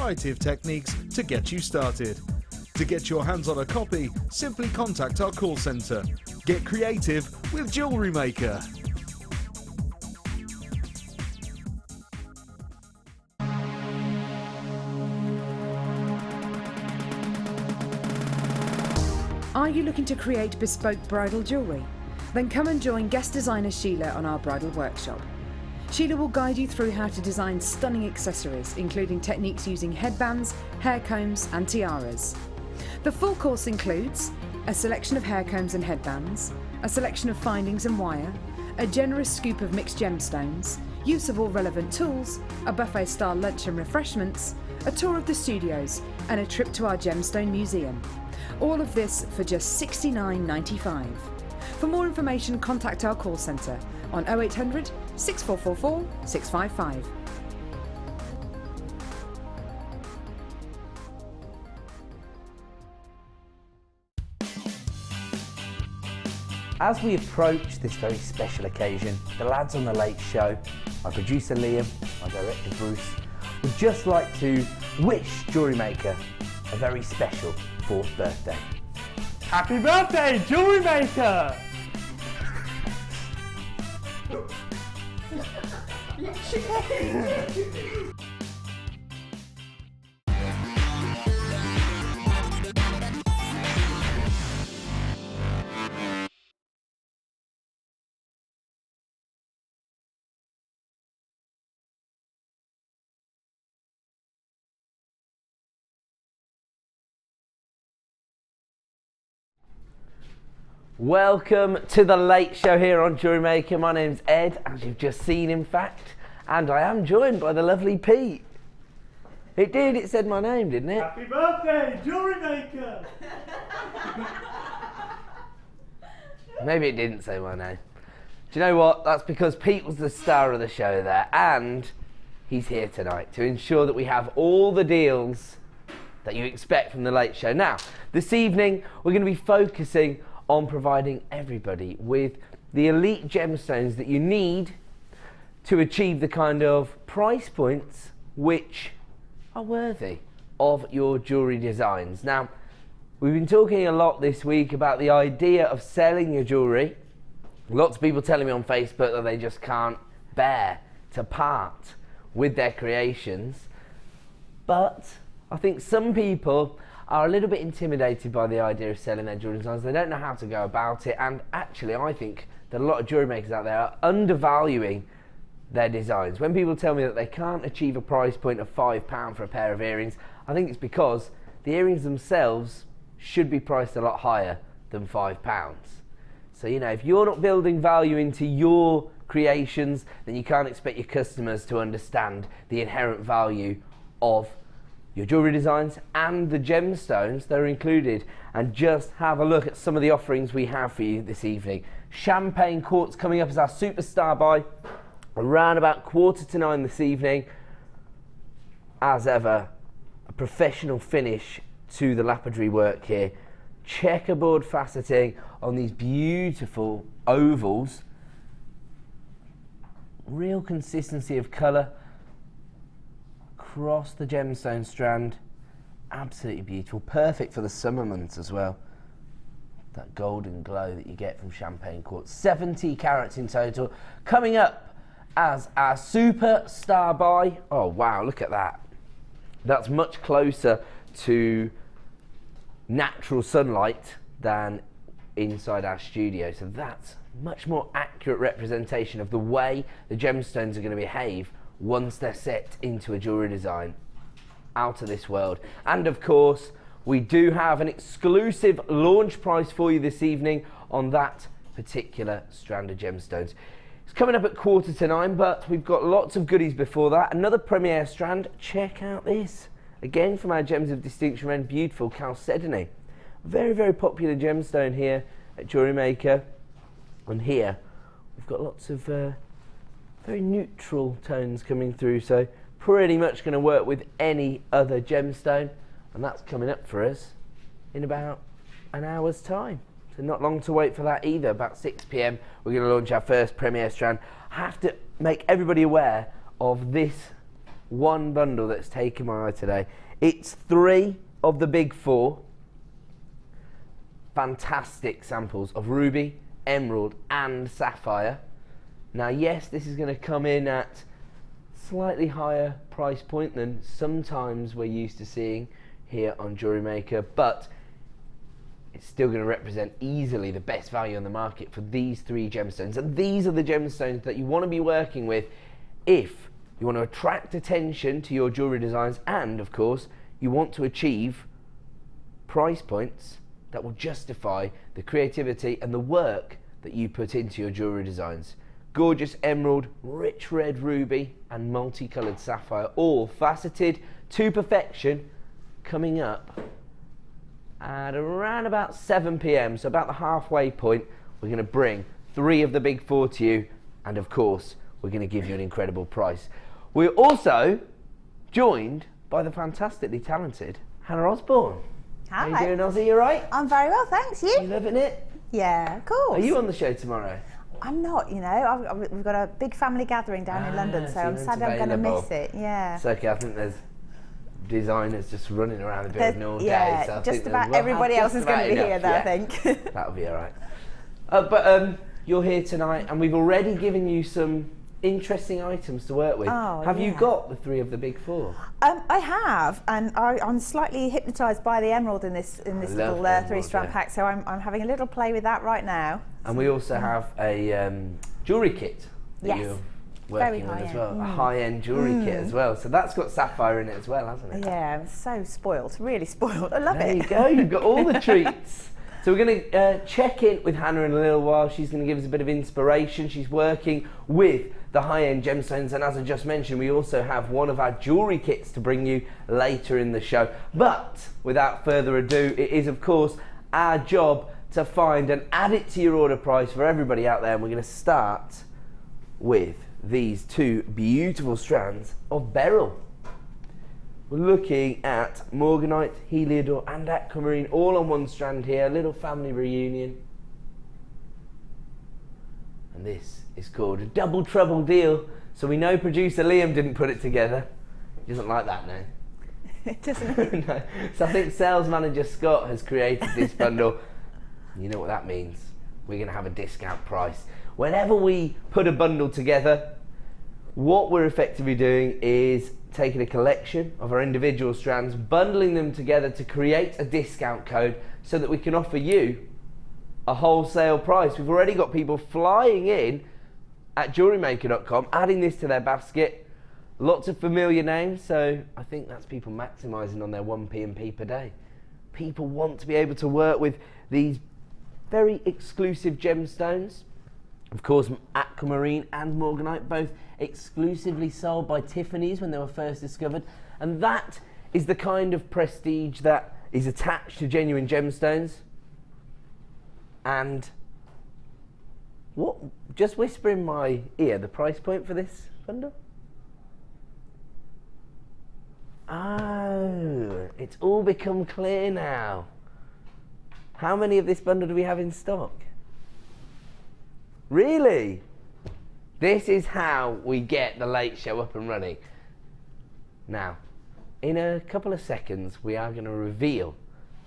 variety of techniques to get you started. To get your hands on a copy, simply contact our call centre. Get creative with Jewellery Maker. Are you looking to create bespoke bridal jewellery? Then come and join guest designer Sheila on our bridal workshop. Sheila will guide you through how to design stunning accessories, including techniques using headbands, hair combs and tiaras. The full course includes a selection of hair combs and headbands, a selection of findings and wire, a generous scoop of mixed gemstones, use of all relevant tools, a buffet-style lunch and refreshments, a tour of the studios and a trip to our gemstone museum. All of this for just $69.95. For more information, contact our call centre on 0800 6444 655. As we approach this very special occasion, the lads on The Late Show, my producer Liam, my director Bruce, would just like to wish Jewellery Maker a very special 4th birthday. Happy birthday, Jewellery Maker! Welcome to The Late Show here on Jewellery Maker. My name's Ed, as you've just seen in fact, and I am joined by the lovely Pete. It did, it said my name, didn't it? Happy birthday, Jewellery Maker! Maybe it didn't say my name. Do you know what? That's because Pete was the star of the show there, and he's here tonight to ensure that we have all the deals that you expect from The Late Show. Now, this evening we're going to be focusing on providing everybody with the elite gemstones that you need to achieve the kind of price points which are worthy of your jewellery designs. Now, we've been talking a lot this week about the idea of selling your jewellery. Lots of people telling me on Facebook that they just can't bear to part with their creations. But I think some people are a little bit intimidated by the idea of selling their jewellery designs. They don't know how to go about it, and actually I think that a lot of jewellery makers out there are undervaluing their designs. When people tell me that they can't achieve a price point of £5 for a pair of earrings, I think it's because the earrings themselves should be priced a lot higher than £5. So, you know, if you're not building value into your creations, then you can't expect your customers to understand the inherent value of your jewellery designs and the gemstones that are included. And just have a look at some of the offerings we have for you this evening. Champagne Quartz coming up as our superstar buy around about 8:45 this evening. As ever, a professional finish to the lapidary work here. Checkerboard faceting on these beautiful ovals. Real consistency of colour across the gemstone strand. Absolutely beautiful, perfect for the summer months as well. That golden glow that you get from champagne quartz. 70 carats in total. Coming up as our superstar buy. Oh wow, look at that. That's much closer to natural sunlight than inside our studio, so that's much more accurate representation of the way the gemstones are going to behave once they're set into a jewellery design. Out of this world. And of course, we do have an exclusive launch price for you this evening on that particular strand of gemstones. It's coming up at 8:45, but we've got lots of goodies before that. Another premiere strand. Check out this. Again from our Gems of Distinction range, beautiful Calcedony. Very, very popular gemstone here at Jewellery Maker. And here we've got lots of very neutral tones coming through, so pretty much going to work with any other gemstone, and that's coming up for us in about an hour's time. So not long to wait for that either. About 6 PM we're going to launch our first premiere strand. I have to make everybody aware of this one bundle that's taken my eye today. It's 3 of the big 4 fantastic samples of ruby, emerald and sapphire. Now yes, this is going to come in at slightly higher price point than sometimes we're used to seeing here on Jewellery Maker, but it's still going to represent easily the best value on the market for these 3 gemstones. And these are the gemstones that you want to be working with if you want to attract attention to your jewellery designs, and of course you want to achieve price points that will justify the creativity and the work that you put into your jewellery designs. Gorgeous emerald, rich red ruby and multicoloured sapphire, all faceted to perfection, coming up at around about 7 p.m, so about the halfway point. We're going to bring 3 of the big 4 to you, and of course we're going to give you an incredible price. We're also joined by the fantastically talented Hannah Osborne. Hi. How you doing, Ozzy? You alright? I'm very well, thanks. You You? loving it? Yeah, of course. Are you on the show tomorrow? I'm not, you know. We've got a big family gathering down in London, so so I'm you're sad I'm going to available. miss it. Yeah. It's okay, I think there's designers just running around the building all day. Yeah, so I just think about we'll everybody have else just is going to about be here, enough, though, yeah. I think. That'll be alright. But you're here tonight and we've already given you some interesting items to work with. Oh, have you yeah. got the 3 of the big 4? I have, and I'm slightly hypnotised by the emerald in this love little emerald, 3-strand yeah. pack, so I'm having a little play with that right now. And we also have a jewellery kit that Yes. you're Very working on as high-end. well. A high-end jewellery kit as well. So that's got sapphire in it as well, hasn't it? Yeah, I'm so spoiled, really spoiled. I love There it. you go, you've got all the treats. So we're going to check in with Hannah in a little while. She's going to give us a bit of inspiration. She's working with the high-end gemstones, and as I just mentioned, we also have one of our jewellery kits to bring you later in the show. But without further ado, it is of course our job to find and add it to your order price for everybody out there, and we're going to start with these 2 beautiful strands of beryl. We're looking at morganite, heliodor and aquamarine all on one strand here, a little family reunion. And this is called a double trouble deal, so we know producer Liam didn't put it together. He doesn't like that now. It doesn't. No. So I think sales manager Scott has created this bundle. You know what that means. We're going to have a discount price. Whenever we put a bundle together, what we're effectively doing is taking a collection of our individual strands, bundling them together to create a discount code so that we can offer you a wholesale price. We've already got people flying in at JewelleryMaker.com, adding this to their basket. Lots of familiar names, so I think that's people maximising on their 1p and p per day. People want to be able to work with these very exclusive gemstones. Of course, aquamarine and morganite, both exclusively sold by Tiffany's when they were first discovered. And that is the kind of prestige that is attached to genuine gemstones. And what, just whisper in my ear the price point for this bundle? Oh, it's all become clear now. How many of this bundle do we have in stock? Really? This is how we get the late show up and running. Now, in a couple of seconds, we are going to reveal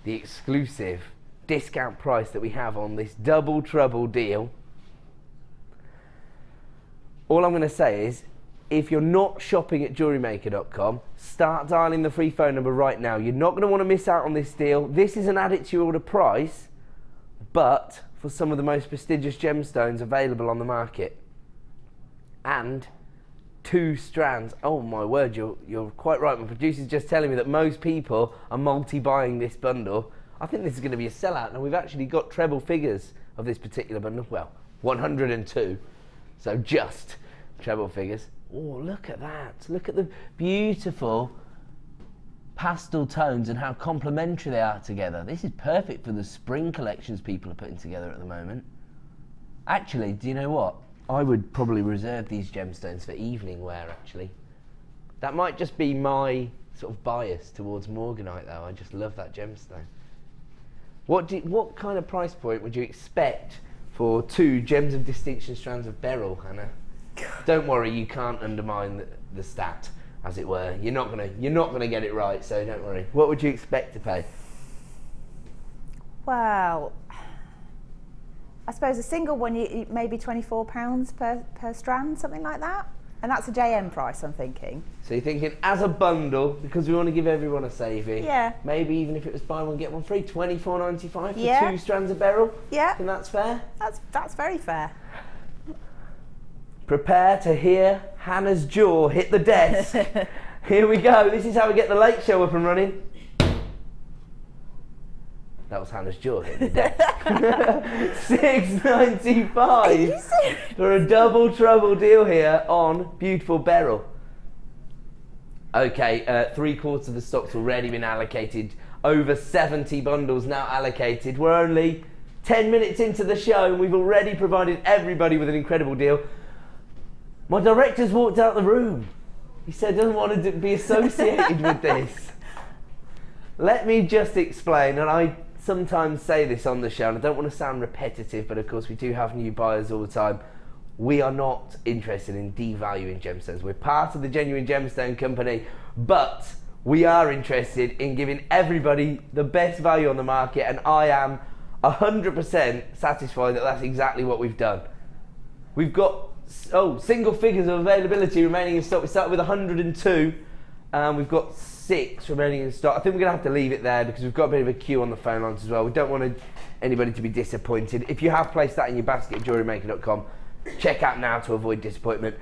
the exclusive discount price that we have on this double trouble deal. All I'm going to say is, if you're not shopping at JewelleryMaker.com, start dialing the free phone number right now. You're not going to want to miss out on this deal. This is an add it to your order price, but for some of the most prestigious gemstones available on the market. And 2 strands. Oh my word, you're quite right. My producer's just telling me that most people are multi-buying this bundle. I think this is going to be a sellout. Now we've actually got treble figures of this particular bundle. Well, 102. So just treble figures. Oh, look at that. Look at the beautiful pastel tones and how complementary they are together. This is perfect for the spring collections people are putting together at the moment. Actually, do you know what? I would probably reserve these gemstones for evening wear, actually. That might just be my sort of bias towards morganite, though. I just love that gemstone. What kind of price point would you expect for 2 gems of distinction strands of beryl, Hannah? Don't worry, you can't undermine the stat. as it were. You're not gonna get it right, so don't worry. What would you expect to pay? Well, I suppose a single one, maybe £24 per strand, something like that. And that's a JM price, I'm thinking. So you're thinking as a bundle, because we want to give everyone a saving. Yeah. Maybe even if it was buy one get one free, £24.95 for Yeah. 2 strands of beryl. Yeah. And that's fair. That's very fair. Prepare to hear Hannah's jaw hit the desk. Here we go. This is how we get the late show up and running. That was Hannah's jaw hitting the desk. £6.95 for a double trouble deal here on beautiful beryl. Okay, 3/4 of the stock's already been allocated. Over 70 bundles now allocated. We're only 10 minutes into the show and we've already provided everybody with an incredible deal. My director's walked out the room. He said he doesn't want to be associated with this. Let me just explain, and I sometimes say this on the show, and I don't want to sound repetitive, but of course we do have new buyers all the time. We are not interested in devaluing gemstones. We're part of the Genuine Gemstone company, but we are interested in giving everybody the best value on the market, and I am 100% satisfied that that's exactly what we've done. We've got single figures of availability remaining in stock. We started with 102 and we've got 6 remaining in stock. I think we're going to have to leave it there because we've got a bit of a queue on the phone lines as well. We don't want anybody to be disappointed. If you have placed that in your basket at JewelleryMaker.com, check out now to avoid disappointment.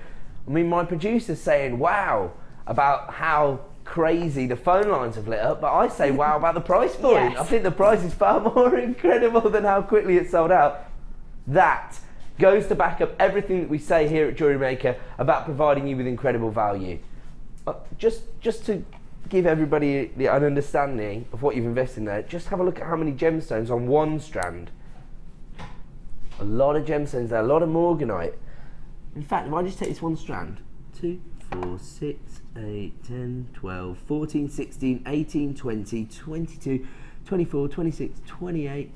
I mean, my producer's saying wow about how crazy the phone lines have lit up, but I say wow about the price point. Yes. I think the price is far more incredible than how quickly it sold out. That goes to back up everything that we say here at Jewellery Maker about providing you with incredible value. Just to give everybody an understanding of what you've invested in there, just have a look at how many gemstones on one strand. A lot of gemstones there, a lot of morganite. In fact, if I just take this one strand, 2, 4, 6, 8, 10, 12, 14, 16, 18, 20, 22, 24, 26, 28,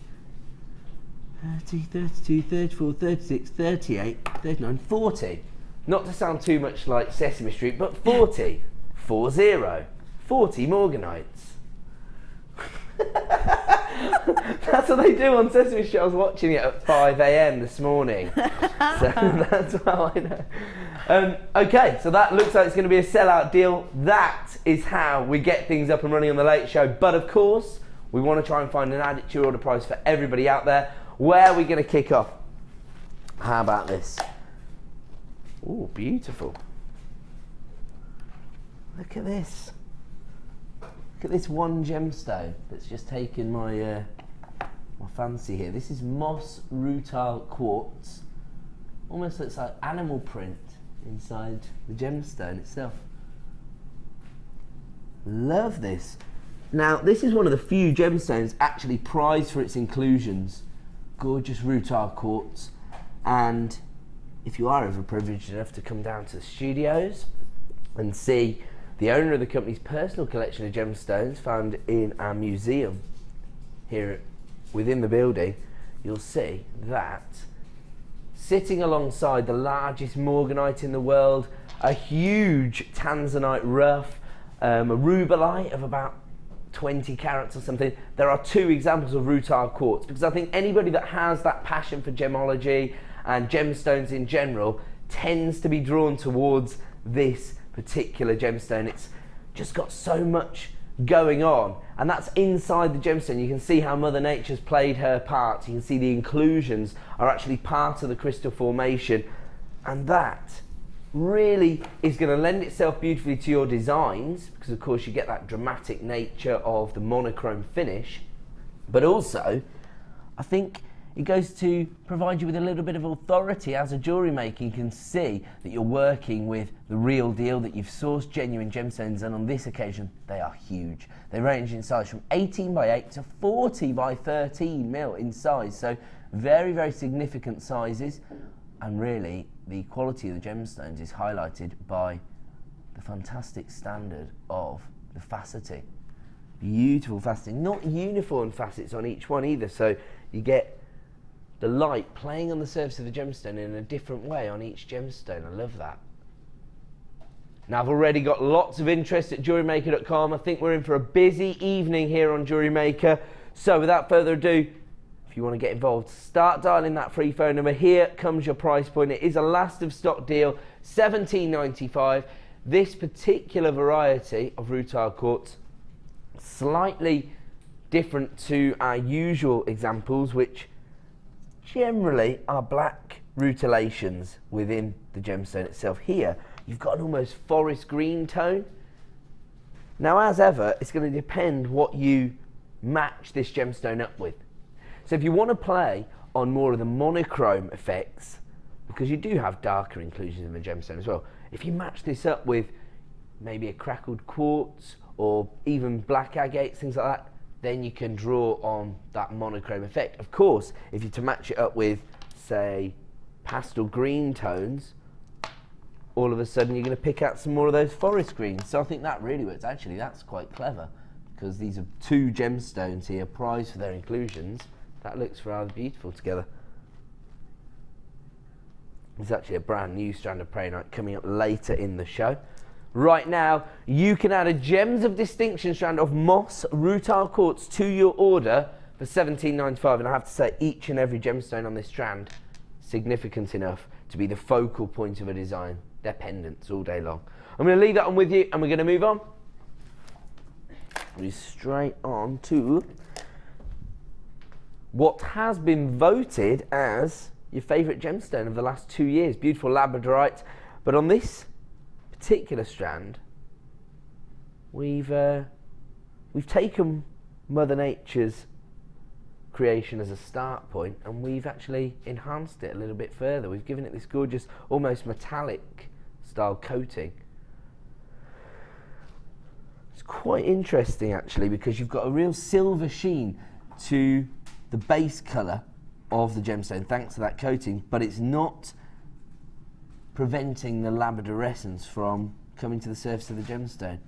30, 32, 34, 36, 38, 39, 40. Not to sound too much like Sesame Street, but 40. 40. 40 morganites. That's what they do on Sesame Street. I was watching it at 5 AM this morning. So that's how I know. Okay, so that looks like it's going to be a sellout deal. That is how we get things up and running on the Late Show. But of course, we want to try and find an added to your order price for everybody out there. Where are we going to kick off? How about this? Oh, beautiful. Look at this. Look at this one gemstone that's just taken my my fancy here. This is moss rutile quartz. Almost looks like animal print inside the gemstone itself. Love this. Now, this is one of the few gemstones actually prized for its inclusions. Gorgeous rutile quartz, and if you are ever privileged enough to come down to the studios and see the owner of the company's personal collection of gemstones found in our museum here within the building, you'll see that sitting alongside the largest morganite in the world, a huge tanzanite rough, a rubellite of about 20 carats or something, there are 2 examples of rutile quartz, because I think anybody that has that passion for gemology and gemstones in general tends to be drawn towards this particular gemstone. It's just got so much going on, and that's inside the gemstone. You can see how Mother Nature's played her part. You can see the inclusions are actually part of the crystal formation, and that really is going to lend itself beautifully to your designs, because of course you get that dramatic nature of the monochrome finish, but also I think it goes to provide you with a little bit of authority as a jewellery maker. You can see that you're working with the real deal, that you've sourced genuine gemstones, and on this occasion they are huge. They range in size from 18 by 8 to 40 by 13 mil in size, so very, very significant sizes. And really, the quality of the gemstones is highlighted by the fantastic standard of the faceting. Beautiful faceting, not uniform facets on each one either, so you get the light playing on the surface of the gemstone in a different way on each gemstone. I love that. Now, I've already got lots of interest at JewelleryMaker.com. I think we're in for a busy evening here on Jewellery Maker. So without further ado, if you want to get involved, start dialing that free phone number. Here comes your price point. It is a last of stock deal, $17.95. This particular variety of rutile quartz, slightly different to our usual examples, which generally are black rutilations within the gemstone itself. Here, you've got an almost forest green tone. Now, as ever, it's going to depend what you match this gemstone up with. So if you want to play on more of the monochrome effects, because you do have darker inclusions in the gemstone as well, if you match this up with maybe a crackled quartz or even black agates, things like that, then you can draw on that monochrome effect. Of course, if you're to match it up with, say, pastel green tones, all of a sudden you're going to pick out some more of those forest greens. So I think that really works. Actually, that's quite clever, because these are two gemstones here prized for their inclusions. That looks rather beautiful together. There's actually a brand new strand of Prehnite coming up later in the show. Right now, you can add a Gems of Distinction strand of moss rutile quartz to your order for $17.95, and I have to say, each and every gemstone on this strand significant enough to be the focal point of a design. They're pendants all day long. I'm going to leave that on with you, and we're going to move on. We're straight on to what has been voted as your favourite gemstone of the last 2 years. Beautiful Labradorite. But on this particular strand, we've taken Mother Nature's creation as a start point, and we've actually enhanced it a little bit further. We've given it this gorgeous, almost metallic style coating. It's quite interesting actually, because you've got a real silver sheen to the base colour of the gemstone thanks to that coating, but it's not preventing the labradorescence from coming to the surface of the gemstone.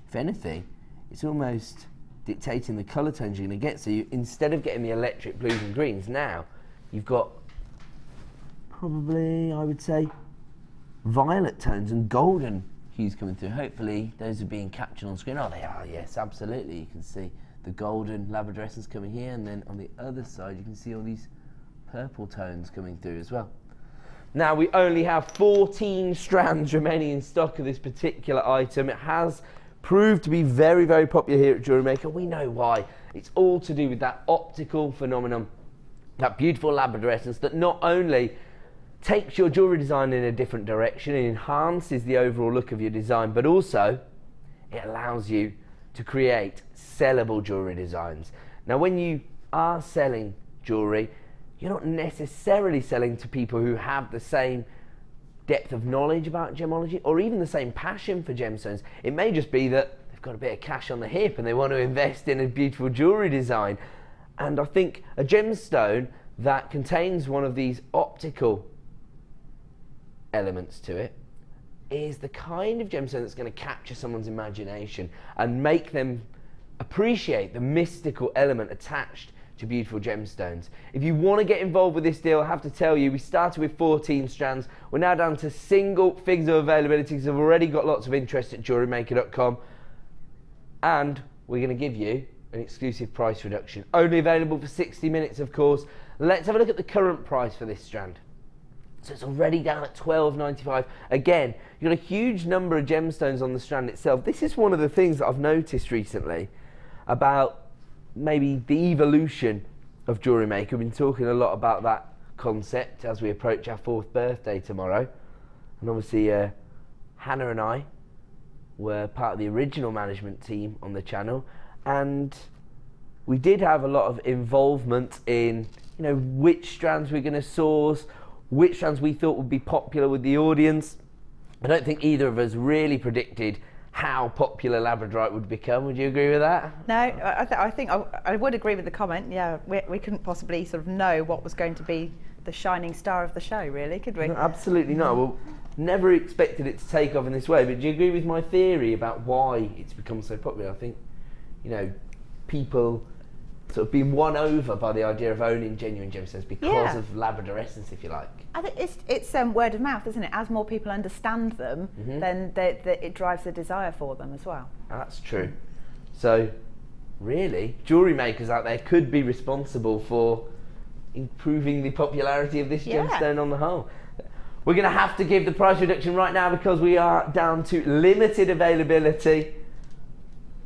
If anything, it's almost dictating the colour tones you're going to get. So you, instead of getting the electric blues and greens, now you've got probably, I would say, violet tones and golden hues coming through. Hopefully those are being captured on screen. Oh, they are, yes, absolutely. You can see the golden labradorescence coming here, and then on the other side you can see all these purple tones coming through as well. Now, we only have 14 strands remaining in stock of this particular item. It has proved to be very, very popular here at Jewellery Maker. We know why. It's all to do with that optical phenomenon, that beautiful labradorescence that not only takes your jewellery design in a different direction and enhances the overall look of your design, but also it allows you to create sellable jewellery designs. Now, when you are selling jewellery, you're not necessarily selling to people who have the same depth of knowledge about gemology or even the same passion for gemstones. It may just be that they've got a bit of cash on the hip and they want to invest in a beautiful jewellery design. And I think a gemstone that contains one of these optical elements to it is the kind of gemstone that's going to capture someone's imagination and make them appreciate the mystical element attached to beautiful gemstones. If you want to get involved with this deal, I have to tell you, we started with 14 strands. We're now down to single figures of availability, because I've already got lots of interest at JewelleryMaker.com, and we're going to give you an exclusive price reduction. Only available for 60 minutes, of course. Let's have a look at the current price for this strand. So it's already down at $12.95. Again, you've got a huge number of gemstones on the strand itself. This is one of the things that I've noticed recently about maybe the evolution of Jewellery Maker. We've been talking a lot about that concept as we approach our 4th birthday tomorrow. And obviously Hannah and I were part of the original management team on the channel, and we did have a lot of involvement in, you know, which strands we're going to source, which strands we thought would be popular with the audience. I don't think either of us really predicted how popular Labradorite would become. Would you agree with that? No, I think I would agree with the comment. Yeah, we couldn't possibly sort of know what was going to be the shining star of the show, really, could we? No, absolutely not. Well, never expected it to take off in this way, but do you agree with my theory about why it's become so popular? I think, you know, people sort of been won over by the idea of owning genuine gemstones because of Labrador essence, if you like. I think it's word of mouth, isn't it? As more people understand them, then it drives the desire for them as well. That's true. So, really, jewellery makers out there could be responsible for improving the popularity of this gemstone on the whole. We're going to have to give the price reduction right now because we are down to limited availability.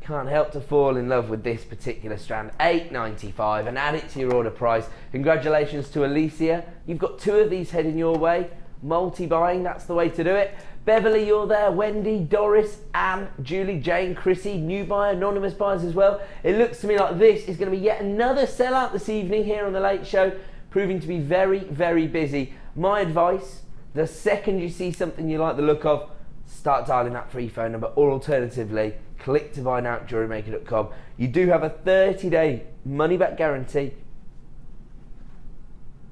Can't help to fall in love with this particular strand. $8.95, and add it to your order price. Congratulations to Alicia. You've got 2 of these heading your way. Multi-buying, that's the way to do it. Beverly, you're there. Wendy, Doris, Anne, Julie, Jane, Chrissy, new buyer, anonymous buyers as well. It looks to me like this is going to be yet another sellout this evening here on The Late Show, proving to be very, very busy. My advice, the second you see something you like the look of, start dialing that free phone number, or alternatively, click to buy now at JewelleryMaker.com. You do have a 30-day money-back guarantee,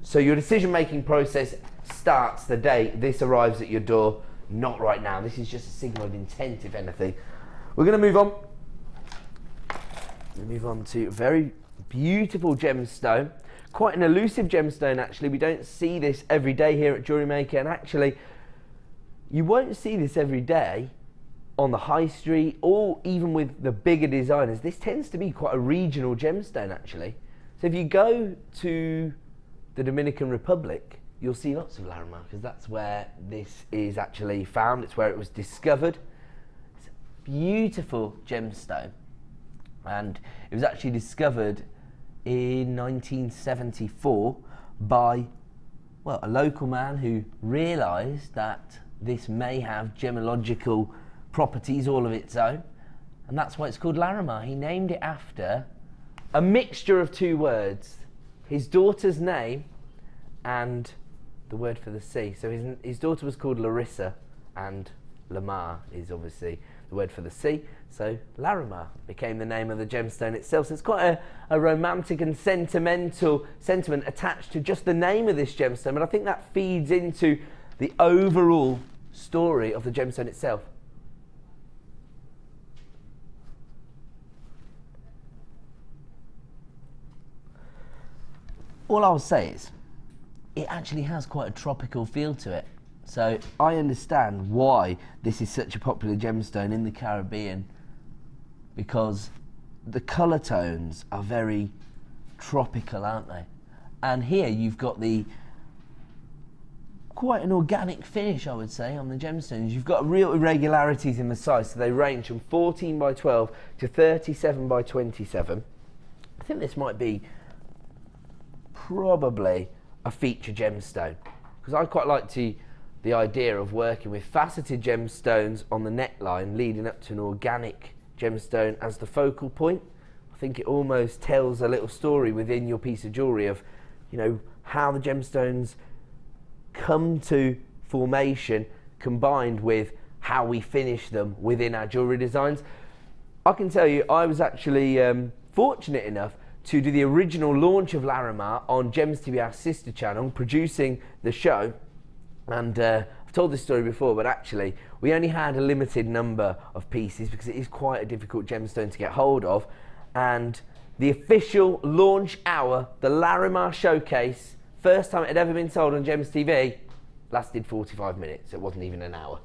so your decision-making process starts the day this arrives at your door, not right now. This is just a signal of intent, if anything. We're going to move on. Move on to a very beautiful gemstone. Quite an elusive gemstone, actually. We don't see this every day here at Jewellery Maker, and actually, you won't see this every day on the high street or even with the bigger designers. This tends to be quite a regional gemstone, actually. So if you go to the Dominican Republic, you'll see lots of Larimar, because that's where this is actually found. It's where it was discovered. It's a beautiful gemstone, and it was actually discovered in 1974 by, well, a local man who realised that this may have gemological properties all of its own, and that's why it's called Larimar. He named it after a mixture of 2 words, his daughter's name and the word for the sea. So his daughter was called Larissa, and Lamar is obviously the word for the sea, so Larimar became the name of the gemstone itself. So it's quite a romantic and sentimental sentiment attached to just the name of this gemstone, but I think that feeds into the overall story of the gemstone itself. All I'll say is, it actually has quite a tropical feel to it. So I understand why this is such a popular gemstone in the Caribbean, because the colour tones are very tropical, aren't they? And here you've got quite an organic finish, I would say, on the gemstones. You've got real irregularities in the size, so they range from 14 by 12 to 37 by 27. I think this might be probably a feature gemstone, because I quite like the idea of working with faceted gemstones on the neckline leading up to an organic gemstone as the focal point. I think it almost tells a little story within your piece of jewellery of, you know, how the gemstones come to formation combined with how we finish them within our jewellery designs. I can tell you, I was actually fortunate enough to do the original launch of Larimar on Gems TV, our sister channel, producing the show. And I've told this story before, but actually we only had a limited number of pieces because it is quite a difficult gemstone to get hold of. And the official launch hour, the Larimar showcase, first time it had ever been sold on Gems TV, lasted 45 minutes. It wasn't even an hour.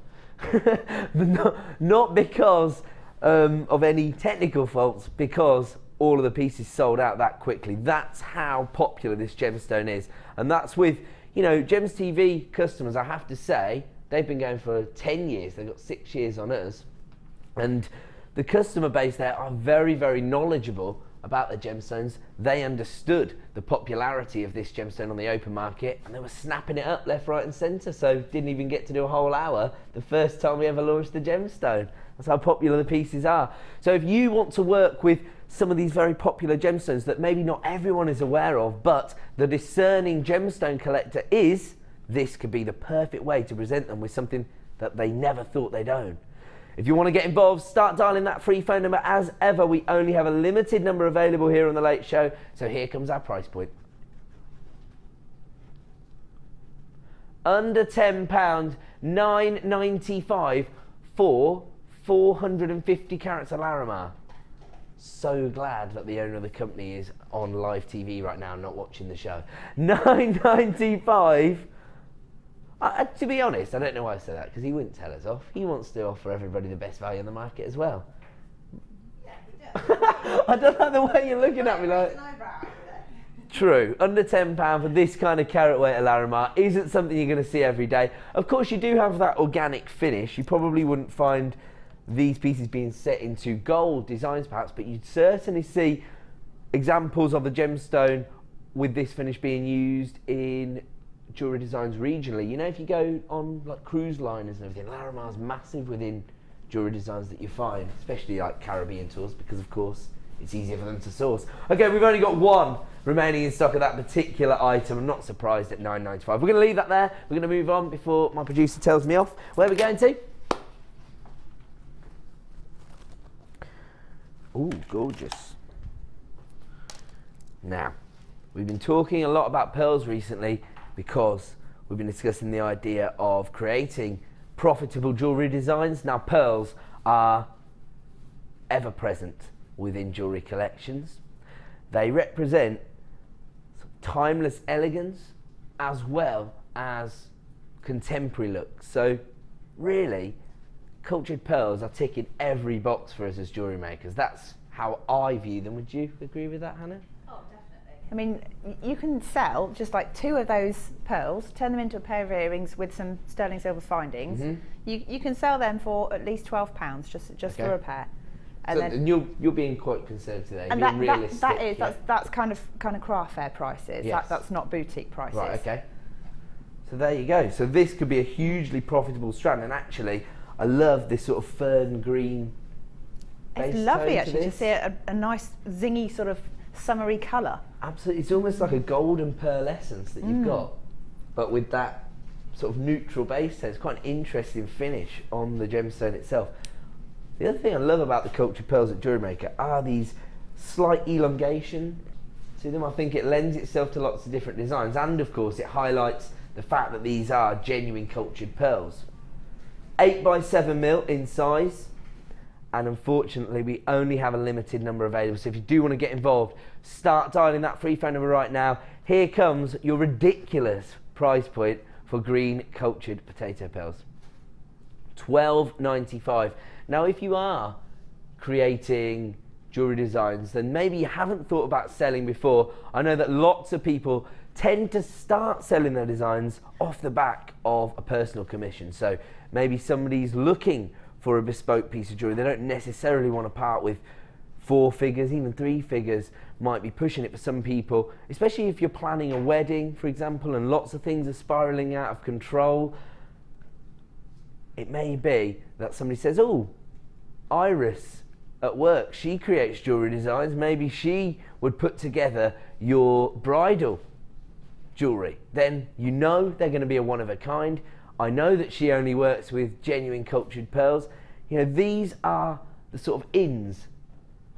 Not because of any technical faults, because all of the pieces sold out that quickly. That's how popular this gemstone is. And that's with, you know, Gems TV customers, I have to say, they've been going for 10 years. They've got 6 years on us. And the customer base there are very, very knowledgeable about the gemstones. They understood the popularity of this gemstone on the open market, and they were snapping it up left, right and centre. So didn't even get to do a whole hour the first time we ever launched the gemstone. That's how popular the pieces are. So if you want to work with some of these very popular gemstones that maybe not everyone is aware of, but the discerning gemstone collector is, this could be the perfect way to present them with something that they never thought they'd own. If you want to get involved, start dialing that free phone number. As ever, we only have a limited number available here on The Late Show, so here comes our price point. Under £10, $9.95 for 450 carats of Larimar. so glad that the owner of the company is on live TV right now, not watching the show. $9.95. To be honest, I don't know why I said that, because he wouldn't tell us off. He wants to offer everybody the best value in the market as well. Yeah, he does. I don't like the way you're looking at me like... True, under £10 for this kind of carat weight of Larimar isn't something you're going to see every day. Of course, you do have that organic finish. You probably wouldn't find these pieces being set into gold designs perhaps, but you'd certainly see examples of the gemstone with this finish being used in jewellery designs regionally. You know, if you go on like cruise liners and everything, Larimar's massive within jewellery designs that you find, especially like Caribbean tours, because of course it's easier for them to source. Okay, we've only got one remaining in stock of that particular item. I'm not surprised at $9.95. We're going to leave that there. We're going to move on before my producer tells me off. Where are we going to? Ooh, gorgeous. Now, we've been talking a lot about pearls recently because we've been discussing the idea of creating profitable jewellery designs. Now, pearls are ever present within jewellery collections. They represent timeless elegance as well as contemporary looks. So really, cultured pearls are ticking every box for us as jewellery makers. That's how I view them. Would you agree with that, Hannah? Oh, definitely. I mean, you can sell just like 2 of those pearls, turn them into a pair of earrings with some sterling silver findings. Mm-hmm. You can sell them for at least £12 just for a pair. And, so then you're being quite conservative there. You're being realistic. That's kind of craft fair prices. Yes. That's not boutique prices. Right. Okay. So there you go. So this could be a hugely profitable strand, and actually, I love this sort of fern green. It's lovely actually to see a nice zingy sort of summery colour. Absolutely, it's almost like a golden pearlescence that you've got, but with that sort of neutral base tone. It's quite an interesting finish on the gemstone itself. The other thing I love about the cultured pearls at Jewellery Maker are these slight elongation to them. I think it lends itself to lots of different designs, and of course it highlights the fact that these are genuine cultured pearls. 8 by 7 mil in size, and unfortunately we only have a limited number available, so if you do want to get involved, start dialing that free phone number right now. Here comes your ridiculous price point for green cultured potato pearls. $12.95. Now, if you are creating jewellery designs, then maybe you haven't thought about selling before. I know that lots of people tend to start selling their designs off the back of a personal commission. So maybe somebody's looking for a bespoke piece of jewellery. They don't necessarily want to part with 4 figures, even 3 figures might be pushing it for some people, especially if you're planning a wedding, for example, and lots of things are spiralling out of control. It may be that somebody says, oh, Iris at work, she creates jewellery designs, maybe she would put together your bridal jewellery. Then you know they're going to be a one of a kind. I know that she only works with genuine cultured pearls. You know, these are the sort of ins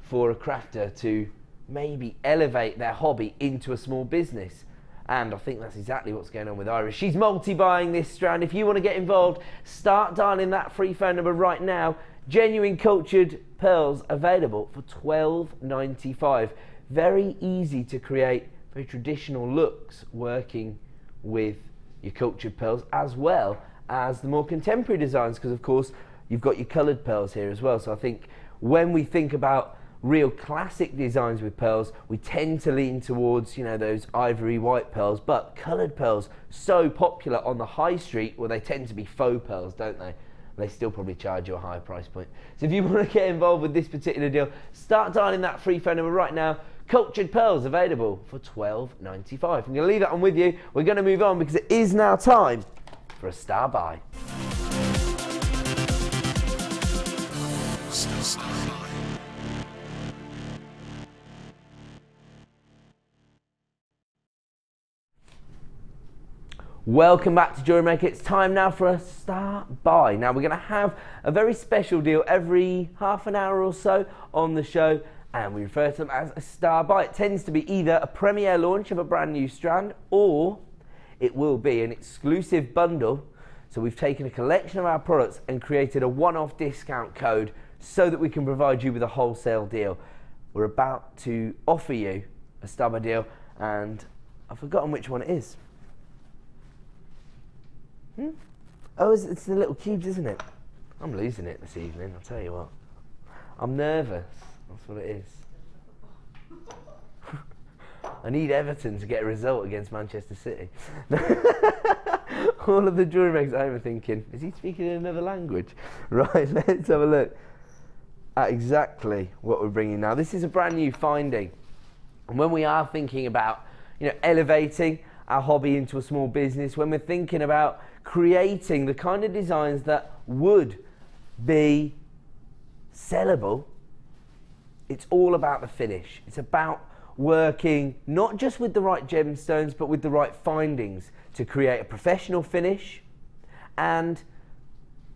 for a crafter to maybe elevate their hobby into a small business. And I think that's exactly what's going on with Iris. She's multi-buying this strand. If you want to get involved, start dialing that free phone number right now. Genuine cultured pearls available for $12.95. Very easy to create, very traditional looks working with your cultured pearls, as well as the more contemporary designs, because of course you've got your coloured pearls here as well. So I think when we think about real classic designs with pearls, we tend to lean towards, you know, those ivory white pearls, but coloured pearls, so popular on the high street, well, they tend to be faux pearls, don't they? They still probably charge you a higher price point. So if you want to get involved with this particular deal, start dialing that free phone number right now. Cultured pearls available for $12.95. I'm going to leave that on with you. We're going to move on because it is now time for a star buy. Welcome back to Jewellery Maker. It's time now for a star buy. Now we're going to have a very special deal every half an hour or so on the show, and we refer to them as a star buy. It tends to be either a premiere launch of a brand new strand, or it will be an exclusive bundle. So we've taken a collection of our products and created a one-off discount code so that we can provide you with a wholesale deal. we're about to offer you a star buy deal, and I've forgotten which one it is. Oh, it's the little cubes, isn't it? I'm losing it this evening, I'll tell you what. I'm nervous, that's what it is. I need Everton to get a result against Manchester City. All of the jewellery makers at home are thinking, is he speaking in another language? Right, let's have a look at exactly what we're bringing now. This is a brand new finding. And when we are thinking about, elevating our hobby into a small business, when we're thinking about creating the kind of designs that would be sellable, it's all about the finish. It's about working not just with the right gemstones, but with the right findings to create a professional finish. And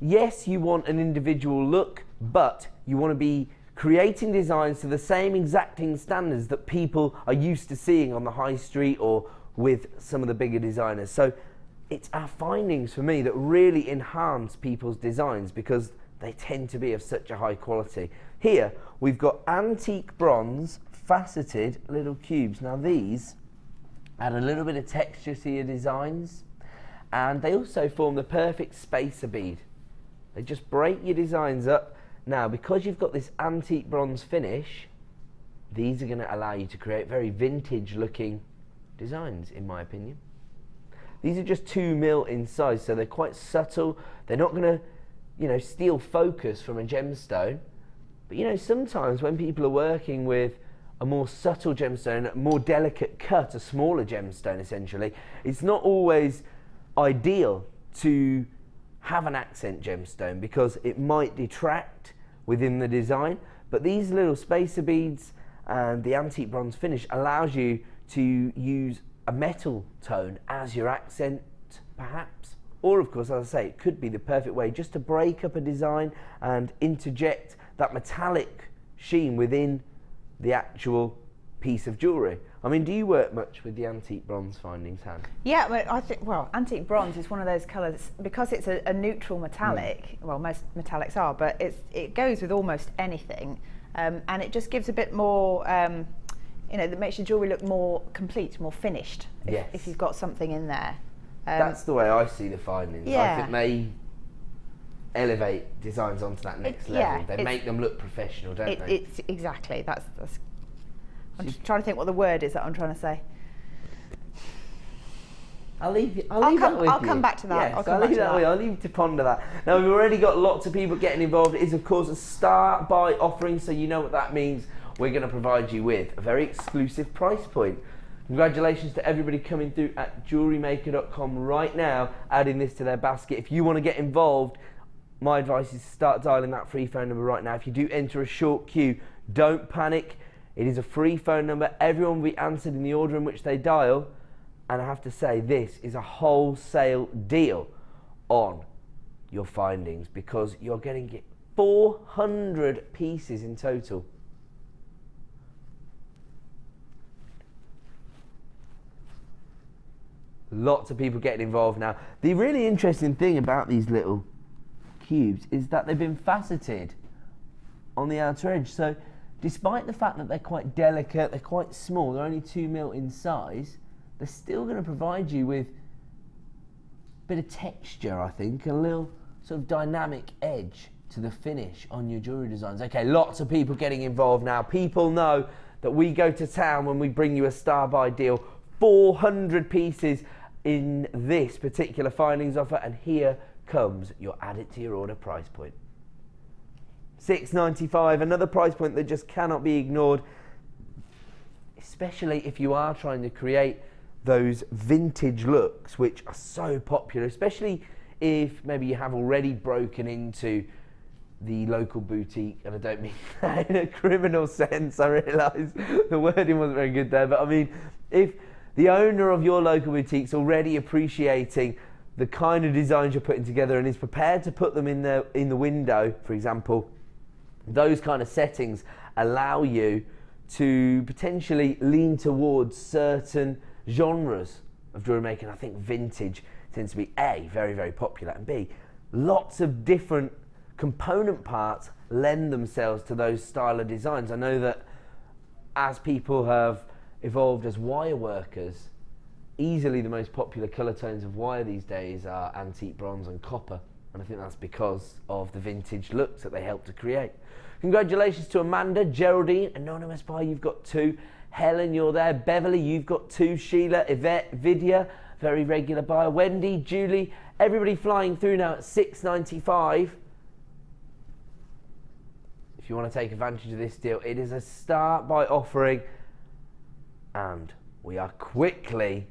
yes, you want an individual look, but you want to be creating designs to the same exacting standards that people are used to seeing on the high street or with some of the bigger designers. So it's our findings for me that really enhance people's designs because they tend to be of such a high quality. Here we've got antique bronze faceted little cubes. Now these add a little bit of texture to your designs, and they also form the perfect spacer bead. They just break your designs up. Now because you've got this antique bronze finish, these are going to allow you to create very vintage looking designs, in my opinion. These are just 2 mil in size, so they're quite subtle. They're not going to steal focus from a gemstone, but sometimes when people are working with a more subtle gemstone, a more delicate cut, a smaller gemstone essentially, it's not always ideal to have an accent gemstone because it might detract within the design. But these little spacer beads and the antique bronze finish allows you to use a metal tone as your accent perhaps, or of course, as I say, it could be the perfect way just to break up a design and interject that metallic sheen within the actual piece of jewellery. I mean, do you work much with the antique bronze findings, Han? Yeah, well, I think, antique bronze is one of those colours, because it's a neutral metallic, well, most metallics are, but it goes with almost anything, and it just gives a bit more, that makes your jewellery look more complete, more finished, if you've got something in there. That's the way I see the findings. Yeah. I think they elevate designs onto that next level. They make them look professional, don't they? It's exactly. That's I'm just trying to think what the word is that I'm trying to say. I'll leave that with you. I'll come back to that. Yes, I'll leave that with you. I'll leave you to ponder that. Now, we've already got lots of people getting involved. It is, of course, a start buy offering, so you know what that means. We're going to provide you with a very exclusive price point. Congratulations to everybody coming through at JewelleryMaker.com right now, adding this to their basket. If you want to get involved, my advice is to start dialing that free phone number right now. If you do enter a short queue, don't panic. It is a free phone number. Everyone will be answered in the order in which they dial. And I have to say, this is a wholesale deal on your findings because you're going to get 400 pieces in total. Lots of people getting involved now. The really interesting thing about these little cubes is that they've been faceted on the outer edge. So despite the fact that they're quite delicate, they're quite small, they're only 2 mil in size, they're still going to provide you with a bit of texture, I think, a little sort of dynamic edge to the finish on your jewellery designs. Okay, lots of people getting involved now. People know that we go to town when we bring you a star buy deal. 400 pieces in this particular findings offer, and here comes your add it to your order price point. $6.95, another price point that just cannot be ignored, especially if you are trying to create those vintage looks which are so popular, especially if maybe you have already broken into the local boutique, and I don't mean that in a criminal sense, I realise the wording wasn't very good there, but I mean if the owner of your local boutique's already appreciating the kind of designs you're putting together and is prepared to put them in the window, for example, those kind of settings allow you to potentially lean towards certain genres of jewellery making. I think vintage tends to be A, very, very popular, and B, lots of different component parts lend themselves to those style of designs. I know that as people have evolved as wire workers, easily the most popular colour tones of wire these days are antique bronze and copper, and I think that's because of the vintage looks that they help to create. Congratulations to Amanda, Geraldine, Anonymous Buyer, you've got 2. Helen, you're there. Beverly, you've got 2. Sheila, Yvette, Vidya, very regular buyer. Wendy, Julie, everybody flying through now at $6.95. If you want to take advantage of this deal, it is a start by offering, and we are quickly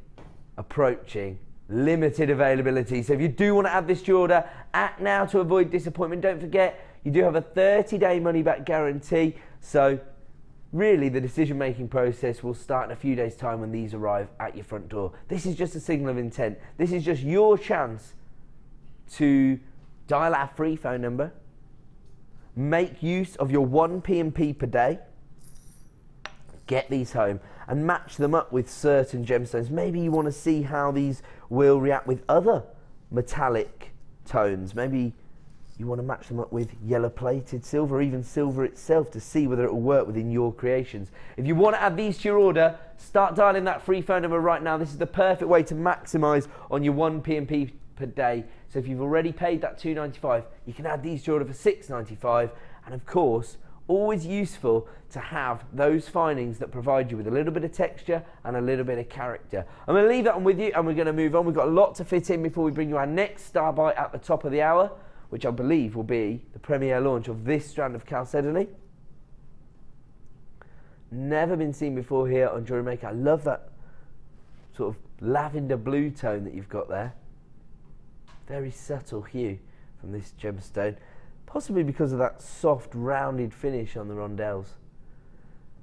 approaching limited availability. So if you do want to add this to your order, act now to avoid disappointment. Don't forget, you do have a 30-day money-back guarantee. So really, the decision-making process will start in a few days' time when these arrive at your front door. This is just a signal of intent. This is just your chance to dial our free phone number, make use of your 1 P&P per day, get these home, and match them up with certain gemstones. Maybe you want to see how these will react with other metallic tones. Maybe you want to match them up with yellow-plated silver, or even silver itself, to see whether it will work within your creations. If you want to add these to your order, start dialing that free phone number right now. This is the perfect way to maximise on your 1 P&P per day. So if you've already paid that $2.95, you can add these to your order for $6.95. And of course, always useful to have those findings that provide you with a little bit of texture and a little bit of character. I'm going to leave that one with you, and we're going to move on. We've got a lot to fit in before we bring you our next star bite at the top of the hour, which I believe will be the premiere launch of this strand of Chalcedony. Never been seen before here on Jewellery Maker. I love that sort of lavender blue tone that you've got there. Very subtle hue from this gemstone, possibly because of that soft rounded finish on the rondelles.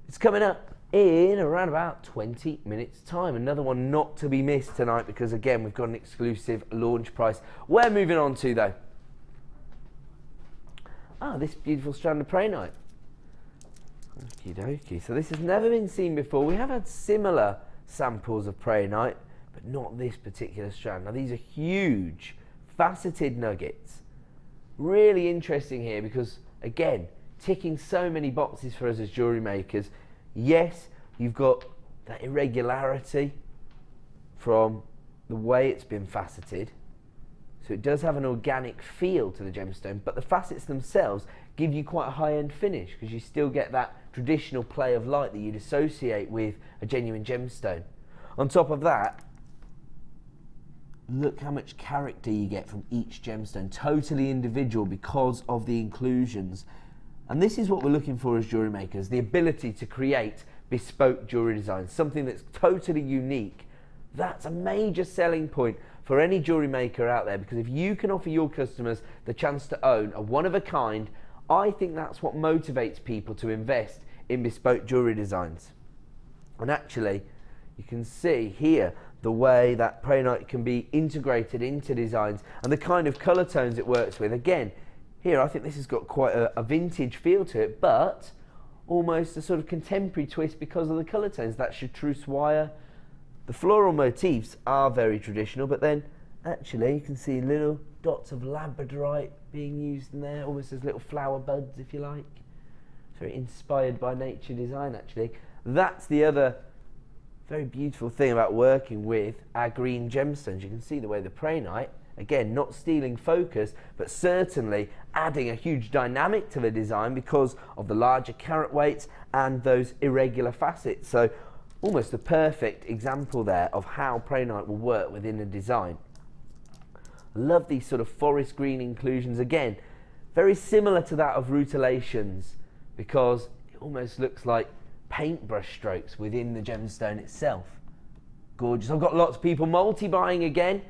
It's coming up in around about 20 minutes time. Another one not to be missed tonight, because again, we've got an exclusive launch price. We're moving on to, though, this beautiful strand of Prehnite. Okie dokie. So this has never been seen before. We have had similar samples of Prehnite, but not this particular strand. Now these are huge faceted nuggets. Really interesting here because, again, ticking so many boxes for us as jewellery makers. Yes, you've got that irregularity from the way it's been faceted. So it does have an organic feel to the gemstone, but the facets themselves give you quite a high-end finish because you still get that traditional play of light that you'd associate with a genuine gemstone. On top of that, look how much character you get from each gemstone, totally individual because of the inclusions. And this is what we're looking for as jewellery makers, the ability to create bespoke jewellery designs, something that's totally unique. That's a major selling point for any jewellery maker out there, because if you can offer your customers the chance to own a one-of-a-kind, I think that's what motivates people to invest in bespoke jewellery designs. And actually, you can see here the way that Prehnite can be integrated into designs and the kind of colour tones it works with. Again, here I think this has got quite a vintage feel to it, but almost a sort of contemporary twist because of the colour tones. That chartreuse wire. The floral motifs are very traditional, but then actually you can see little dots of Labradorite being used in there, almost as little flower buds, if you like. It's very inspired by nature design, actually. That's the other very beautiful thing about working with our green gemstones. You can see the way the Prehnite, again, not stealing focus, but certainly adding a huge dynamic to the design because of the larger carat weights and those irregular facets. So almost the perfect example there of how Prehnite will work within a design. I love these sort of forest green inclusions. Again, very similar to that of rutilations because it almost looks like paintbrush strokes within the gemstone itself. Gorgeous. I've got lots of people multi-buying again.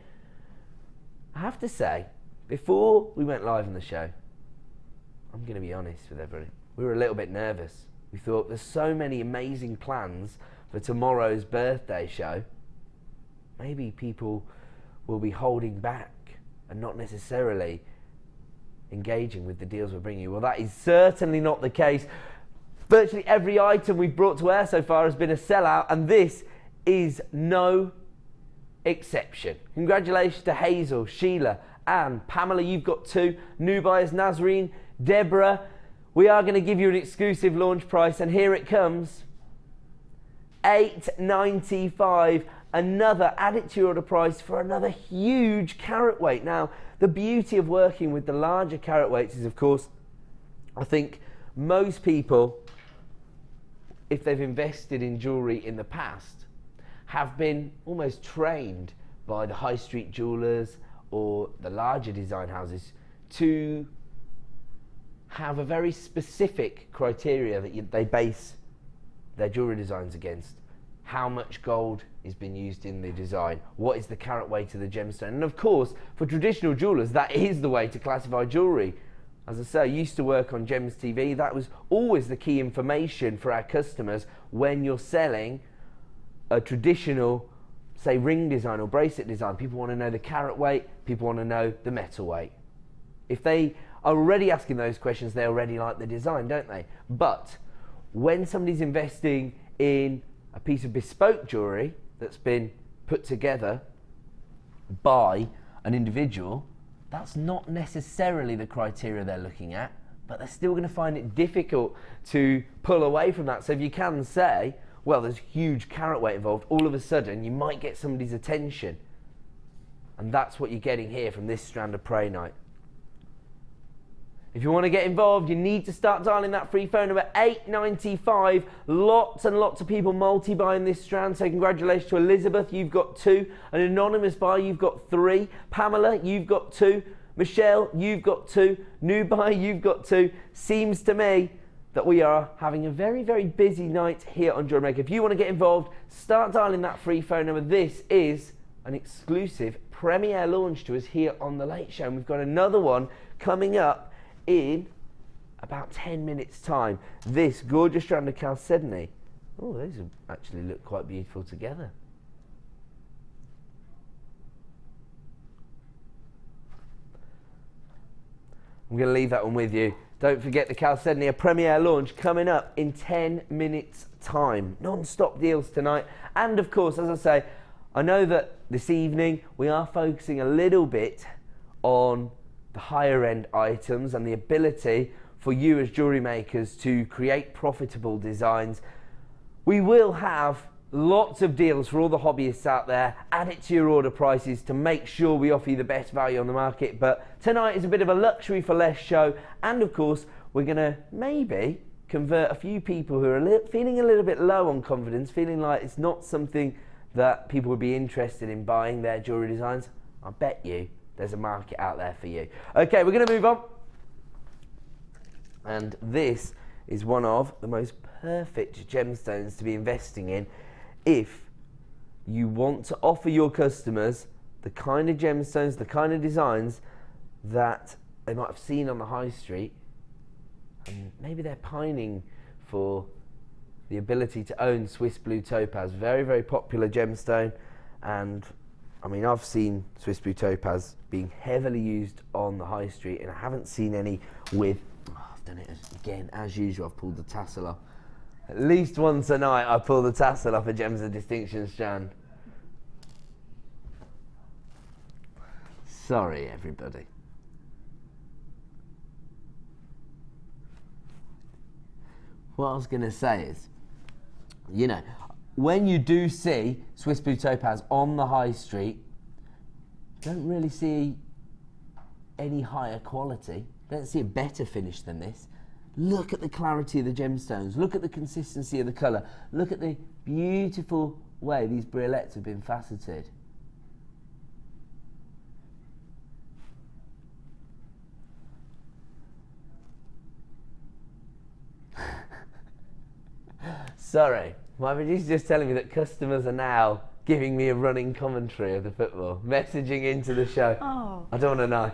I have to say, before we went live on the show, I'm going to be honest with everybody, we were a little bit nervous. We thought there's so many amazing plans for tomorrow's birthday show. Maybe people will be holding back and not necessarily engaging with the deals we're bringing you. Well, that is certainly not the case. Virtually every item we've brought to air so far has been a sellout, and this is no exception. Congratulations to Hazel, Sheila, Anne, Pamela, you've got 2. New buyers, Nazreen, Deborah. We are going to give you an exclusive launch price, and here it comes. $8.95. Another, add it to your order price for another huge carat weight. Now, the beauty of working with the larger carat weights is, of course, I think most people, if they've invested in jewellery in the past, have been almost trained by the high street jewellers or the larger design houses to have a very specific criteria that they base their jewellery designs against. How much gold is being used in the design? What is the carat weight of the gemstone? And of course, for traditional jewellers, that is the way to classify jewellery. As I say, I used to work on Gems TV. That was always the key information for our customers when you're selling a traditional, say, ring design or bracelet design. People want to know the carat weight, people want to know the metal weight. If they are already asking those questions, they already like the design, don't they? But when somebody's investing in a piece of bespoke jewellery that's been put together by an individual, that's not necessarily the criteria they're looking at, but they're still going to find it difficult to pull away from that. So if you can say, well, there's huge carat weight involved, all of a sudden you might get somebody's attention. And that's what you're getting here from this strand of Prehnite. If you want to get involved, you need to start dialing that free phone number, $8.95. Lots and lots of people multi-buying this strand, so congratulations to Elizabeth, you've got 2. An anonymous buyer, you've got 3. Pamela, you've got 2. Michelle, you've got 2. New buyer, you've got 2. Seems to me that we are having a very, very busy night here on JewelleryMaker. If you want to get involved, start dialing that free phone number. This is an exclusive premiere launch to us here on The Late Show, and we've got another one coming up in about 10 minutes time. This gorgeous strand of Calcedony. Oh, those actually look quite beautiful together. I'm going to leave that one with you. Don't forget the Chalcedony, a premiere launch coming up in 10 minutes time. Non-stop deals tonight. And of course, as I say, I know that this evening we are focusing a little bit on the higher end items and the ability for you as jewellery makers to create profitable designs. We will have lots of deals for all the hobbyists out there. Add it to your order prices to make sure we offer you the best value on the market. But tonight is a bit of a luxury for less show, and of course we're going to maybe convert a few people who are feeling a little bit low on confidence, feeling like it's not something that people would be interested in buying their jewellery designs. I bet you there's a market out there for you. Okay, we're going to move on. And this is one of the most perfect gemstones to be investing in if you want to offer your customers the kind of gemstones, the kind of designs that they might have seen on the high street, and maybe they're pining for the ability to own Swiss Blue Topaz. Very, very popular gemstone, and I mean, I've seen Swiss Blue Topaz being heavily used on the high street, and I haven't seen any with, I've done it again, as usual, I've pulled the tassel off. At least once a night I pull the tassel off a Gems of Distinction strand. Sorry, everybody. What I was going to say is, you know, when you do see Swiss Blue Topaz on the high street, you don't really see any higher quality. You don't see a better finish than this. Look at the clarity of the gemstones. Look at the consistency of the colour. Look at the beautiful way these briolettes have been faceted. Sorry, my producer's just telling me that customers are now giving me a running commentary of the football, messaging into the show. Oh. I don't want to know.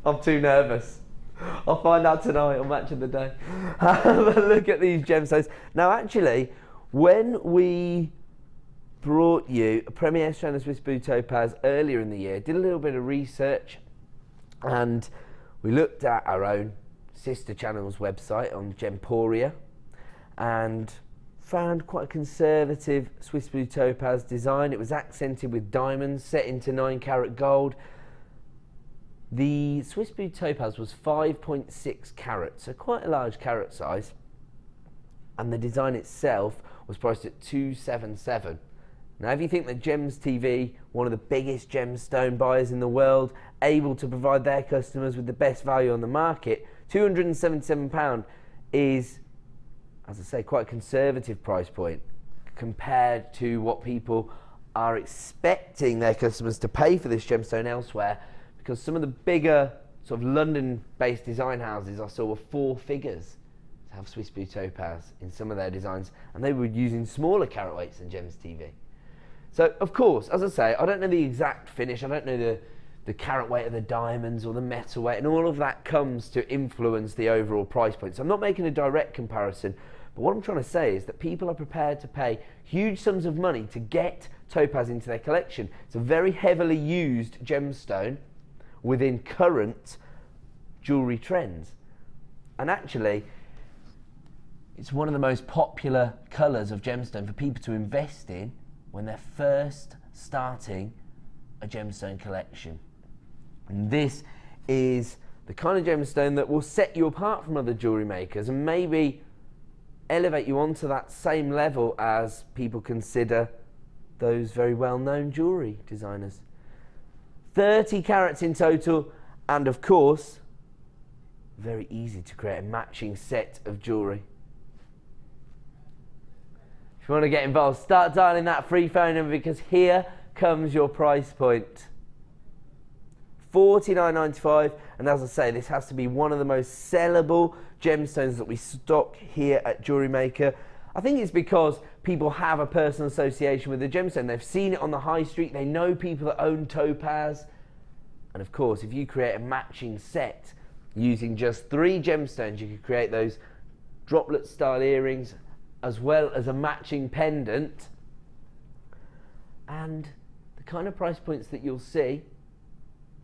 I'm too nervous. I'll find out tonight on Match of the Day. Have a look at these gemstones. Now, actually, when we brought you a premiere strand of Swiss Blue Topaz earlier in the year, did a little bit of research, and we looked at our own sister channel's website on Gemporia, and found quite a conservative Swiss Blue Topaz design. It was accented with diamonds set into 9 karat gold. The Swiss Blue Topaz was 5.6 carats, so quite a large carat size, and the design itself was priced at $277. Now, if you think that Gems TV, one of the biggest gemstone buyers in the world, able to provide their customers with the best value on the market, £277 is, as I say, quite a conservative price point compared to what people are expecting their customers to pay for this gemstone elsewhere, because some of the bigger sort of London-based design houses I saw were 4 figures to have Swiss Blue Topaz in some of their designs, and they were using smaller carat weights than Gems TV. So, of course, as I say, I don't know the exact finish, I don't know the carat weight of the diamonds or the metal weight, and all of that comes to influence the overall price point. So I'm not making a direct comparison, but what I'm trying to say is that people are prepared to pay huge sums of money to get topaz into their collection. It's a very heavily used gemstone within current jewellery trends. And actually, it's one of the most popular colours of gemstone for people to invest in when they're first starting a gemstone collection. And this is the kind of gemstone that will set you apart from other jewellery makers and maybe elevate you onto that same level as people consider those very well-known jewellery designers. 30 carats in total, and of course, very easy to create a matching set of jewellery. If you want to get involved, start dialing that free phone number, because here comes your price point. $49.95, and as I say, this has to be one of the most sellable gemstones that we stock here at Jewellery Maker. I think it's because people have a personal association with the gemstone. They've seen it on the high street, they know people that own topaz, and of course, if you create a matching set using just 3 gemstones, you could create those droplet style earrings as well as a matching pendant. And the kind of price points that you'll see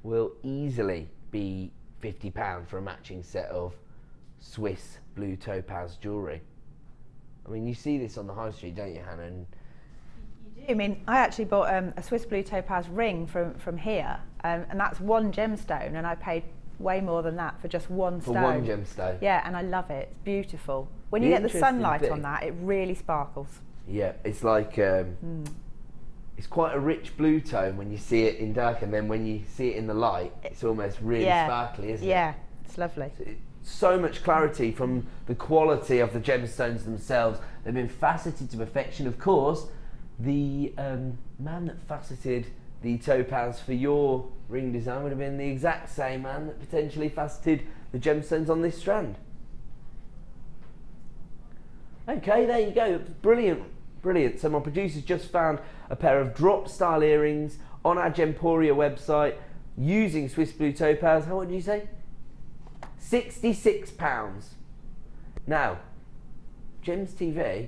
will easily be £50 for a matching set of Swiss Blue Topaz jewellery. I mean, you see this on the high street, don't you, Hannah? And you do. I mean, I actually bought a Swiss Blue Topaz ring from here, and that's 1 gemstone, and I paid way more than that for just 1 stone. For 1 gemstone? Yeah, and I love it. It's beautiful. When you get the sunlight on that, it really sparkles. Yeah, it's like it's quite a rich blue tone when you see it in dark, and then when you see it in the light, it's almost really sparkly, isn't it? Yeah, it's lovely. So much clarity from the quality of the gemstones themselves. They've been faceted to perfection. Of course, the man that faceted the topaz for your ring design would have been the exact same man that potentially faceted the gemstones on this strand. Okay, there you go. Brilliant, brilliant. So my producers just found a pair of drop style earrings on our Gemporia website using Swiss Blue Topaz. How much did you say? £66. Now, Gems TV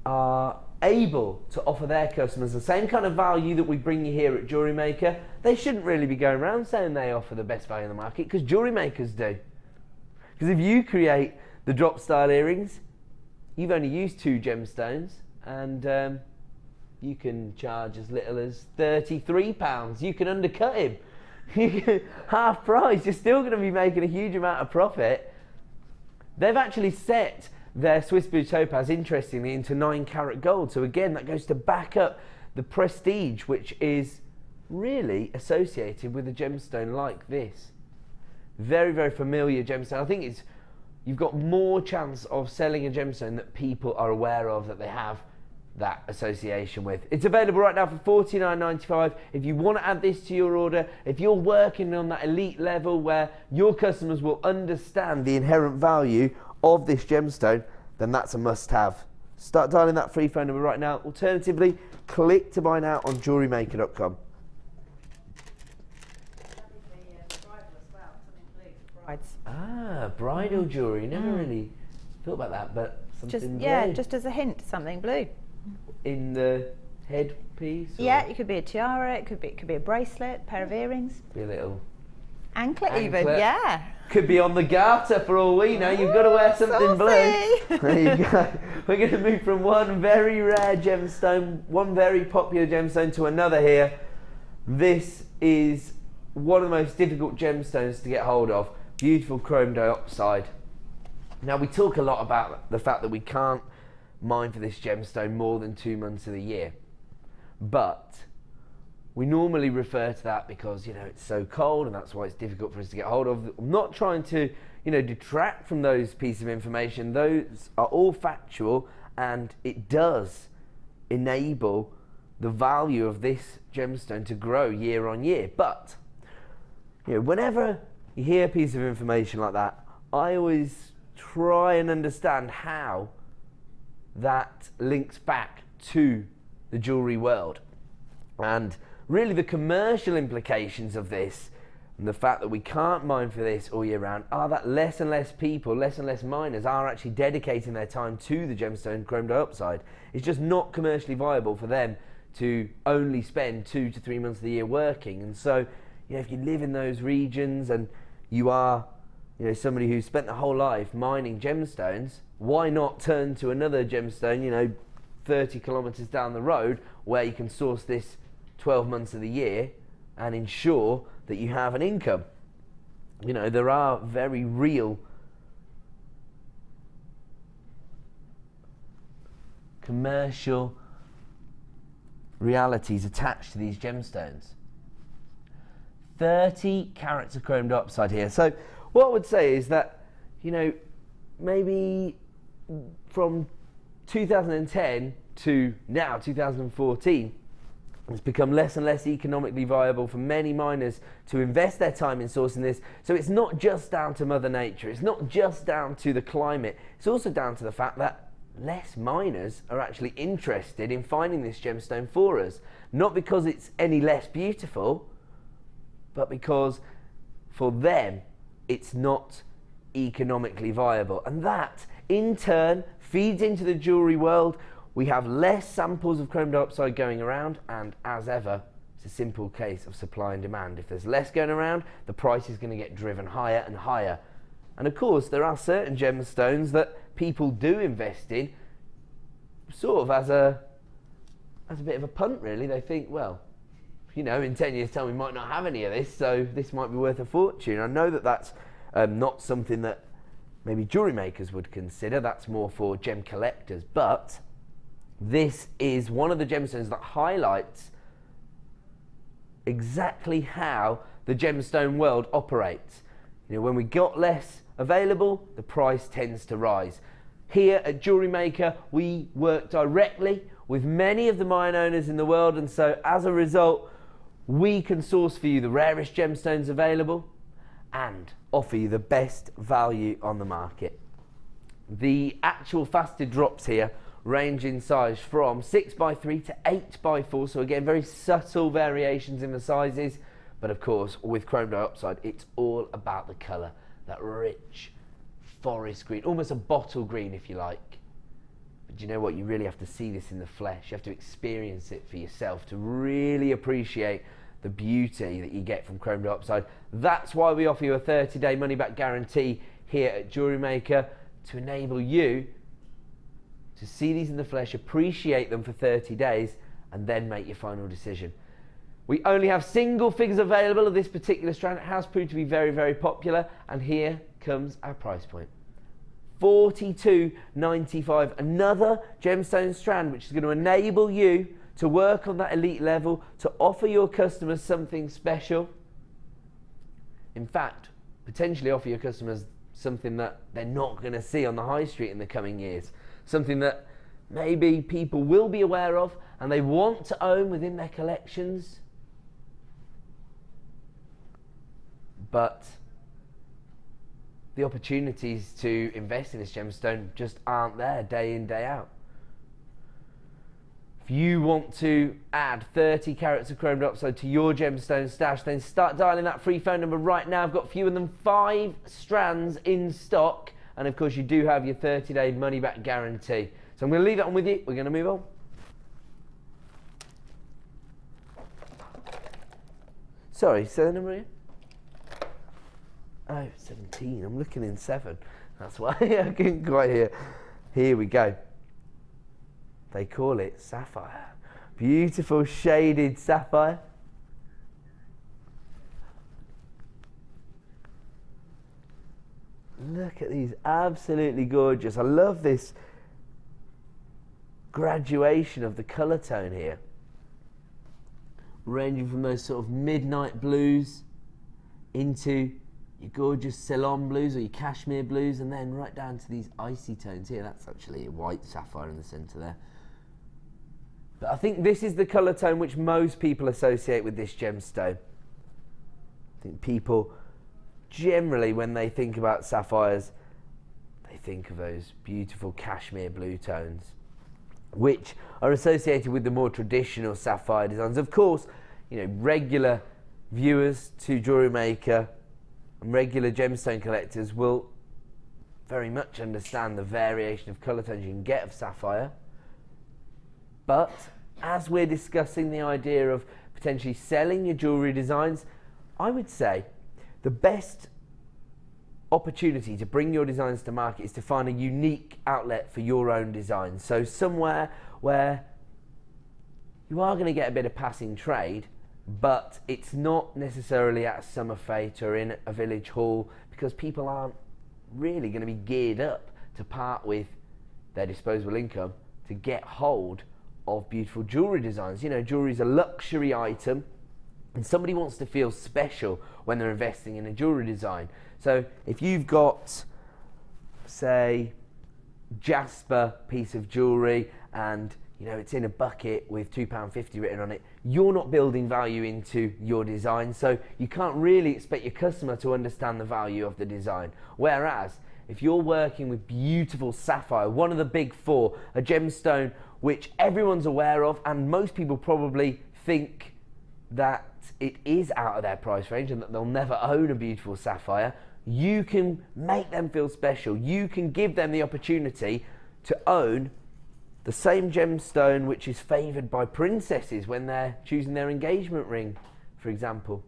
are able to offer their customers the same kind of value that we bring you here at Jewellery Maker. They shouldn't really be going around saying they offer the best value in the market, because Jewellery Makers do. Because if you create the drop style earrings, you've only used 2 gemstones, and you can charge as little as £33. You can undercut him. Half price, you're still going to be making a huge amount of profit. They've actually set their Swiss Blue Topaz, interestingly, into 9 carat gold. So again, that goes to back up the prestige which is really associated with a gemstone like this. Very, very familiar gemstone. I think it's, you've got more chance of selling a gemstone that people are aware of, that they have that association with. It's available right now for $49.95. If you want to add this to your order, if you're working on that elite level where your customers will understand the inherent value of this gemstone, then that's a must-have. Start dialing that free phone number right now. Alternatively, click to buy now on JewelleryMaker.com. Ah, bridal jewellery. Never really thought about that, but something blue. Just as a hint, something blue. In the headpiece? Yeah, it could be a tiara, it could be a bracelet, pair of earrings. Be a little anklet even, yeah. Could be on the garter for all we know. You've got to wear something blue. There you go. We're going to move from one very rare gemstone, one very popular gemstone, to another here. This is one of the most difficult gemstones to get hold of. Beautiful chrome diopside. Now, we talk a lot about the fact that we can't mine for this gemstone more than 2 months of the year, but we normally refer to that because, you know, it's so cold and that's why it's difficult for us to get hold of. I'm not trying to, you know, detract from those pieces of information. Those are all factual, and it does enable the value of this gemstone to grow year on year. But, you know, whenever you hear a piece of information like that, I always try and understand how that links back to the jewellery world. And really the commercial implications of this, and the fact that we can't mine for this all year round, are that less and less people, less and less miners are actually dedicating their time to the gemstone chrome diopside. It's just not commercially viable for them to only spend 2 to 3 months of the year working. And so, you know, if you live in those regions and you are, you know, somebody who's spent their whole life mining gemstones, why not turn to another gemstone, you know, 30 kilometers down the road, where you can source this 12 months of the year and ensure that you have an income? You know, there are very real commercial realities attached to these gemstones. 30 carats of chrome diopside here. So what I would say is that, you know, maybe from 2010 to now 2014, it's become less and less economically viable for many miners to invest their time in sourcing this. So it's not just down to Mother Nature, it's not just down to the climate, it's also down to the fact that less miners are actually interested in finding this gemstone for us. Not because it's any less beautiful, but because for them it's not economically viable. And that in turn feeds into the jewellery world. We have less samples of chrome diopside going around, and as ever, it's a simple case of supply and demand. If there's less going around, the price is going to get driven higher and higher. And of course, there are certain gemstones that people do invest in, sort of as a bit of a punt, really. They think, well, you know, in 10 years' time we might not have any of this, so this might be worth a fortune. I know that that's not something that maybe jewellery makers would consider. That's more for gem collectors. But this is one of the gemstones that highlights exactly how the gemstone world operates. You know, when we got less available, the price tends to rise. Here at Jewellery Maker, we work directly with many of the mine owners in the world, and so as a result, we can source for you the rarest gemstones available and offer you the best value on the market. The actual faceted drops here range in size from 6x3 to 8x4, so again, very subtle variations in the sizes, but of course, with chrome diopside, it's all about the colour, that rich forest green, almost a bottle green if you like. But you know what, you really have to see this in the flesh, you have to experience it for yourself to really appreciate the beauty that you get from chrome diopside. That's why we offer you a 30-day money-back guarantee here at Jewellery Maker, to enable you to see these in the flesh, appreciate them for 30 days, and then make your final decision. We only have single figures available of this particular strand. It has proved to be very, very popular, and here comes our price point. $42.95, another gemstone strand which is going to enable you to work on that elite level, to offer your customers something special. In fact, potentially offer your customers something that they're not going to see on the high street in the coming years. Something that maybe people will be aware of and they want to own within their collections, but the opportunities to invest in this gemstone just aren't there day in, day out. If you want to add 30 carats of chrome diopside to your gemstone stash, then start dialing that free phone number right now. I've got fewer than 5 strands in stock, and of course you do have your 30-day money-back guarantee. So I'm going to leave that on with you. We're going to move on. Sorry, say the number again? Oh, 17. I'm looking in 7. That's why I couldn't quite hear. Here we go. They call it sapphire. Beautiful shaded sapphire. Look at these, absolutely gorgeous. I love this graduation of the colour tone here. Ranging from those sort of midnight blues into your gorgeous Ceylon blues or your cashmere blues, and then right down to these icy tones here. That's actually a white sapphire in the centre there. But I think this is the colour tone which most people associate with this gemstone. I think people generally, when they think about sapphires, they think of those beautiful cashmere blue tones, which are associated with the more traditional sapphire designs. Of course, you know, regular viewers to Jewellery Maker and regular gemstone collectors will very much understand the variation of colour tones you can get of sapphire. But as we're discussing the idea of potentially selling your jewellery designs, I would say the best opportunity to bring your designs to market is to find a unique outlet for your own designs. So somewhere where you are going to get a bit of passing trade, but it's not necessarily at a summer fete or in a village hall, because people aren't really going to be geared up to part with their disposable income to get hold of beautiful jewellery designs. You know, jewellery is a luxury item, and somebody wants to feel special when they're investing in a jewellery design. So if you've got, say, jasper piece of jewellery and you know it's in a bucket with £2.50 written on it, you're not building value into your design, so you can't really expect your customer to understand the value of the design. Whereas if you're working with beautiful sapphire, one of the big four, a gemstone which everyone's aware of, and most people probably think that it is out of their price range and that they'll never own a beautiful sapphire, you can make them feel special. You can give them the opportunity to own the same gemstone which is favoured by princesses when they're choosing their engagement ring, for example.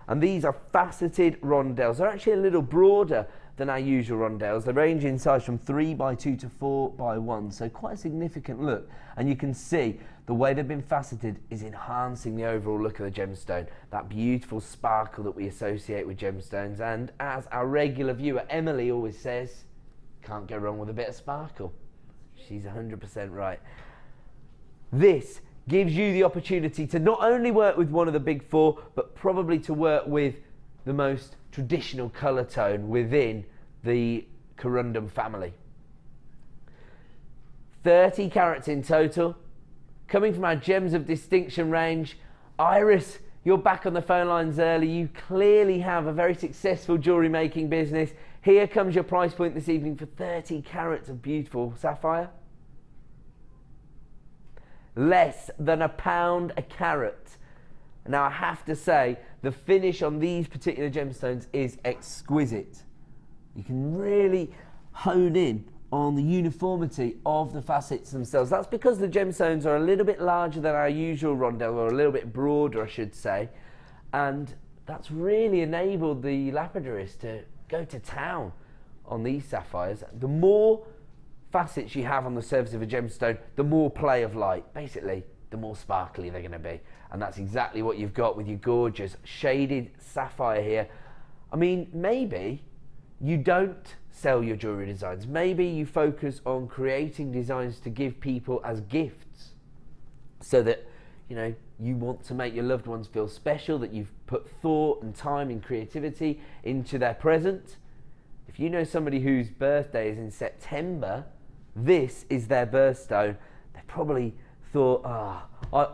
And these are faceted rondelles. They're actually a little broader than our usual rondelles. They range in size from 3x2 to 4x1, so quite a significant look. And you can see the way they've been faceted is enhancing the overall look of the gemstone, that beautiful sparkle that we associate with gemstones. And as our regular viewer Emily always says, can't go wrong with a bit of sparkle. She's 100% right. This gives you the opportunity to not only work with one of the big four, but probably to work with the most traditional colour tone within the corundum family. 30 carats in total. Coming from our Gems of Distinction range, Iris, you're back on the phone lines early. You clearly have a very successful jewellery making business. Here comes your price point this evening for 30 carats of beautiful sapphire. Less than £1 a carat. Now I have to say, the finish on these particular gemstones is exquisite. You can really hone in on the uniformity of the facets themselves. That's because the gemstones are a little bit larger than our usual rondelle, or a little bit broader I should say, and that's really enabled the Labradorite to go to town on these sapphires. The more facets you have on the surface of a gemstone, the more play of light. Basically, the more sparkly they're going to be. And that's exactly what you've got with your gorgeous shaded sapphire here. I mean, maybe you don't sell your jewellery designs. Maybe you focus on creating designs to give people as gifts, so that, you know, you want to make your loved ones feel special, that you've put thought and time and creativity into their present. If you know somebody whose birthday is in September, this is their birthstone, they probably thought,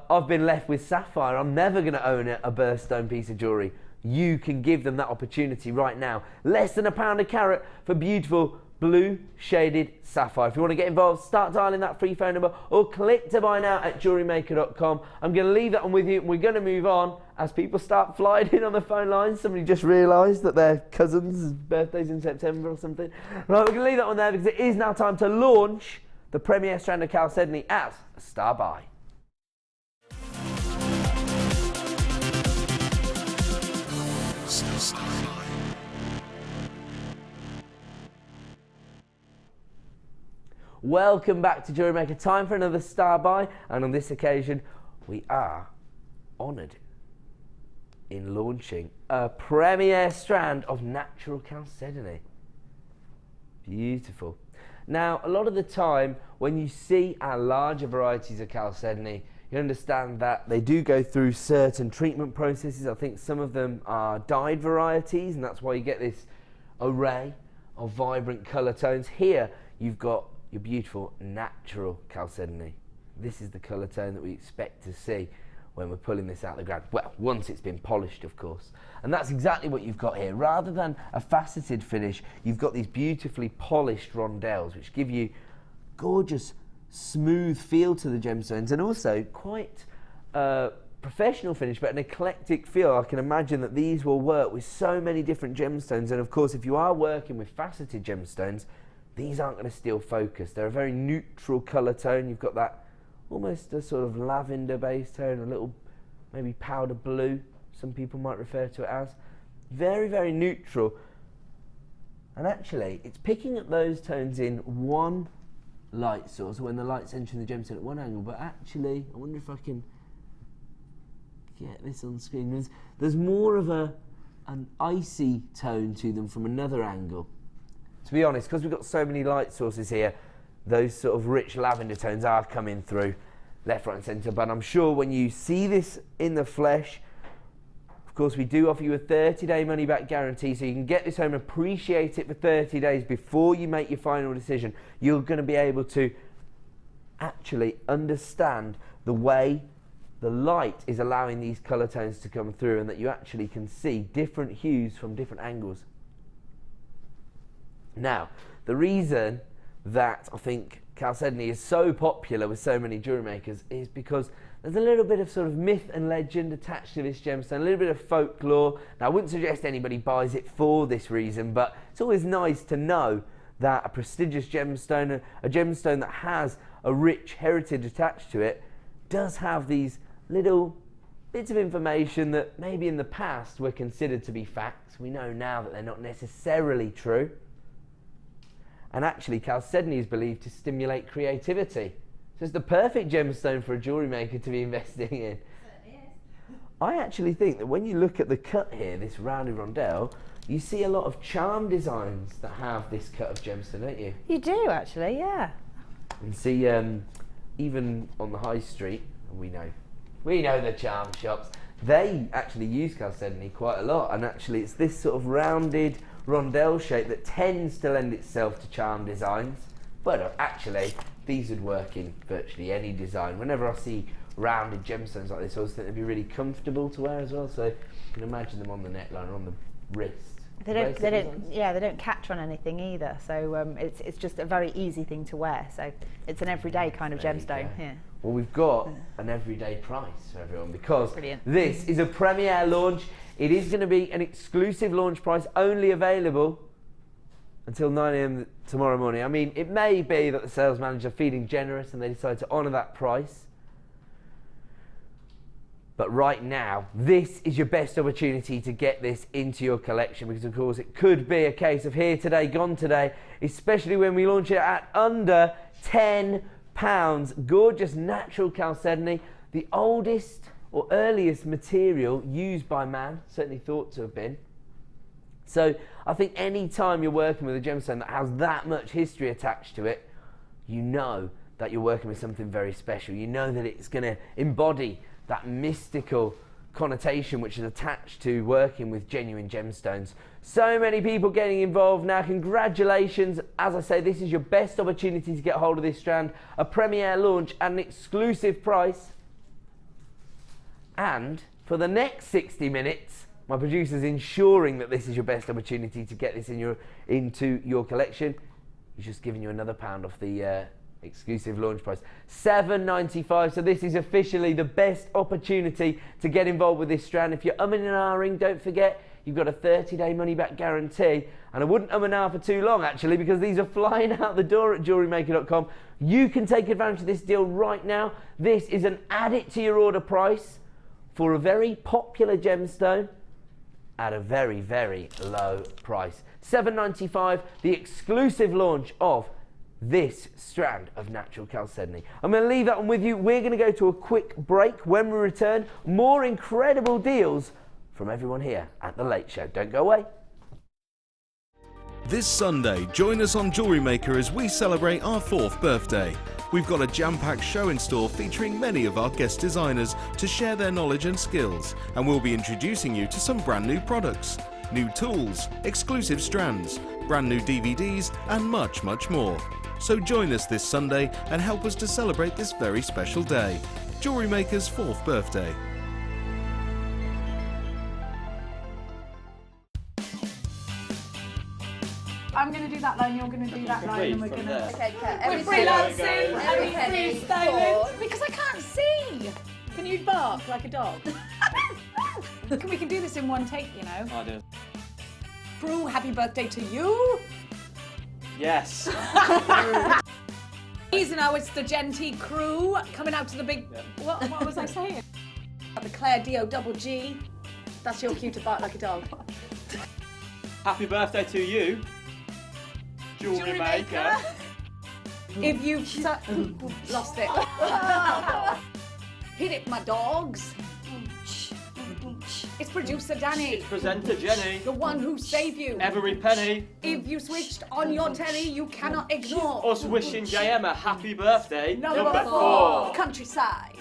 I've been left with sapphire, I'm never going to own a birthstone piece of jewellery. You can give them that opportunity right now. Less than £1 a carat for beautiful blue shaded sapphire. If you want to get involved, start dialing that free phone number or click to buy now at JewelleryMaker.com. I'm going to leave that on with you. We're going to move on as people start flying in on the phone lines. Somebody just realised that their cousin's birthday's in September or something. Right, we're going to leave that one there because it is now time to launch the premier strand of Calcedony as a star buy. Welcome back to Jewellery Maker. Time for another star buy, and on this occasion we are honoured in launching a premier strand of natural Chalcedony. Beautiful. Now, a lot of the time, when you see our larger varieties of Chalcedony, you understand that they do go through certain treatment processes. I think some of them are dyed varieties, and that's why you get this array of vibrant colour tones. Here, you've got your beautiful natural Chalcedony. This is the colour tone that we expect to see when we're pulling this out of the ground. Well, once it's been polished, of course. And that's exactly what you've got here. Rather than a faceted finish, you've got these beautifully polished rondelles, which give you gorgeous, smooth feel to the gemstones, and also quite professional finish, but an eclectic feel. I can imagine that these will work with so many different gemstones, and of course, if you are working with faceted gemstones, these aren't going to steal focus. They're a very neutral colour tone. You've got that almost a sort of lavender base tone, a little maybe powder blue, some people might refer to it as. Very, very neutral. And actually, it's picking up those tones in one light source, when the light's entering the gemstone at one angle, but actually, I wonder if I can get this on screen. There's more of an icy tone to them from another angle. To be honest, because we've got so many light sources here, those sort of rich lavender tones are coming through left, right and centre, but I'm sure when you see this in the flesh, of course we do offer you a 30-day money-back guarantee, so you can get this home, appreciate it for 30 days before you make your final decision. You're going to be able to actually understand the way the light is allowing these colour tones to come through, and that you actually can see different hues from different angles. Now, the reason that I think Chalcedony is so popular with so many jewellery makers is because there's a little bit of sort of myth and legend attached to this gemstone, a little bit of folklore. Now, I wouldn't suggest anybody buys it for this reason, but it's always nice to know that a prestigious gemstone, a gemstone that has a rich heritage attached to it, does have these little bits of information that maybe in the past were considered to be facts. We know now that they're not necessarily true. And actually, Chalcedony is believed to stimulate creativity. So it's the perfect gemstone for a jewellery maker to be investing in. I actually think that when you look at the cut here, this rounded rondelle, you see a lot of charm designs that have this cut of gemstone, don't you? You do, actually, yeah. And see, even on the high street, and we know the charm shops, they actually use Chalcedony quite a lot, and actually it's this sort of rounded rondelle shape that tends to lend itself to charm designs. But actually, these would work in virtually any design. Whenever I see rounded gemstones like this, I always think they'd be really comfortable to wear as well. So you can imagine them on the neckline or on the wrist. They don't catch on anything either. So it's just a very easy thing to wear. So it's an everyday kind of gemstone. Yeah. Well, we've got an everyday price for everyone, because this is a premiere launch. It is going to be an exclusive launch price, only available until 9 AM tomorrow morning. I mean, it may be that the sales manager are feeling generous and they decide to honour that price. But right now, this is your best opportunity to get this into your collection, because of course it could be a case of here today, gone today, especially when we launch it at under £10. Gorgeous natural Chalcedony, the oldest or earliest material used by man, certainly thought to have been. So I think any time you're working with a gemstone that has that much history attached to it, you know that you're working with something very special. You know that it's going to embody that mystical connotation which is attached to working with genuine gemstones. So many people getting involved now. Congratulations. As I say, this is your best opportunity to get hold of this strand. A premiere launch at an exclusive price. And for the next 60 minutes, my producer's ensuring that this is your best opportunity to get this into your collection. He's just giving you another £1 off the exclusive launch price, $7.95. So this is officially the best opportunity to get involved with this strand. If you're umming and ahhing, don't forget you've got a 30-day money-back guarantee, and I wouldn't and ah for too long actually, because these are flying out the door at JewelleryMaker.com. You can take advantage of this deal right now. This is an add it to your order price for a very popular gemstone at a very, very low price. $7.95, the exclusive launch of this strand of natural Chalcedony. I'm going to leave that one with you. We're going to go to a quick break. When we return, more incredible deals from everyone here at The Late Show. Don't go away. This Sunday, join us on Jewellery Maker as we celebrate our 4th birthday. We've got a jam-packed show in store featuring many of our guest designers to share their knowledge and skills, and we'll be introducing you to some brand new products, new tools, exclusive strands, brand new DVDs and much, much more. So join us this Sunday and help us to celebrate this very special day, Jewellery Maker's 4th birthday. I'm going to do that line, you're going to do that line, and we're going to... Okay, We're freelancing, every freestyling, because I can't see. Can you bark like a dog? We can do this in one take, you know. I do. Crew, happy birthday to you. Yes. You know, it's the Genty crew coming out to the big... What was I saying? The Claire D-O-double-G. That's your cue to bark like a dog. Happy birthday to you, Jewellery Maker. If you've lost it. Hit it, my dogs. It's producer Danny. Presenter Jenny. The one who saved you. Every penny. If you switched on your telly, you cannot ignore. Us wishing JM a happy birthday. Number 4. Countryside.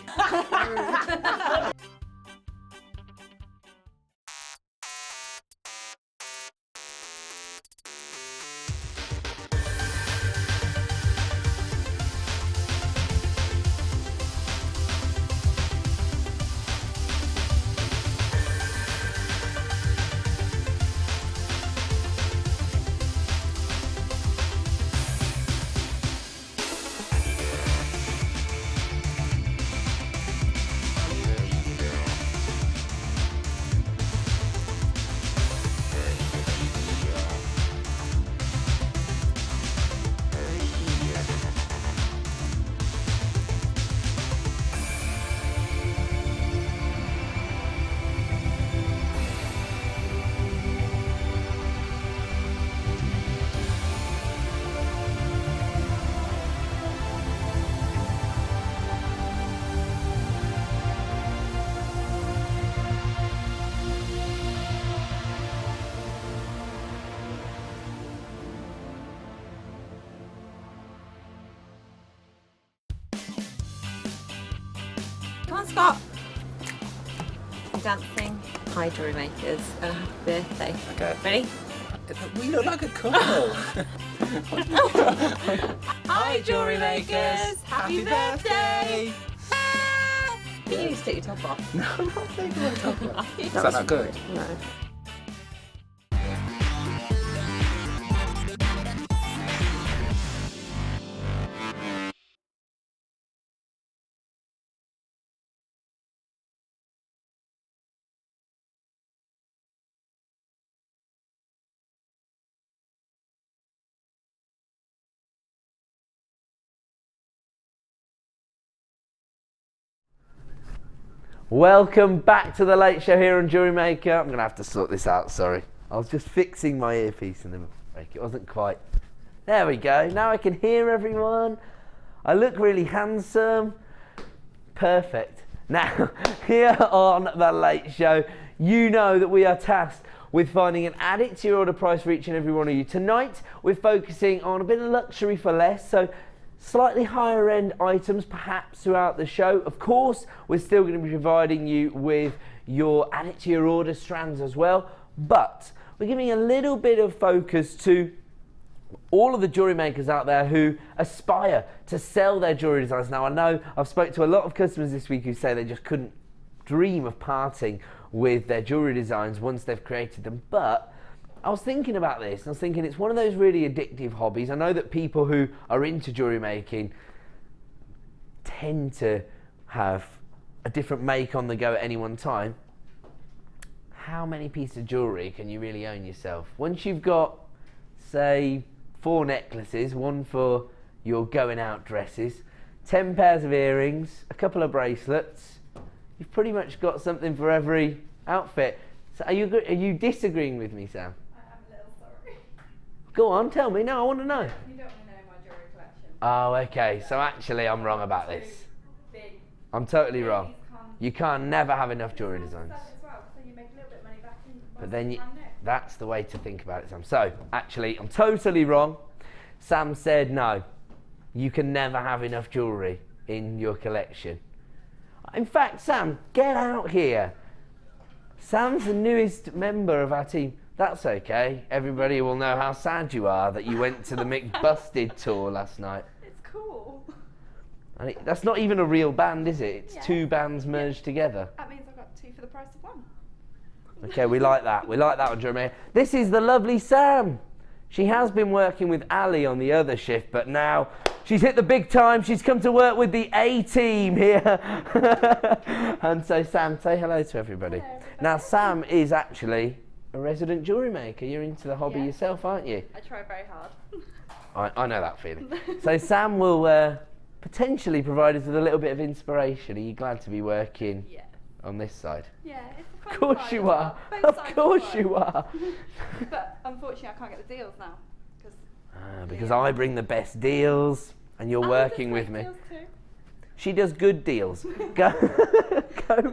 Come on, Scott. Dancing. Hi, Jewellery Makers. And happy birthday. Okay. Ready? We look like a couple. Hi, Jewellery Makers. Happy birthday. You need to take your top off. No, I'm not taking my top off. Is that not good? No. Welcome back to the late show here on Jewellery Maker. I'm going to have to sort this out, sorry. I was just fixing my earpiece and the break. It wasn't quite... There we go. Now I can hear everyone. I look really handsome. Perfect. Now, here on the late show, you know that we are tasked with finding an addict to your order price for each and every one of you. Tonight, we're focusing on a bit of luxury for less, so slightly higher end items perhaps throughout the show. Of course, we're still going to be providing you with your add it to your order strands as well, but we're giving a little bit of focus to all of the jewellery makers out there who aspire to sell their jewellery designs. Now, I know I've spoke to a lot of customers this week who say they just couldn't dream of parting with their jewellery designs once they've created them, but I was thinking about this, and I was thinking it's one of those really addictive hobbies. I know that people who are into jewellery making tend to have a different make on the go at any one time. How many pieces of jewellery can you really own yourself? Once you've got, say, 4 necklaces, one for your going out dresses, 10 pairs of earrings, a couple of bracelets, you've pretty much got something for every outfit. So are you disagreeing with me, Sam? Go on, tell me. No, I want to know. You don't want to know my jewellery collection. Oh, okay. So actually, I'm wrong about this. Big. I'm totally wrong. You can't never have enough jewellery designs. As well, so you make a little bit of money back in But then you... that's the way to think about it, Sam. So, actually, I'm totally wrong. Sam said no. You can never have enough jewellery in your collection. In fact, Sam, get out here. Sam's the newest member of our team. That's okay. Everybody will know how sad you are that you went to the McBusted tour last night. It's cool. And that's not even a real band, is it? It's two bands merged together. That means I've got two for the price of one. Okay, we like that. We like that one, Jeremy. This is the lovely Sam. She has been working with Ali on the other shift, but now she's hit the big time. She's come to work with the A team here. And so, Sam, say hello to everybody. Hello, everybody. Now, Sam is actually a resident jewellery maker. You're into the hobby yourself, aren't you? I try very hard. I know that feeling. So Sam will potentially provide us with a little bit of inspiration. Are you glad to be working on this side? Yeah, it's a fun Of course side you as are. well. Both Of sides course fun. you are. But unfortunately, I can't get the deals now. Because I bring the best deals and you're working with me. Deals too. She does good deals. Go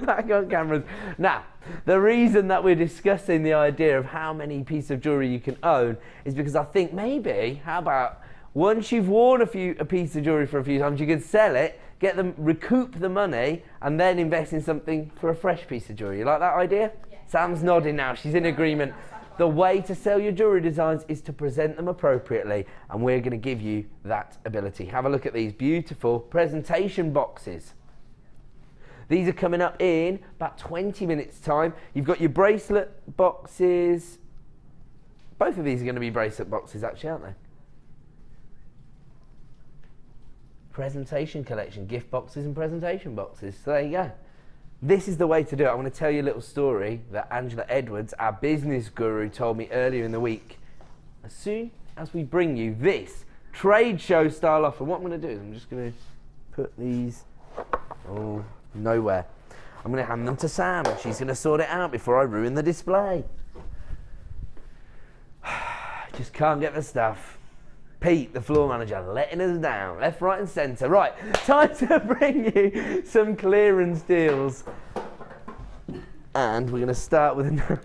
back on cameras. Now, the reason that we're discussing the idea of how many pieces of jewellery you can own is because I think maybe, how about, once you've worn a piece of jewellery for a few times, you can sell it, get them, recoup the money, and then invest in something for a fresh piece of jewellery. You like that idea? Yeah. Sam's nodding now. She's in agreement. The way to sell your jewellery designs is to present them appropriately, and we're going to give you that ability. Have a look at these beautiful presentation boxes. These are coming up in about 20 minutes time. You've got your bracelet boxes. Both of these are going to be bracelet boxes actually, aren't they? Presentation collection, gift boxes and presentation boxes. So there you go. This is the way to do it. I'm going to tell you a little story that Angela Edwards, our business guru, told me earlier in the week. As soon as we bring you this trade show style offer, what I'm going to do is I'm just going to put these nowhere. I'm going to hand them to Sam and she's going to sort it out before I ruin the display. Just can't get the stuff. Pete, the floor manager, letting us down, left, right and centre. Right, time to bring you some clearance deals. And we're going to start with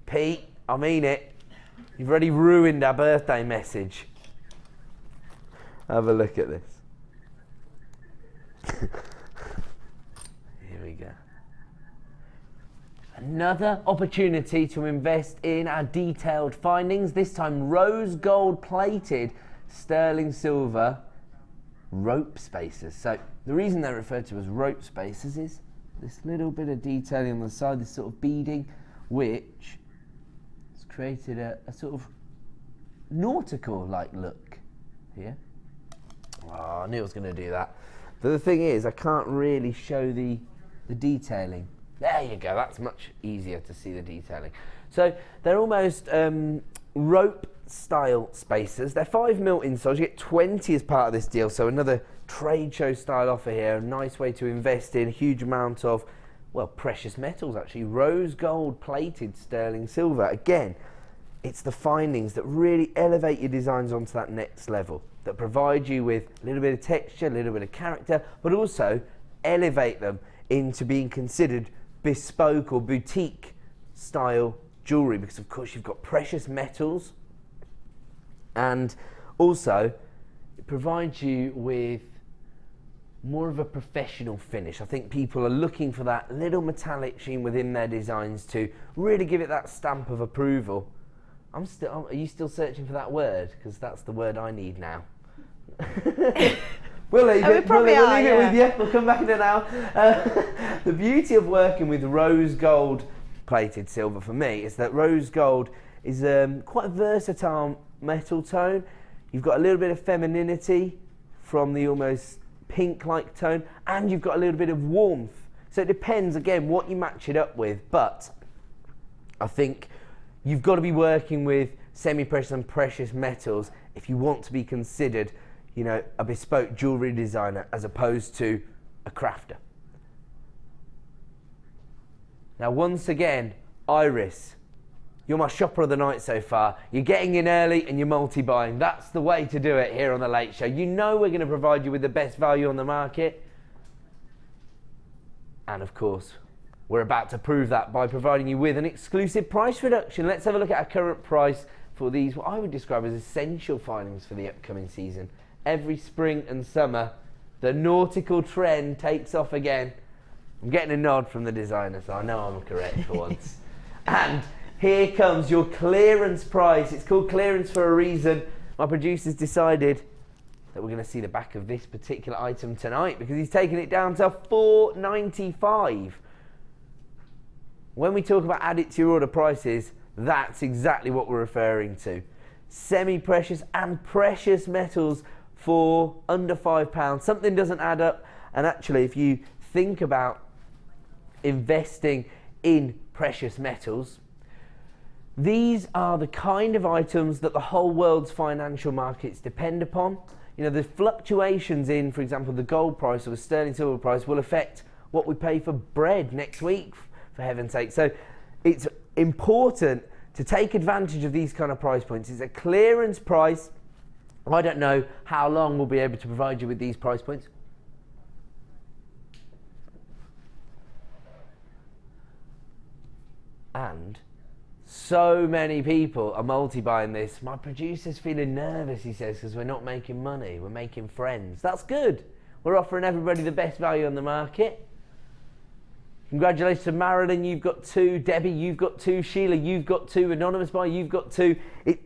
Pete, I mean it. You've already ruined our birthday message. Have a look at this. Here we go. Another opportunity to invest in our detailed findings, this time rose gold plated sterling silver rope spacers. So the reason they're referred to as rope spacers is this little bit of detailing on the side, this sort of beading, which has created a sort of nautical-like look here. Oh, I knew I was going to do that. But the thing is, I can't really show the detailing. There you go, that's much easier to see the detailing. So they're almost rope style spacers. They're 5mm in size. You get 20 as part of this deal, so another trade show style offer here. A nice way to invest in a huge amount of, well, precious metals actually. Rose gold plated sterling silver. Again, it's the findings that really elevate your designs onto that next level, that provide you with a little bit of texture, a little bit of character, but also elevate them into being considered bespoke or boutique style jewellery, because of course you've got precious metals, and also it provides you with more of a professional finish. I think people are looking for that little metallic sheen within their designs to really give it that stamp of approval. Are you still searching for that word? Because that's the word I need now. We'll leave it. We'll leave it with you. We'll come back in an hour. The beauty of working with rose gold plated silver for me is that rose gold is quite a versatile metal tone. You've got a little bit of femininity from the almost pink-like tone, and you've got a little bit of warmth. So it depends, again, what you match it up with, but I think you've got to be working with semi-precious and precious metals if you want to be considered, you know, a bespoke jewellery designer as opposed to a crafter. Now, once again, Iris, you're my shopper of the night so far. You're getting in early and you're multi-buying. That's the way to do it here on The Late Show. You know we're going to provide you with the best value on the market. And of course, we're about to prove that by providing you with an exclusive price reduction. Let's have a look at our current price for these, what I would describe as essential findings for the upcoming season. Every spring and summer, the nautical trend takes off again. I'm getting a nod from the designer, so I know I'm correct for once. And here comes your clearance price. It's called clearance for a reason. My producer's decided that we're going to see the back of this particular item tonight because he's taken it down to $4.95. When we talk about add it to your order prices, that's exactly what we're referring to. Semi-precious and precious metals for under £5. Something doesn't add up, and actually if you think about investing in precious metals, these are the kind of items that the whole world's financial markets depend upon. You know, the fluctuations in, for example, the gold price or the sterling silver price will affect what we pay for bread next week, for heaven's sake. So it's important to take advantage of these kind of price points. It's a clearance price. I don't know how long we'll be able to provide you with these price points. And so many people are multi-buying this. My producer's feeling nervous, he says, because we're not making money, we're making friends. That's good. We're offering everybody the best value on the market. Congratulations to Marilyn, you've got 2. Debbie, you've got 2. Sheila, you've got 2. Anonymous Buyer, you've got 2. It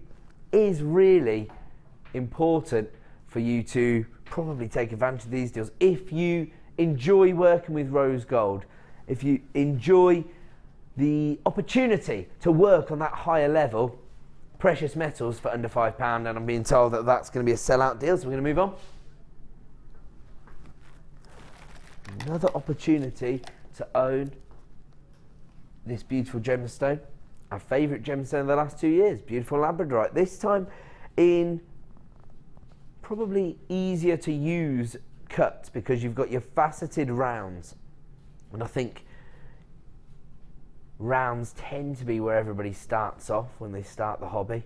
is really important for you to probably take advantage of these deals. If you enjoy working with rose gold, if you enjoy the opportunity to work on that higher level, precious metals for under £5, and I'm being told that that's going to be a sellout deal, so we're going to move on. Another opportunity to own this beautiful gemstone, our favourite gemstone of the last 2 years, beautiful Labradorite. This time in probably easier to use cuts because you've got your faceted rounds, and I think rounds tend to be where everybody starts off when they start the hobby.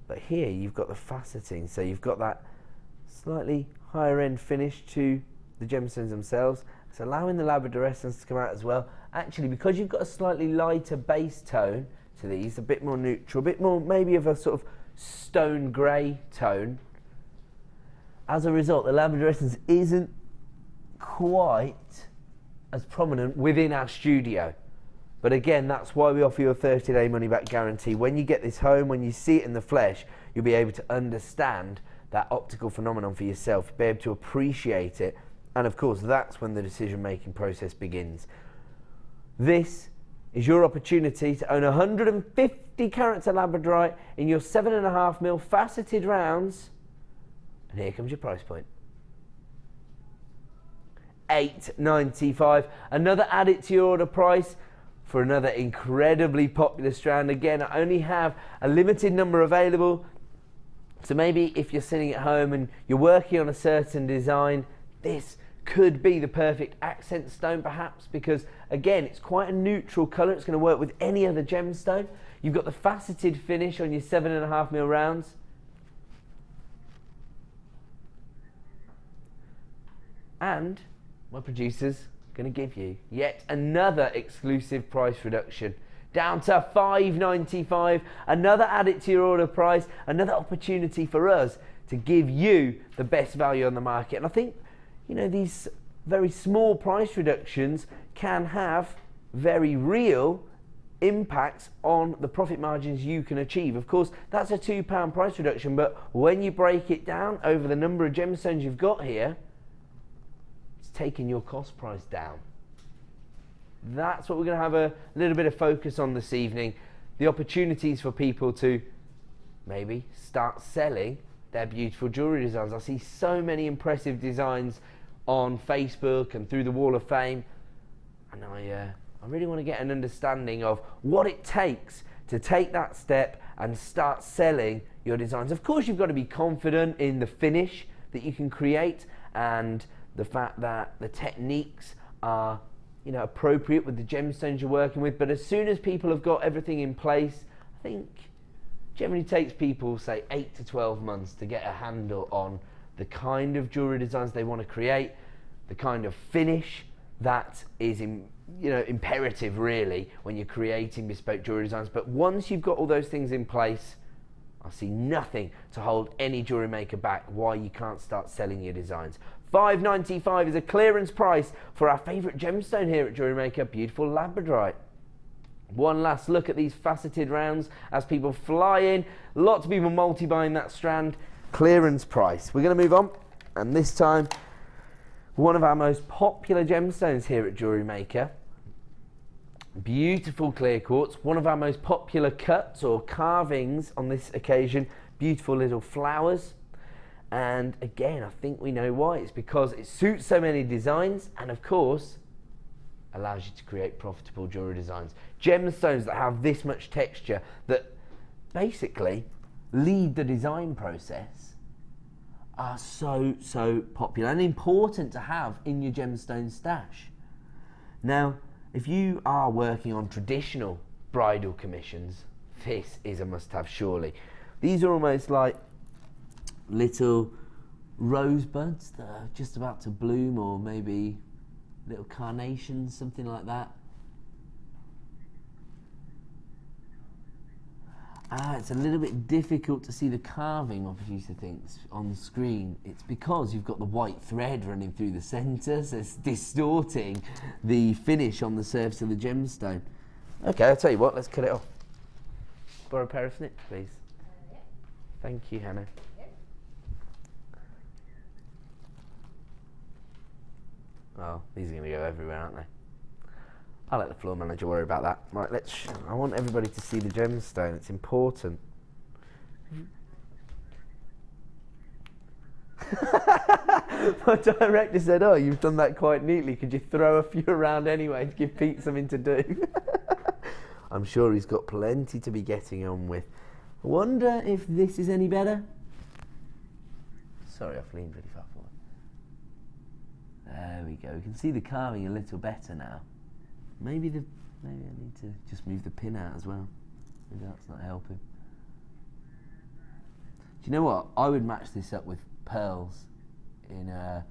But here you've got the faceting, so you've got that slightly higher end finish to the gemstones themselves. It's allowing the labradorescence to come out as well. Actually, because you've got a slightly lighter base tone to these, a bit more neutral, a bit more maybe of a sort of stone grey tone, as a result the labradorescence isn't quite as prominent within our studio. But again, that's why we offer you a 30-day money-back guarantee. When you get this home, when you see it in the flesh, you'll be able to understand that optical phenomenon for yourself, be able to appreciate it, and of course that's when the decision-making process begins. This is your opportunity to own 150 carats of Labradorite in your 7.5mm faceted rounds, and here comes your price point. $8.95. Another add it to your order price for another incredibly popular strand. Again, I only have a limited number available, so maybe if you're sitting at home and you're working on a certain design, this could be the perfect accent stone perhaps, because again it's quite a neutral colour. It's going to work with any other gemstone. You've got the faceted finish on your 7.5mm rounds. And my producer's going to give you yet another exclusive price reduction, down to $5.95. Another add it to your order price, another opportunity for us to give you the best value on the market. And I think, you know, these very small price reductions can have very real impacts on the profit margins you can achieve. Of course, that's a £2 price reduction, but when you break it down over the number of gemstones you've got here, taking your cost price down. That's what we're going to have a little bit of focus on this evening. The opportunities for people to maybe start selling their beautiful jewellery designs. I see so many impressive designs on Facebook and through the Wall of Fame, and I really want to get an understanding of what it takes to take that step and start selling your designs. Of course, you've got to be confident in the finish that you can create and the fact that the techniques are, you know, appropriate with the gemstones you're working with. But as soon as people have got everything in place, I think generally takes people, say, 8 to 12 months to get a handle on the kind of jewellery designs they want to create, the kind of finish that is imperative really when you're creating bespoke jewellery designs. But once you've got all those things in place, I see nothing to hold any jewellery maker back why you can't start selling your designs. $5.95 is a clearance price for our favourite gemstone here at Jewellery Maker, beautiful Labradorite. One last look at these faceted rounds as people fly in. Lots of people multi-buying that strand. Clearance price. We're going to move on, and this time one of our most popular gemstones here at Jewellery Maker. Beautiful clear quartz, one of our most popular cuts or carvings on this occasion. Beautiful little flowers, and again I think we know why. It's because it suits so many designs, and of course allows you to create profitable jewellery designs. Gemstones that have this much texture that basically lead the design process are so popular and important to have in your gemstone stash. Now, if you are working on traditional bridal commissions, this is a must-have surely. These are almost like little rosebuds that are just about to bloom, or maybe little carnations, something like that. It's a little bit difficult to see the carving, my producer thinks, on screen. It's because you've got the white thread running through the centre, so it's distorting the finish on the surface of the gemstone. Okay, I'll tell you what, let's cut it off. Borrow a pair of snips, please. Yeah. Thank you, Hannah. Yep. Oh, these are going to go everywhere, aren't they? I'll let the floor manager worry about that. Right, I want everybody to see the gemstone, it's important. My director said, oh, you've done that quite neatly, could you throw a few around anyway to give Pete something to do? I'm sure he's got plenty to be getting on with. I wonder if this is any better. Sorry, I've leaned really far forward. There we go, we can see the carving a little better now. Maybe I need to just move the pin out as well. Maybe that's not helping. Do you know what? I would match this up with pearls in a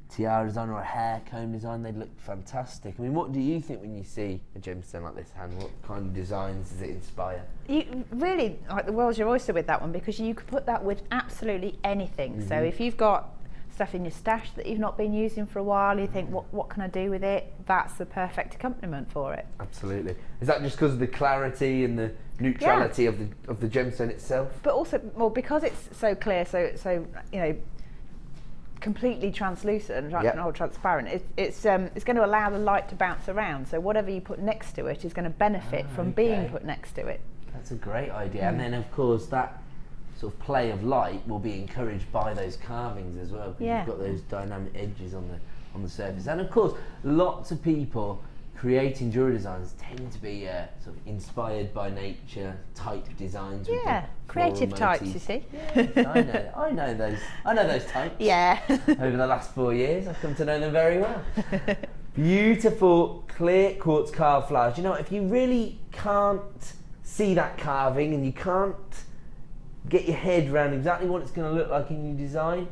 tiara design or a hair comb design. They'd look fantastic. I mean, what do you think when you see a gemstone like this, Han? What kind of designs does it inspire? You really, like, the world's your oyster with that one, because you could put that with absolutely anything. Mm-hmm. So if you've got stuff in your stash that you've not been using for a while, you think, what can I do with it? That's the perfect accompaniment for it. Absolutely. Is that just because of the clarity and the neutrality of the gemstone itself? But also, well, because it's so clear, so completely translucent, or transparent, it's going to allow the light to bounce around. So whatever you put next to it is going to benefit from being put next to it. That's a great idea. And then, of course, that sort of play of light will be encouraged by those carvings as well, because you've got those dynamic edges on the surface. And of course, lots of people creating jewellery designs tend to be sort of inspired by nature type designs. Yeah, creative types, you see. Yes, I know those types. Yeah. Over the last 4 years, I've come to know them very well. Beautiful clear quartz carved flowers. You know, if you really can't see that carving and you can't get your head around exactly what it's going to look like in your design,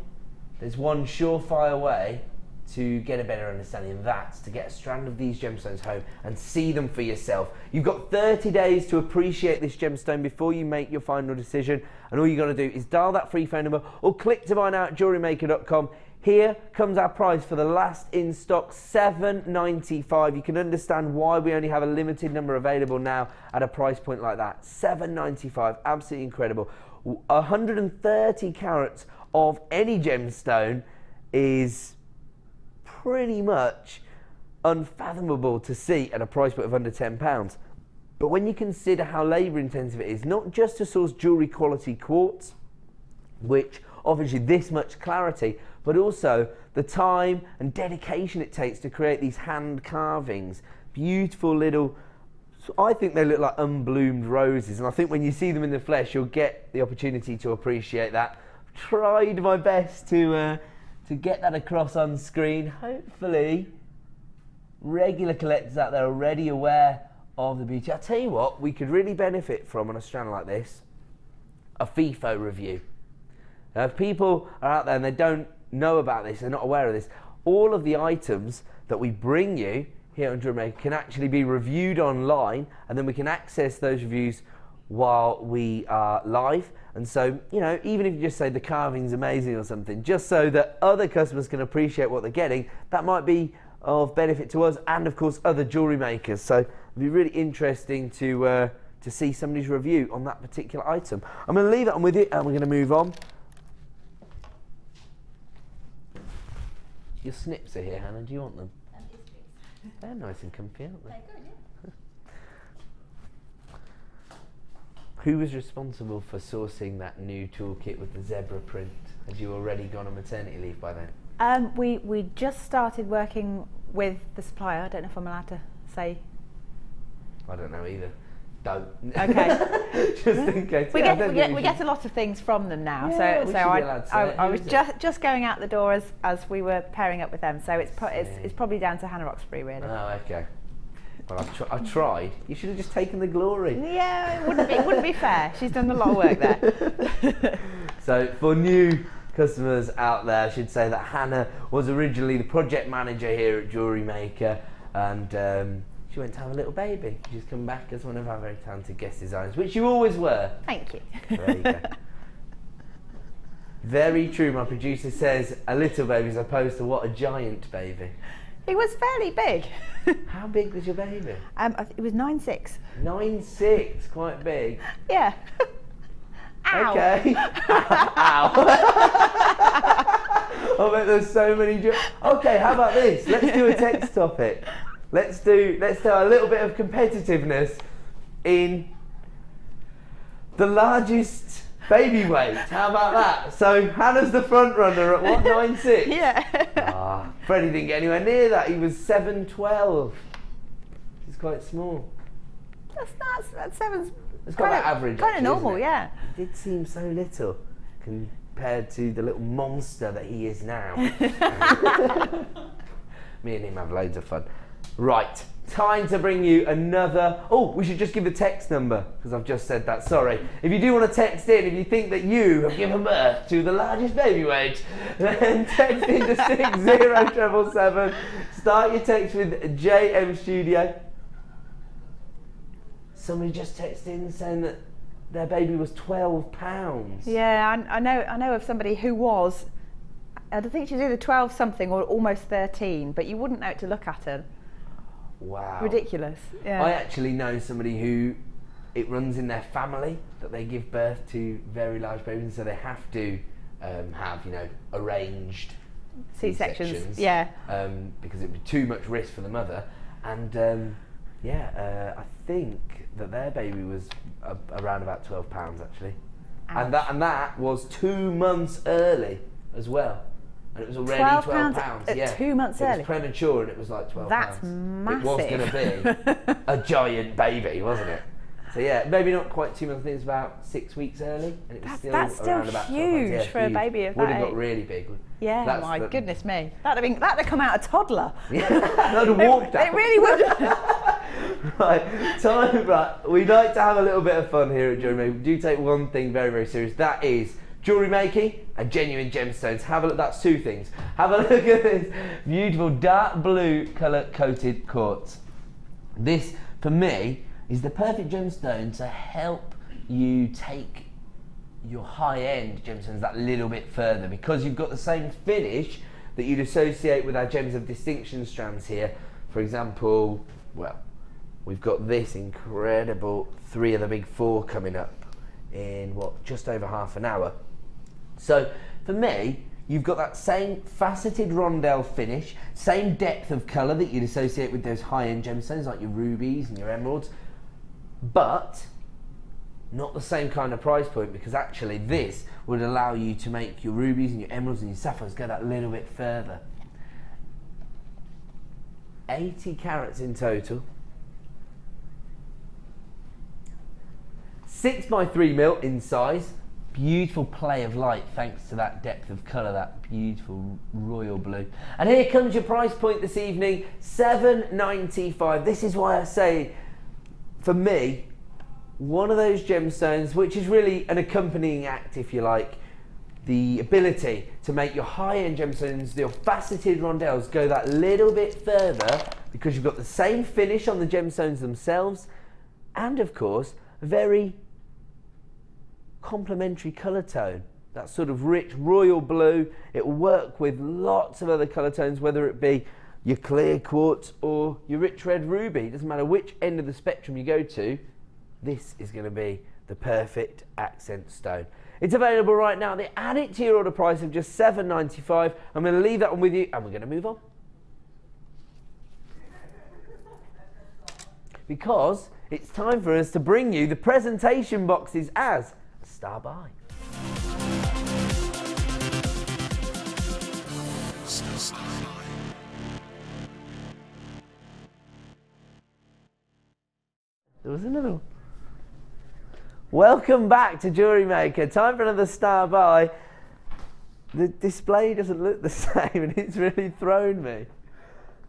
there's one surefire way to get a better understanding, and that's to get a strand of these gemstones home and see them for yourself. You've got 30 days to appreciate this gemstone before you make your final decision, and all you got to do is dial that free phone number or click to buy now at JewelleryMaker.com. Here comes our price for the last in stock, $7.95. You can understand why we only have a limited number available now at a price point like that. $7.95, absolutely incredible. 130 carats of any gemstone is pretty much unfathomable to see at a price point of under £10. But when you consider how labour intensive it is, not just to source jewellery quality quartz, which offers you this much clarity, but also the time and dedication it takes to create these hand carvings, beautiful little, I think they look like unbloomed roses, and I think when you see them in the flesh you'll get the opportunity to appreciate that. I've tried my best to get that across on screen. Hopefully regular collectors out there are already aware of the beauty. I'll tell you what we could really benefit from on a strand like this, a FIFO review. Now, if people are out there and they don't know about this, they're not aware of this, all of the items that we bring you here on Jewellery Maker can actually be reviewed online, and then we can access those reviews while we are live. And so, you know, even if you just say the carving's amazing or something, just so that other customers can appreciate what they're getting, that might be of benefit to us and, of course, other jewellery makers. So it'd be really interesting to see somebody's review on that particular item. I'm going to leave that on with you, and we're going to move on. Your snips are here, Hannah. Do you want them? They're nice and comfy, aren't they? They're good, yeah. Who was responsible for sourcing that new toolkit with the zebra print? Had you already gone on maternity leave by then? We just started working with the supplier. I don't know if I'm allowed to say. I don't know either. Don't. Okay. Just in case. We get a lot of things from them now. Yeah, so I was just going out the door as we were pairing up with them. So it's probably down to Hannah Roxbury, really. Oh, okay. Well, I tried. You should have just taken the glory. Yeah, it wouldn't be fair. She's done a lot of work there. So for new customers out there, I should say that Hannah was originally the project manager here at Jewellery Maker, and she went to have a little baby. She's come back as one of our very talented guest designers, which you always were. Thank you. There you go. Very true. My producer says a little baby as opposed to what a giant baby. It was fairly big. How big was your baby? It was 9'6". 9'6", quite big. Yeah. Ow. Okay. Ow. I bet there's so many jokes. Okay, how about this? Let's do a text topic. Let's do a little bit of competitiveness in the largest baby weight. How about that? So Hannah's the front runner at what, 9'6"? Yeah. Freddie didn't get anywhere near that. He was 7'12". He's quite small. That's seven's. It's got that average. Kind of normal, yeah. It did seem so little compared to the little monster that he is now. Me and him have loads of fun. Right, time to bring you another. Oh, we should just give the text number because I've just said that. Sorry. If you do want to text in, if you think that you have given birth to the largest baby weight, then text into 60777. Start your text with JM Studio. Somebody just texted in saying that their baby was 12 pounds. Yeah, I know of somebody who was. I think she's either 12 something or almost 13, but you wouldn't know it to look at her. Wow. Ridiculous. Yeah. I actually know somebody who it runs in their family that they give birth to very large babies, so they have to have, you know, arranged C-sections. Yeah. Because it would be too much risk for the mother. And I think that their baby was around about 12 pounds actually. And that was 2 months early as well. And it was already 12 pounds. At 2 months early. It was premature and it was like 12 That's pounds. massive. It was going to be a giant baby, wasn't it? So yeah, maybe not quite 2 months. I think it was about 6 weeks early, and it was that's still around about huge 12 pounds. Yeah, for a baby of that would have got age. really big. Yeah, my goodness me. That'd have come out a toddler. Yeah, that'd have walked out. It really would. Right, we'd like to have a little bit of fun here at Jewellery Maker. We do take one thing very, very serious. That is jewellery making and genuine gemstones. Have a look. That's two things. Have a look at this beautiful dark blue colour coated quartz. This, for me, is the perfect gemstone to help you take your high-end gemstones that little bit further, because you've got the same finish that you'd associate with our gems of distinction strands here. For example, well, we've got this incredible 3 of the big 4 coming up in just over half an hour. So for me, you've got that same faceted rondelle finish, same depth of colour that you'd associate with those high-end gemstones like your rubies and your emeralds, but not the same kind of price point, because actually this would allow you to make your rubies and your emeralds and your sapphires go that little bit further. 80 carats in total. 6 by 3 mil in size. Beautiful play of light thanks to that depth of colour, that beautiful royal blue. And here comes your price point this evening, $7.95. This is why I say, for me, one of those gemstones, which is really an accompanying act, if you like, the ability to make your high-end gemstones, your faceted rondelles, go that little bit further because you've got the same finish on the gemstones themselves and, of course, a very complementary colour tone. That sort of rich royal blue. It will work with lots of other colour tones, whether it be your clear quartz or your rich red ruby. It doesn't matter which end of the spectrum you go to, this is going to be the perfect accent stone. It's available right now. They add it to your order price of just $7.95. I'm going to leave that one with you and we're going to move on. Because it's time for us to bring you the presentation boxes as a star buy. There was another one. Welcome back to Jewellery Maker. Time for another star buy. The display doesn't look the same and it's really thrown me.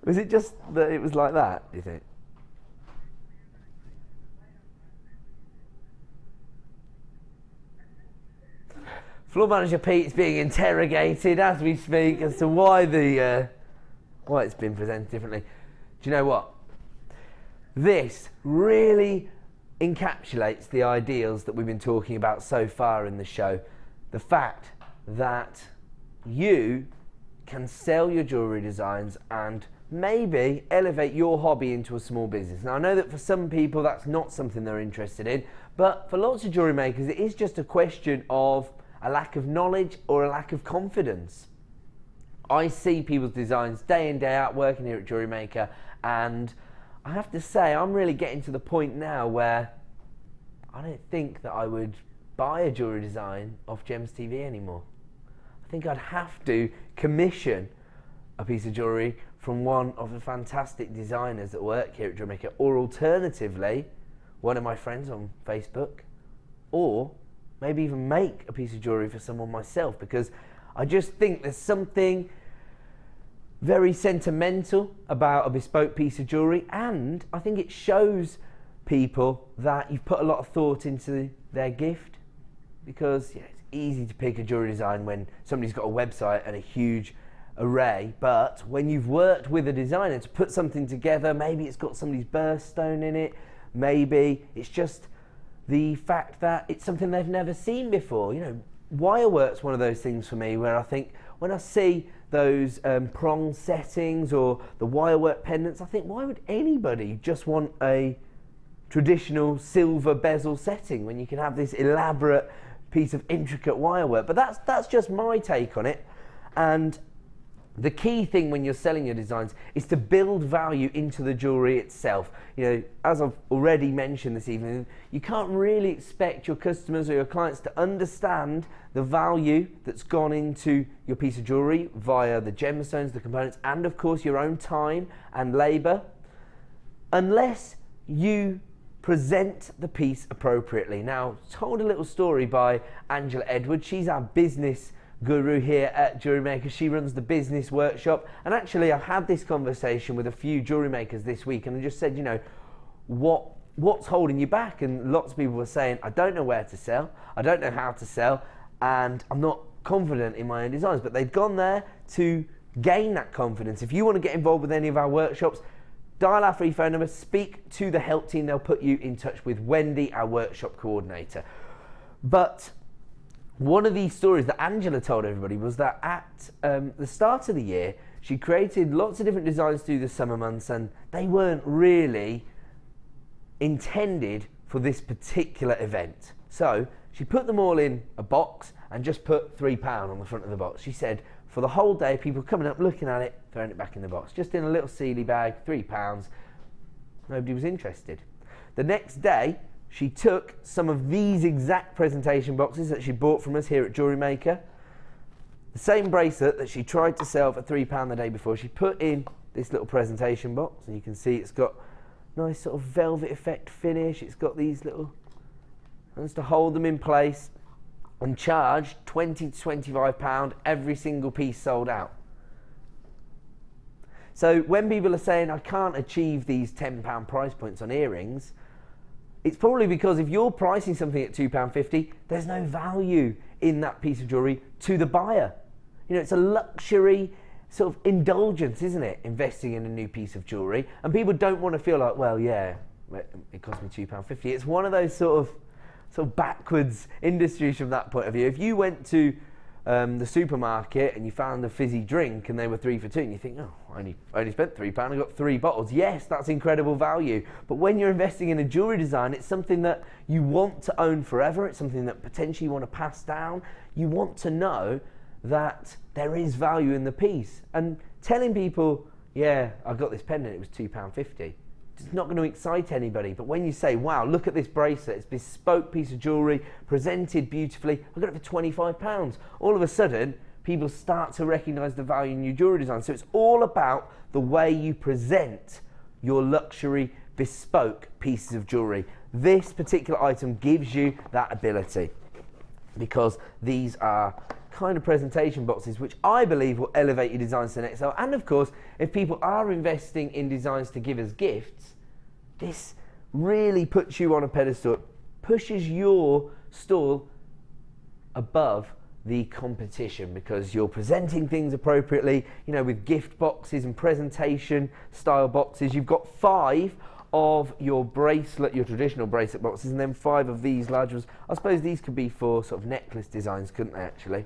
Was it just that it was like that, do you think? Floor manager Pete's being interrogated as we speak as to why it's been presented differently. Do you know what? This really encapsulates the ideals that we've been talking about so far in the show. The fact that you can sell your jewellery designs and maybe elevate your hobby into a small business. Now I know that for some people that's not something they're interested in, but for lots of jewellery makers it is just a question of a lack of knowledge or a lack of confidence. I see people's designs day in, day out working here at Jewellery Maker, and I have to say I'm really getting to the point now where I don't think that I would buy a jewellery design off Gems TV anymore. I think I'd have to commission a piece of jewellery from one of the fantastic designers that work here at Jewellery Maker, or alternatively one of my friends on Facebook, or maybe even make a piece of jewellery for someone myself, because I just think there's something very sentimental about a bespoke piece of jewellery, and I think it shows people that you've put a lot of thought into their gift, because yeah, it's easy to pick a jewellery design when somebody's got a website and a huge array, but when you've worked with a designer to put something together, maybe it's got somebody's birthstone in it, maybe it's just the fact that it's something they've never seen before. You know, wirework's one of those things for me where I think when I see those prong settings or the wirework pendants, I think, why would anybody just want a traditional silver bezel setting when you can have this elaborate piece of intricate wirework? But that's just my take on it. And the key thing when you're selling your designs is to build value into the jewellery itself. You know, as I've already mentioned this evening, you can't really expect your customers or your clients to understand the value that's gone into your piece of jewellery via the gemstones, the components, and of course your own time and labour, unless you present the piece appropriately. Now, told a little story by Angela Edwards. She's our business guru here at Jewellery Maker. She runs the business workshop, and actually I've had this conversation with a few jewellery makers this week, and I just said, you know, what's holding you back? And lots of people were saying, I don't know where to sell, I don't know how to sell, and I'm not confident in my own designs. But they've gone there to gain that confidence. If you want to get involved with any of our workshops, dial our free phone number, speak to the help team, they'll put you in touch with Wendy, our workshop coordinator. But one of these stories that Angela told everybody was that at the start of the year, she created lots of different designs through the summer months, and they weren't really intended for this particular event. So she put them all in a box and just put £3 on the front of the box. She said for the whole day, people coming up, looking at it, throwing it back in the box, just in a little Sealy bag, £3. Nobody was interested. The next day, she took some of these exact presentation boxes that she bought from us here at Jewellery Maker, the same bracelet that she tried to sell for £3 the day before, she put in this little presentation box, and you can see it's got nice sort of velvet effect finish, it's got these little ones to hold them in place, and charged £20 to £25 every single piece sold out. So when people are saying I can't achieve these £10 price points on earrings, it's probably because if you're pricing something at £2.50, there's no value in that piece of jewellery to the buyer. You know, it's a luxury sort of indulgence, isn't it, investing in a new piece of jewellery? And people don't want to feel like, well, yeah, it cost me £2.50. It's one of those sort of backwards industries from that point of view. If you went to the supermarket and you found a fizzy drink and they were 3 for £2, and you think, oh, I only spent £3, I got 3 bottles. Yes, that's incredible value. But when you're investing in a jewellery design, it's something that you want to own forever. It's something that potentially you want to pass down. You want to know that there is value in the piece. And telling people, yeah, I got this pendant, it was £2.50. It's not going to excite anybody. But when you say, wow, look at this bracelet, it's a bespoke piece of jewellery, presented beautifully, I got it for £25. All of a sudden, people start to recognise the value in your jewellery design. So it's all about the way you present your luxury, bespoke pieces of jewellery. This particular item gives you that ability, because these are kind of presentation boxes which I believe will elevate your designs to the next level. And of course, if people are investing in designs to give as gifts, this really puts you on a pedestal, pushes your stall above the competition, because you're presenting things appropriately, you know, with gift boxes and presentation style boxes. You've got 5 of your bracelet, your traditional bracelet boxes, and then 5 of these large ones. I suppose these could be for sort of necklace designs, couldn't they, actually?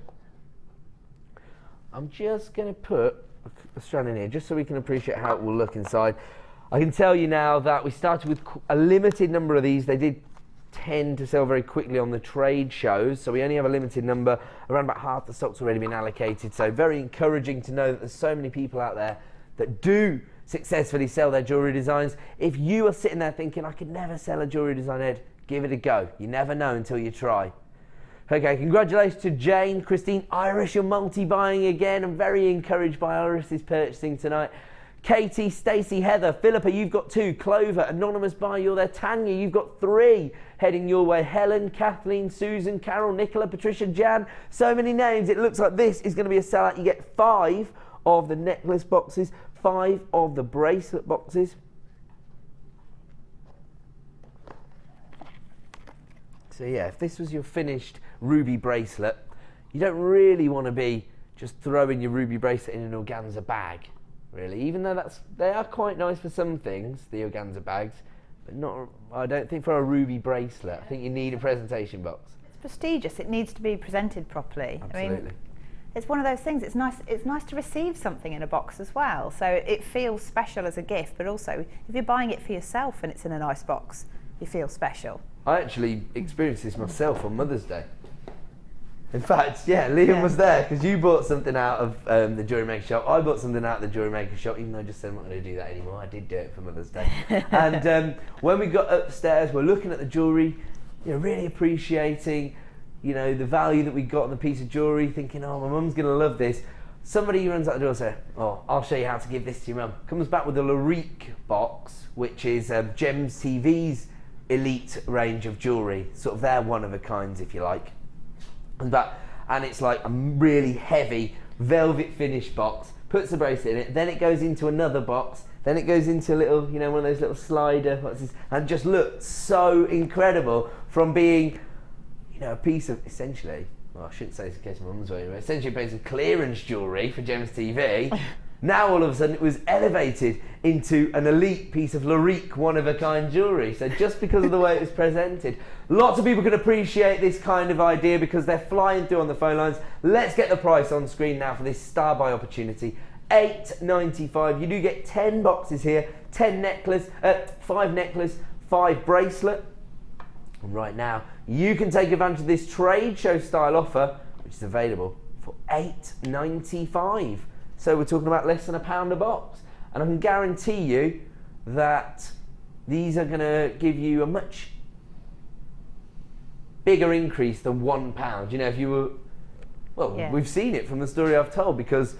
I'm just going to put a strand in here just so we can appreciate how it will look inside. I can tell you now that we started with a limited number of these. They did tend to sell very quickly on the trade shows, so we only have a limited number. Around about half the stock's already been allocated, so very encouraging to know that there's so many people out there that do successfully sell their jewellery designs. If you are sitting there thinking, I could never sell a jewellery design, Ed, give it a go. You never know until you try. Okay, congratulations to Jane, Christine, Iris, you're multi-buying again. I'm very encouraged by Iris's purchasing tonight. Katie, Stacey, Heather, Philippa, you've got 2. Clover, anonymous buyer, you're there. Tanya, you've got 3 heading your way. Helen, Kathleen, Susan, Carol, Nicola, Patricia, Jan. So many names. It looks like this is going to be a sellout. You get 5 of the necklace boxes, 5 of the bracelet boxes. So yeah, if this was your finished ruby bracelet, you don't really want to be just throwing your ruby bracelet in an organza bag, really. Even though they are quite nice for some things, the organza bags, but not. I don't think for a ruby bracelet. I think you need a presentation box. It's prestigious. It needs to be presented properly. Absolutely. I mean, it's one of those things. It's nice to receive something in a box as well. So it feels special as a gift, but also if you're buying it for yourself and it's in a nice box, you feel special. I actually experienced this myself on Mother's Day. In fact, yeah, Liam was there because you bought something out of the Jewellery Maker shop. I bought something out of the Jewellery Maker shop, even though I just said I'm not going to do that anymore. I did do it for Mother's Day. And when we got upstairs, we're looking at the jewellery, you know, really appreciating, you know, the value that we got on the piece of jewellery, thinking, oh, my mum's going to love this. Somebody runs out the door and says, oh, I'll show you how to give this to your mum. Comes back with a Larimar box, which is Gems TV's elite range of jewellery, sort of their one-of-a-kinds, if you like. And it's like a really heavy velvet finish box, puts the bracelet in it, then it goes into another box, then it goes into a little, you know, one of those little slider boxes, and just looks so incredible from being, you know, a piece of, essentially, well, I shouldn't say this in case my mum's wearing it, essentially a piece of clearance jewellery for Gems TV. Now all of a sudden it was elevated into an elite piece of Larimar one-of-a-kind jewellery. So just because of the way it was presented. Lots of people can appreciate this kind of idea because they're flying through on the phone lines. Let's get the price on screen now for this star buy opportunity. $8.95. You do get 10 boxes here, 10 necklace, 5 necklace, 5 bracelet. And right now you can take advantage of this trade show style offer, which is available for $8.95. So we're talking about less than £1 a box. And I can guarantee you that these are going to give you a much bigger increase than £1. You know, if you were, well, yeah. We've seen it from the story I've told, because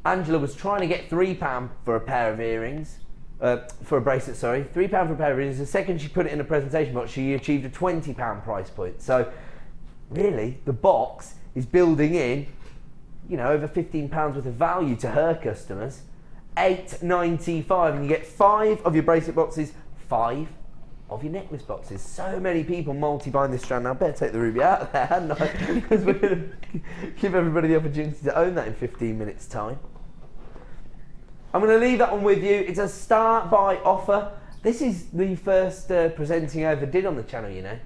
Angela was trying to get £3 for a pair of earrings, for a bracelet, sorry, £3 for a pair of earrings. The second she put it in a presentation box, she achieved a £20 price point. So really, the box is building in, you know, over £15 worth of value to her customers. $8.95, and you get 5 of your bracelet boxes, 5 of your necklace boxes. So many people multi-buying this strand now. I better take the ruby out of there, hadn't I? Because we're going to give everybody the opportunity to own that in 15 minutes time. I'm going to leave that one with you. It's a start buy offer. This is the first presenting I ever did on the channel, you know.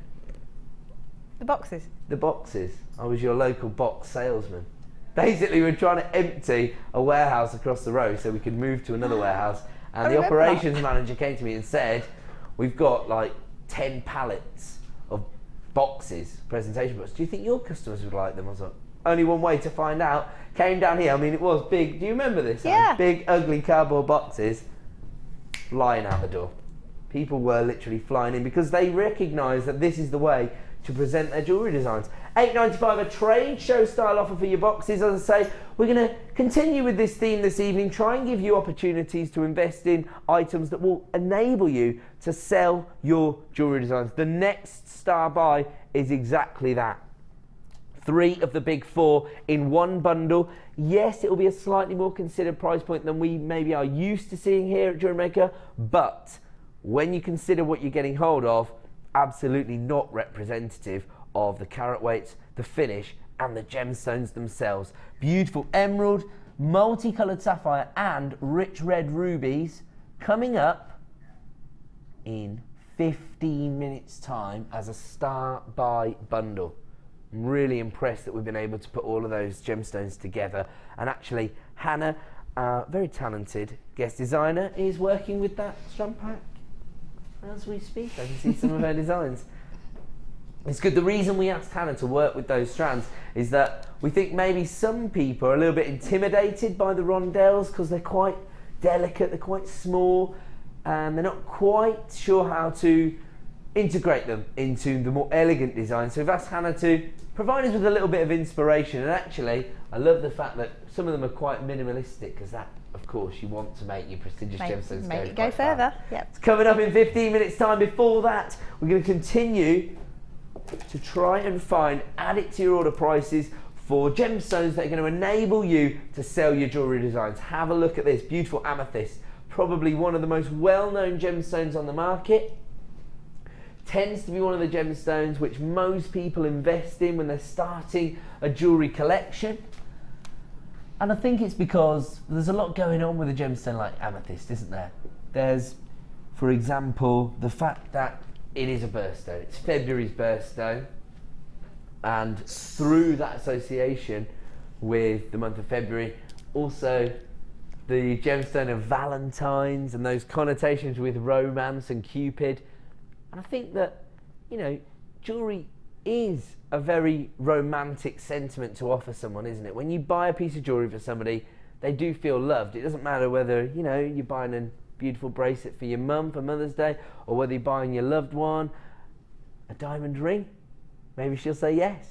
The boxes? The boxes. I was your local box salesman. Basically, we were trying to empty a warehouse across the road so we could move to another warehouse. And the operations manager came to me and said, we've got like 10 pallets of boxes, presentation boxes. Do you think your customers would like them? I was like, only one way to find out. Came down here, I mean, it was big. Do you remember this? Yeah. Big, ugly cardboard boxes flying out the door. People were literally flying in because they recognise that this is the way to present their jewellery designs. $8.95 a trade show style offer for your boxes. As I say, we're going to continue with this theme this evening, try and give you opportunities to invest in items that will enable you to sell your jewellery designs. The next star buy is exactly that. 3 of the big 4 in one bundle. Yes, it will be a slightly more considered price point than we maybe are used to seeing here at Jewellery Maker, but when you consider what you're getting hold of, absolutely not representative of the carat weights, the finish, and the gemstones themselves. Beautiful emerald, multicoloured sapphire, and rich red rubies coming up in 15 minutes time as a start buy bundle. I'm really impressed that we've been able to put all of those gemstones together, and actually Hannah, very talented guest designer, is working with that strand pack as we speak. I can see some of her designs. It's good. The reason we asked Hannah to work with those strands is that we think maybe some people are a little bit intimidated by the Rondelles because they're quite delicate, they're quite small, and they're not quite sure how to integrate them into the more elegant design. So we've asked Hannah to provide us with a little bit of inspiration, and actually I love the fact that some of them are quite minimalistic, because that, of course, you want to make your prestigious gemstones make it go further. Yep. It's coming up in 15 minutes time. Before that, we're going to continue to try and add it to your order prices for gemstones that are going to enable you to sell your jewellery designs. Have a look at this beautiful amethyst, probably one of the most well-known gemstones on the market. Tends to be one of the gemstones which most people invest in when they're starting a jewellery collection. And I think it's because there's a lot going on with a gemstone like amethyst, isn't there? There's, for example, the fact that it is a birthstone. It's February's birthstone, and through that association with the month of February, also the gemstone of Valentine's and those connotations with romance and Cupid. And I think that, you know, jewellery is a very romantic sentiment to offer someone, isn't it? When you buy a piece of jewellery for somebody, they do feel loved. It doesn't matter whether, you know, you're buying a beautiful bracelet for your mum for Mother's Day, or whether you're buying your loved one a diamond ring. Maybe she'll say yes.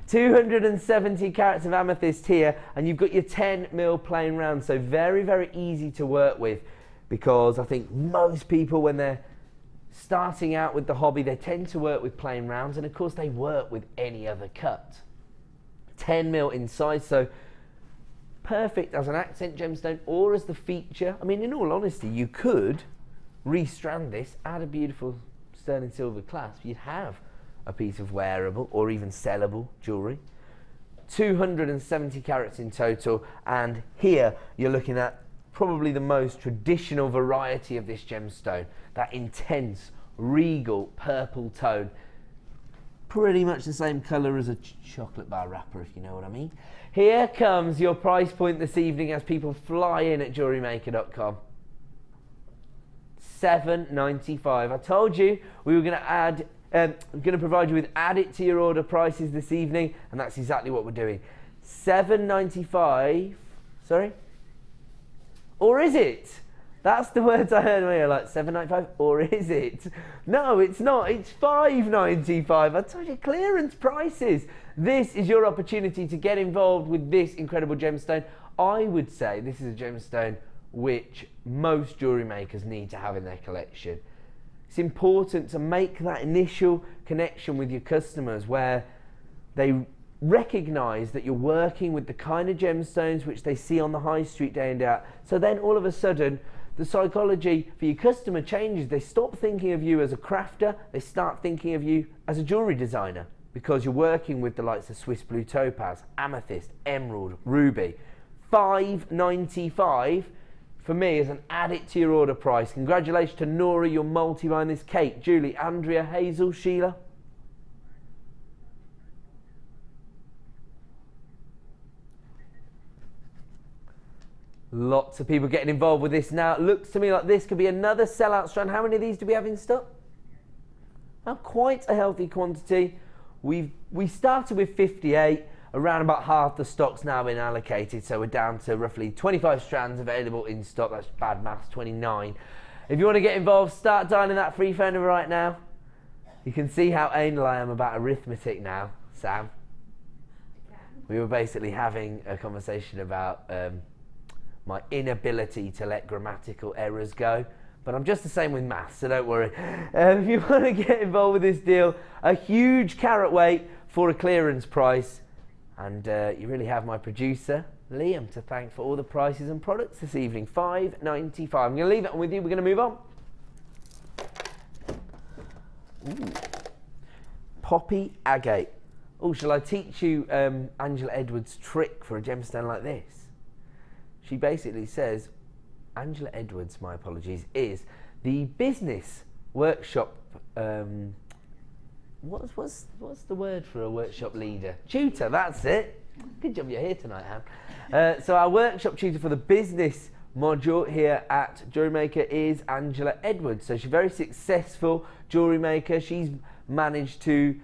270 carats of amethyst here, and you've got your 10mm plain round, so very, very easy to work with, because I think most people, when they're starting out with the hobby, they tend to work with plain rounds, and of course they work with any other cut. 10mm in size, so perfect as an accent gemstone or as the feature. I mean, in all honesty, you could restrand this, add a beautiful sterling silver clasp, you'd have a piece of wearable or even sellable jewellery. 270 carats in total, and here you're looking at probably the most traditional variety of this gemstone, that intense regal purple tone, pretty much the same colour as a chocolate bar wrapper, if you know what I mean. Here comes your price point this evening as people fly in at JewelleryMaker.com. $7.95. I told you we were going to provide you with add it to your order prices this evening, and that's exactly what we're doing. $7.95. Sorry? Or is it? That's the words I heard when you're like, $7.95, or is it? No, it's not. It's $5.95. I told you, clearance prices. This is your opportunity to get involved with this incredible gemstone. I would say this is a gemstone which most jewellery makers need to have in their collection. It's important to make that initial connection with your customers where they recognise that you're working with the kind of gemstones which they see on the high street day in day out. So then all of a sudden the psychology for your customer changes. They stop thinking of you as a crafter, they start thinking of you as a jewellery designer, because you're working with the likes of Swiss Blue Topaz, Amethyst, Emerald, Ruby. $5.95 for me is an add it to your order price. Congratulations to Nora, you're multi-buying this. Kate, Julie, Andrea, Hazel, Sheila. Lots of people getting involved with this now. It looks to me like this could be another sellout strand. How many of these do we have in stock? Now, quite a healthy quantity. We started with 58, around about half the stock's now been allocated, so we're down to roughly 25 strands available in stock. That's bad maths, 29. If you want to get involved, start dialing that free phone number right now. You can see how anal I am about arithmetic now, Sam. We were basically having a conversation about my inability to let grammatical errors go. But I'm just the same with maths, so don't worry. If you want to get involved with this deal, a huge carat weight for a clearance price. And you really have my producer, Liam, to thank for all the prices and products this evening. $5.95. I'm going to leave that one with you. We're going to move on. Ooh. Poppy agate. Oh, shall I teach you Angela Edwards' trick for a gemstone like this? She basically says, Angela Edwards, my apologies, is the business workshop, what's the word for a workshop leader? Tutor, that's it. Good job you're here tonight, Han. So our workshop tutor for the business module here at Jewellery Maker is Angela Edwards. So she's a very successful jewellery maker. She's managed to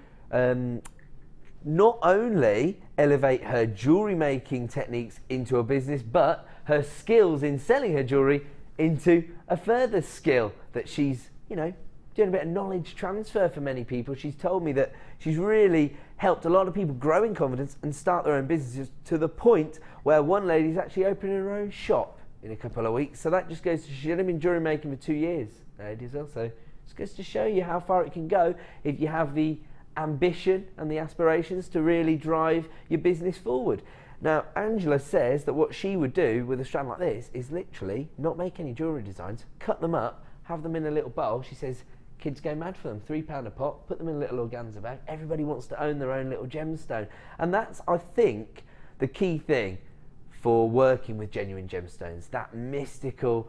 not only elevate her jewellery making techniques into a business, but her skills in selling her jewellery into a further skill that she's, you know, doing a bit of knowledge transfer for many people. She's told me that she's really helped a lot of people grow in confidence and start their own businesses, to the point where one lady's actually opening her own shop in a couple of weeks. So that just goes to, she's only been jewellery making for 2 years, ladies. Also, it goes to show you how far it can go if you have the ambition and the aspirations to really drive your business forward. Now, Angela says that what she would do with a strand like this is literally not make any jewellery designs, cut them up, have them in a little bowl. She says kids go mad for them, £3 a pop, put them in a little organza bag. Everybody wants to own their own little gemstone. And that's, I think, the key thing for working with genuine gemstones, that mystical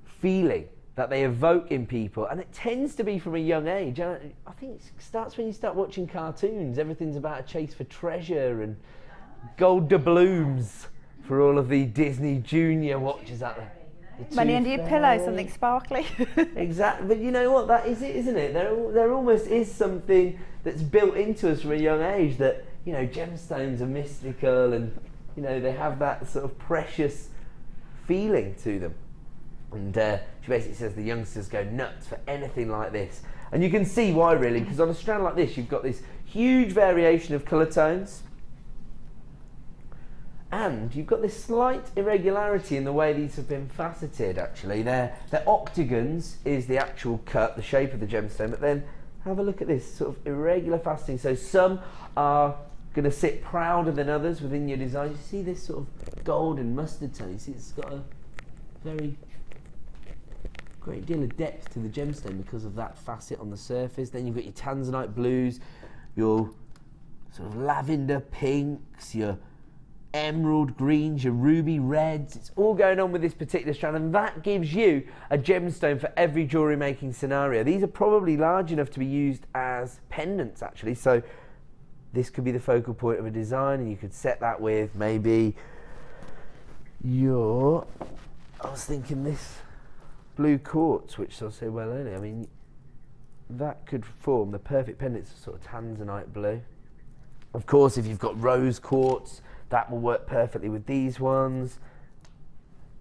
feeling that they evoke in people. And it tends to be from a young age. I think it starts when you start watching cartoons. Everything's about a chase for treasure and gold doubloons for all of the Disney Junior watchers out there. Money under your pillow, something sparkly. Exactly, but you know what, that is it, isn't it? There almost is something that's built into us from a young age that, you know, gemstones are mystical and, you know, they have that sort of precious feeling to them. And she basically says the youngsters go nuts for anything like this. And you can see why, really, because on a strand like this, you've got this huge variation of colour tones. And you've got this slight irregularity in the way these have been faceted, actually. They're octagons is the actual cut, the shape of the gemstone, but then have a look at this sort of irregular faceting. So some are going to sit prouder than others within your design. You see this sort of gold and mustard tone. You see it's got a very great deal of depth to the gemstone because of that facet on the surface. Then you've got your tanzanite blues, your sort of lavender pinks, your emerald greens, your ruby reds. It's all going on with this particular strand, and that gives you a gemstone for every jewellery making scenario. These are probably large enough to be used as pendants, actually, so this could be the focal point of a design, and you could set that with maybe your, I was thinking this blue quartz, which I'll say well earlier. I mean, that could form the perfect pendants of sort of tanzanite blue. Of course, if you've got rose quartz, that will work perfectly with these ones.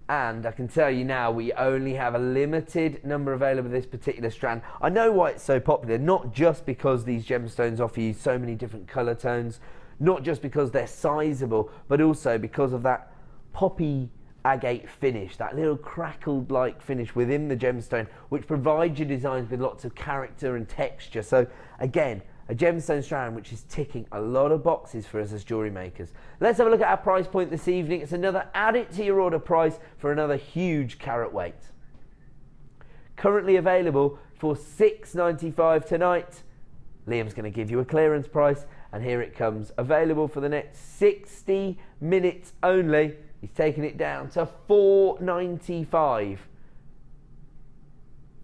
And I can tell you now, we only have a limited number available of this particular strand. I know why it's so popular, not just because these gemstones offer you so many different colour tones, not just because they're sizable, but also because of that poppy agate finish, that little crackled like finish within the gemstone, which provides your designs with lots of character and texture. So again, a gemstone strand which is ticking a lot of boxes for us as jewellery makers. Let's have a look at our price point this evening. It's another add it to your order price for another huge carat weight. Currently available for $6.95 tonight. Liam's going to give you a clearance price, and here it comes, available for the next 60 minutes only. He's taking it down to $4.95.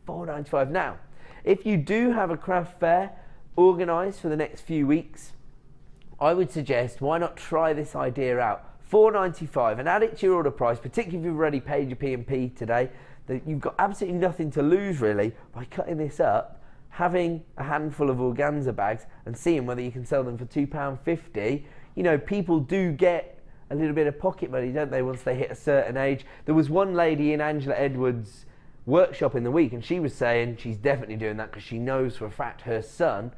$4.95. Now, if you do have a craft fair organised for the next few weeks, I would suggest why not try this idea out. $4.95 and add it to your order price, particularly if you've already paid your P&P today, that you've got absolutely nothing to lose really by cutting this up, having a handful of organza bags and seeing whether you can sell them for £2.50. You know, people do get a little bit of pocket money, don't they, once they hit a certain age. There was one lady in Angela Edwards' workshop in the week, and she was saying she's definitely doing that because she knows for a fact her son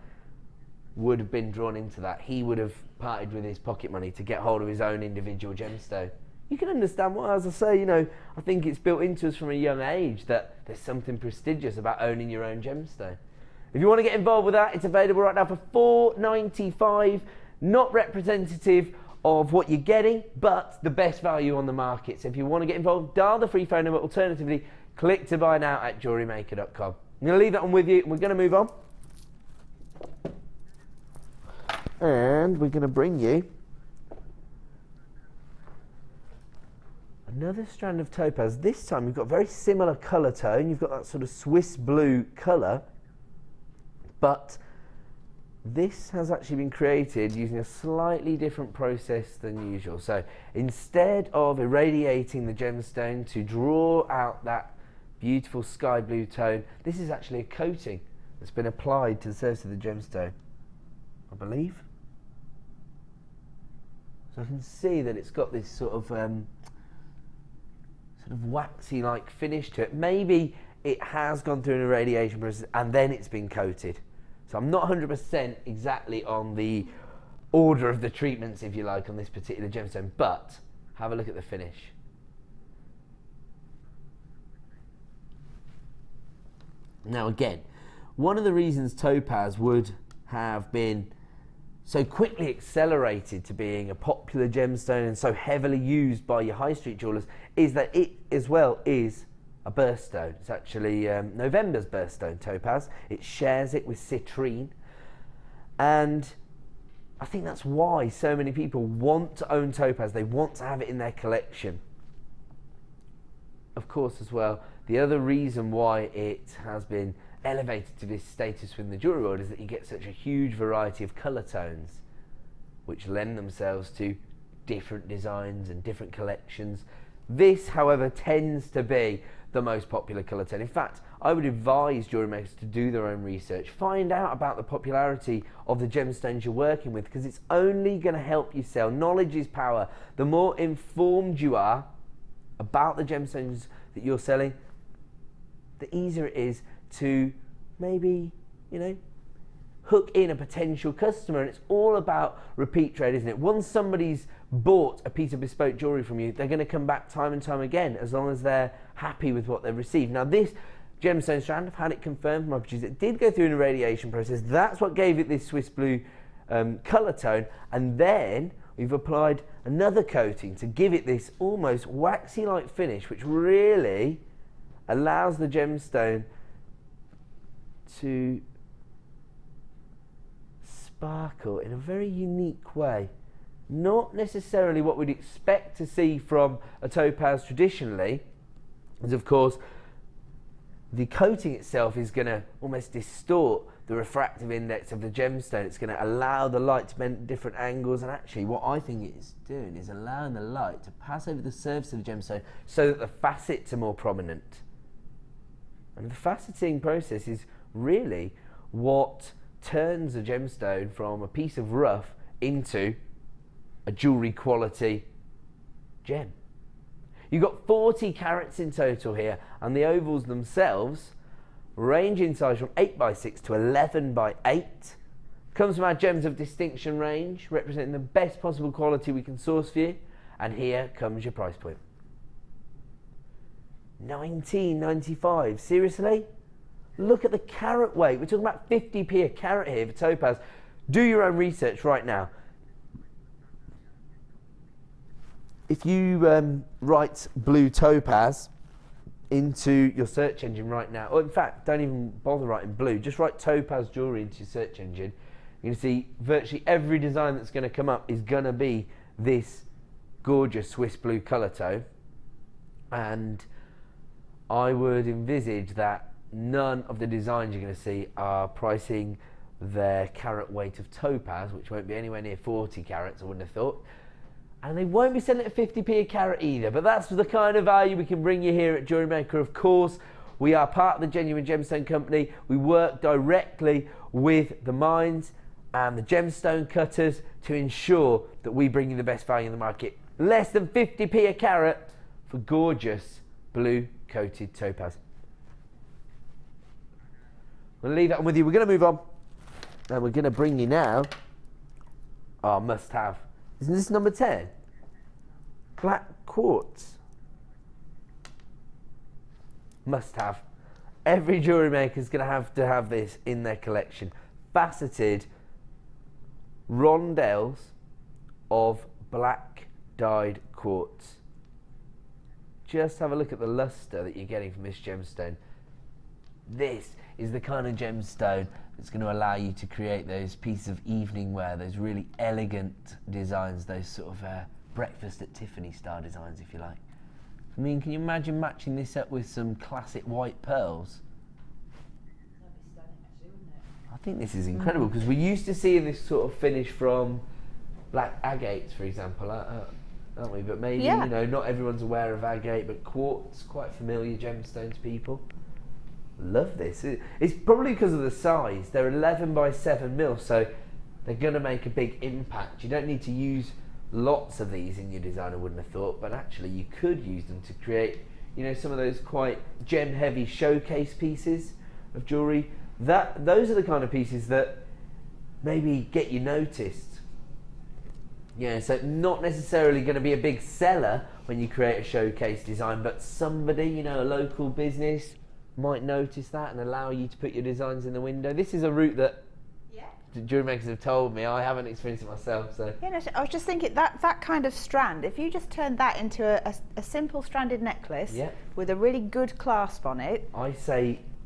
would have been drawn into that. He would have parted with his pocket money to get hold of his own individual gemstone. You can understand why, as I say, you know, I think it's built into us from a young age that there's something prestigious about owning your own gemstone. If you want to get involved with that, it's available right now for $4.95. Not representative of what you're getting, but the best value on the market. So if you want to get involved, dial the free phone number. Alternatively, click to buy now at JewelleryMaker.com. I'm going to leave that one with you. We're going to move on. And we're going to bring you another strand of topaz. This time you've got a very similar colour tone. You've got that sort of Swiss blue colour, but this has actually been created using a slightly different process than usual. So instead of irradiating the gemstone to draw out that beautiful sky blue tone, this is actually a coating that's been applied to the surface of the gemstone, I believe. So I can see that it's got this sort of waxy-like finish to it. Maybe it has gone through an irradiation process and then it's been coated. So I'm not 100% exactly on the order of the treatments, if you like, on this particular gemstone, but have a look at the finish. Now again, one of the reasons topaz would have been so quickly accelerated to being a popular gemstone and so heavily used by your high street jewellers is that it as well is a birthstone. It's actually November's birthstone topaz. It shares it with citrine, and I think that's why so many people want to own topaz. They want to have it in their collection. Of course, as well, the other reason why it has been elevated to this status within the jewellery world is that you get such a huge variety of colour tones which lend themselves to different designs and different collections. This, however, tends to be the most popular colour tone. In fact, I would advise jewellery makers to do their own research. Find out about the popularity of the gemstones you're working with, because it's only going to help you sell. Knowledge is power. The more informed you are about the gemstones that you're selling, the easier it is to maybe, you know, hook in a potential customer. And it's all about repeat trade, isn't it? Once somebody's bought a piece of bespoke jewellery from you, they're going to come back time and time again, as long as they're happy with what they've received. Now this gemstone strand, I've had it confirmed from my producer, it did go through an irradiation process. That's what gave it this Swiss blue colour tone, and then we've applied another coating to give it this almost waxy-like finish, which really allows the gemstone to sparkle in a very unique way. Not necessarily what we'd expect to see from a topaz traditionally, as of course the coating itself is going to almost distort the refractive index of the gemstone. It's going to allow the light to bend at different angles, and actually what I think it's doing is allowing the light to pass over the surface of the gemstone so that the facets are more prominent. And the faceting process is really what turns a gemstone from a piece of rough into a jewellery quality gem. You've got 40 carats in total here, and the ovals themselves range in size from 8x6 to 11x8. Comes from our Gems of Distinction range, representing the best possible quality we can source for you. And here comes your price point. $19.95. Seriously? Look at the carat weight. We're talking about 50p a carat here for topaz. Do your own research right now. If you write Blue Topaz into your search engine right now, or in fact, don't even bother writing blue, just write Topaz Jewellery into your search engine. You're going to see virtually every design that's going to come up is going to be this gorgeous Swiss blue colour tone. And I would envisage that none of the designs you're going to see are pricing their carat weight of topaz, which won't be anywhere near 40 carats, I wouldn't have thought. And they won't be selling at 50p a carat either, but that's the kind of value we can bring you here at Jewellery Maker. Of course, we are part of the Genuine Gemstone Company. We work directly with the mines and the gemstone cutters to ensure that we bring you the best value in the market. Less than 50p a carat for gorgeous blue coated topaz. We'll leave that one with you. We're going to move on, and we're going to bring you now our must-have. Isn't this number 10? Black quartz. Must-have. Every jewellery maker is going to have this in their collection. Faceted rondelles of black dyed quartz. Just have a look at the luster that you're getting from this gemstone. This is the kind of gemstone that's going to allow you to create those pieces of evening wear, those really elegant designs, those sort of breakfast at Tiffany style designs, if you like. I mean, can you imagine matching this up with some classic white pearls? That'd be stunning, actually, wouldn't it? I think this is incredible, because we're used to seeing this sort of finish from black agates, for example, aren't we? But maybe, you know, not everyone's aware of agate, but quartz, quite familiar gemstone to people. Love this. It's probably because of the size. They're 11 by 7 mil, so they're going to make a big impact. You don't need to use lots of these in your design, I wouldn't have thought, but actually you could use them to create, you know, some of those quite gem-heavy showcase pieces of jewellery. Those are the kind of pieces that maybe get you noticed. Yeah, so not necessarily going to be a big seller when you create a showcase design, but somebody, you know, a local business might notice that and allow you to put your designs in the window. This is a route that jewellery makers have told me. I haven't experienced it myself, so. Yeah, no, I was just thinking that kind of strand, if you just turn that into a simple stranded necklace with a really good clasp on it.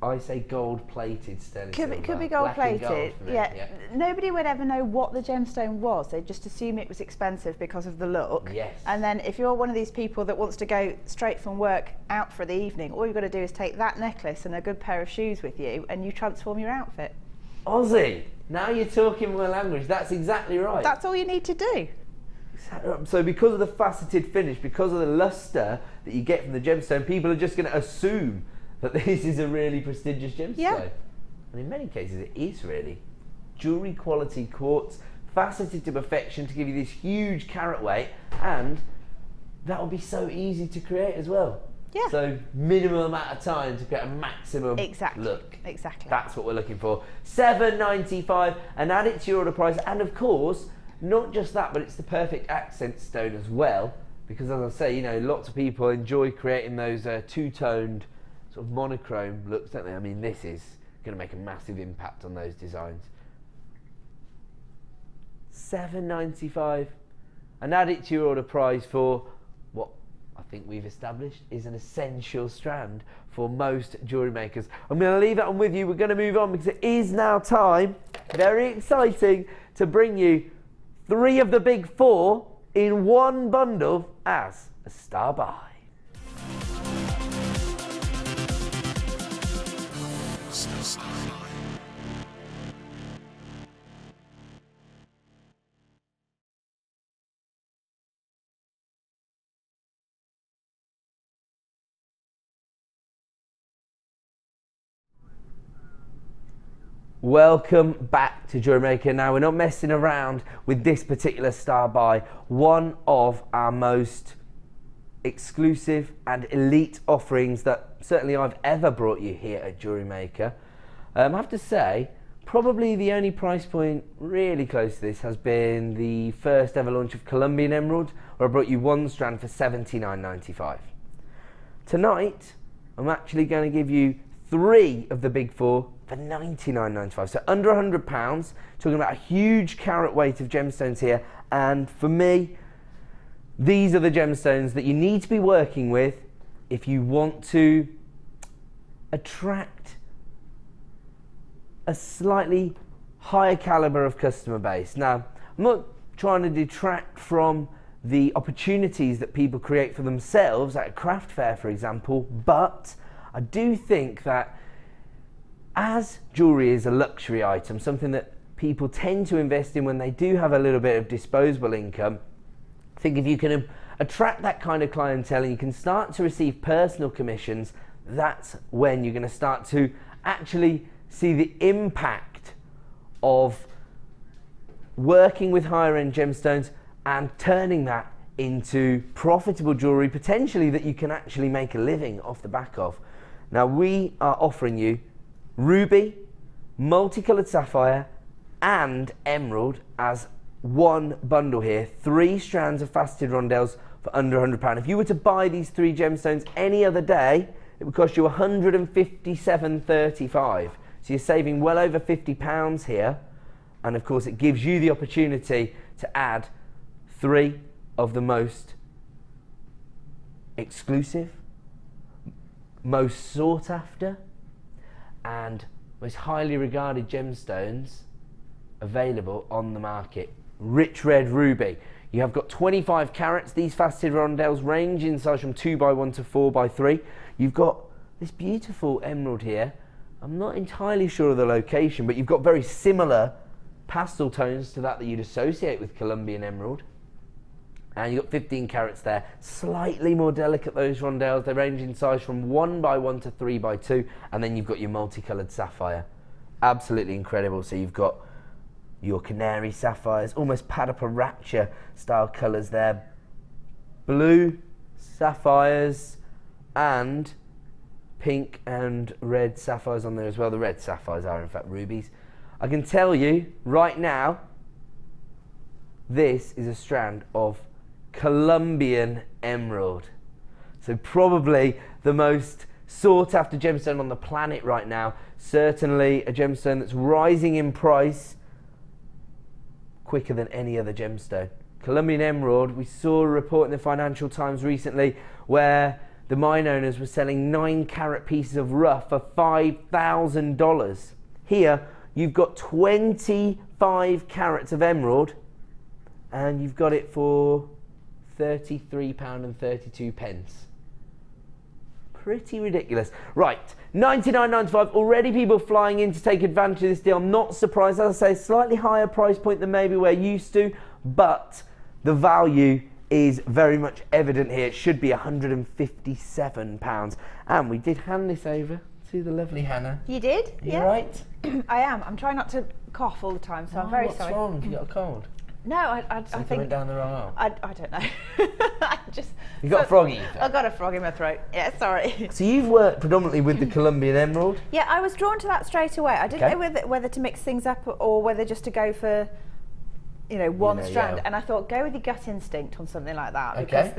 I say gold plated sterling silver. Could be gold plated. Gold Yeah. Nobody would ever know what the gemstone was. They'd just assume it was expensive because of the look. Yes. And then if you're one of these people that wants to go straight from work out for the evening, all you've got to do is take that necklace and a good pair of shoes with you, and you transform your outfit. Aussie, now you're talking my language. That's exactly right. That's all you need to do. So because of the faceted finish, because of the luster that you get from the gemstone, people are just going to assume that this is a really prestigious gemstone. Yeah. And in many cases it is really. Jewellery quality quartz, faceted to perfection to give you this huge carat weight, and that will be so easy to create as well. Yeah. So minimum amount of time to create a maximum look. Exactly. That's what we're looking for. $7.95, and add it to your order price. And of course, not just that, but it's the perfect accent stone as well, because as I say, you know, lots of people enjoy creating those two-toned sort of monochrome looks, don't they? I mean, this is going to make a massive impact on those designs. $7.95, and add it to your order price for what I think we've established is an essential strand for most jewellery makers. I'm going to leave that one with you. We're going to move on because it is now time, very exciting, to bring you 3 of the big 4 in one bundle as a star buy. Welcome back to Jewellery Maker. Now, we're not messing around with this particular star buy. One of our most exclusive and elite offerings that certainly I've ever brought you here at Jewellery Maker. I have to say, probably the only price point really close to this has been the first ever launch of Colombian Emerald, where I brought you 1 strand for $79.95. Tonight, I'm actually going to give you 3 of the big 4 for $99.95. So under £100, talking about a huge carat weight of gemstones here. And for me, these are the gemstones that you need to be working with if you want to attract a slightly higher caliber of customer base. Now, I'm not trying to detract from the opportunities that people create for themselves at a craft fair, for example, but I do think that as jewellery is a luxury item, something that people tend to invest in when they do have a little bit of disposable income, I think if you can attract that kind of clientele and you can start to receive personal commissions, that's when you're going to start to actually see the impact of working with higher end gemstones and turning that into profitable jewellery, potentially that you can actually make a living off the back of. Now we are offering you ruby, multicoloured sapphire and emerald as one bundle here, 3 strands of faceted rondelles for under £100. If you were to buy these 3 gemstones any other day, it would cost you $157.35. So you're saving well over £50 here, and of course it gives you the opportunity to add 3 of the most exclusive, most sought after and most highly regarded gemstones available on the market. Rich red ruby. You have got 25 carats. These faceted rondelles range in size from 2x1 to 4x3. You've got this beautiful emerald here. I'm not entirely sure of the location, but you've got very similar pastel tones to that you'd associate with Colombian emerald. And you've got 15 carats there. Slightly more delicate, those rondelles. They range in size from 1x1 to 3x2. And then you've got your multicoloured sapphire. Absolutely incredible. So you've got your canary sapphires, almost Padapa Rapture style colours there. Blue sapphires and pink and red sapphires on there as well. The red sapphires are in fact rubies. I can tell you right now, this is a strand of Colombian emerald. So probably the most sought after gemstone on the planet right now. Certainly a gemstone that's rising in price quicker than any other gemstone. Colombian emerald, we saw a report in the Financial Times recently where the mine owners were selling 9 carat pieces of rough for $5,000. Here you've got 25 carats of emerald and you've got it for £33.32. Pretty ridiculous. Right, $99.95. Already people flying in to take advantage of this deal. I'm not surprised. As I say, slightly higher price point than maybe we're used to, but the value is very much evident here. It should be £157. And we did hand this over to the lovely Hannah. You did? You yeah. right? I am. I'm trying not to cough all the time, so I'm very what's sorry. What's wrong? Have you got a cold? No, I Something think went down the wrong arm. I don't know. You got a froggy? I've got a frog in my throat. Yeah, sorry. So you've worked predominantly with the Colombian emerald? Yeah, I was drawn to that straight away. I didn't know whether to mix things up or whether just to go for, one strand. Yeah. And I thought, go with your gut instinct on something like that because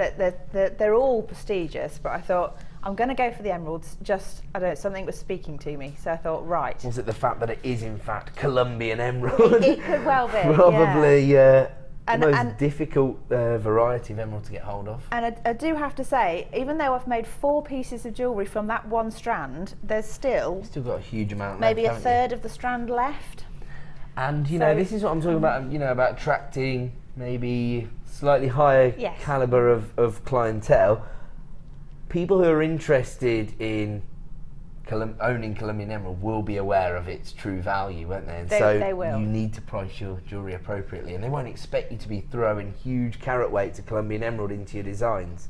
they're all prestigious. But I thought, I'm going to go for the emeralds. Just, I don't know, something was speaking to me. So I thought, right. Was it the fact that it is in fact Colombian emerald? It could well be. Probably the most difficult variety of emerald to get hold of. And I do have to say, even though I've made 4 pieces of jewellery from that one strand, there's still got a huge amount maybe left, a third of the strand left. And this is what I'm talking about, about attracting maybe slightly higher caliber of clientele. People who are interested in owning Colombian emerald will be aware of its true value, won't they? And they will. You need to price your jewellery appropriately, and they won't expect you to be throwing huge carat weights of Colombian emerald into your designs.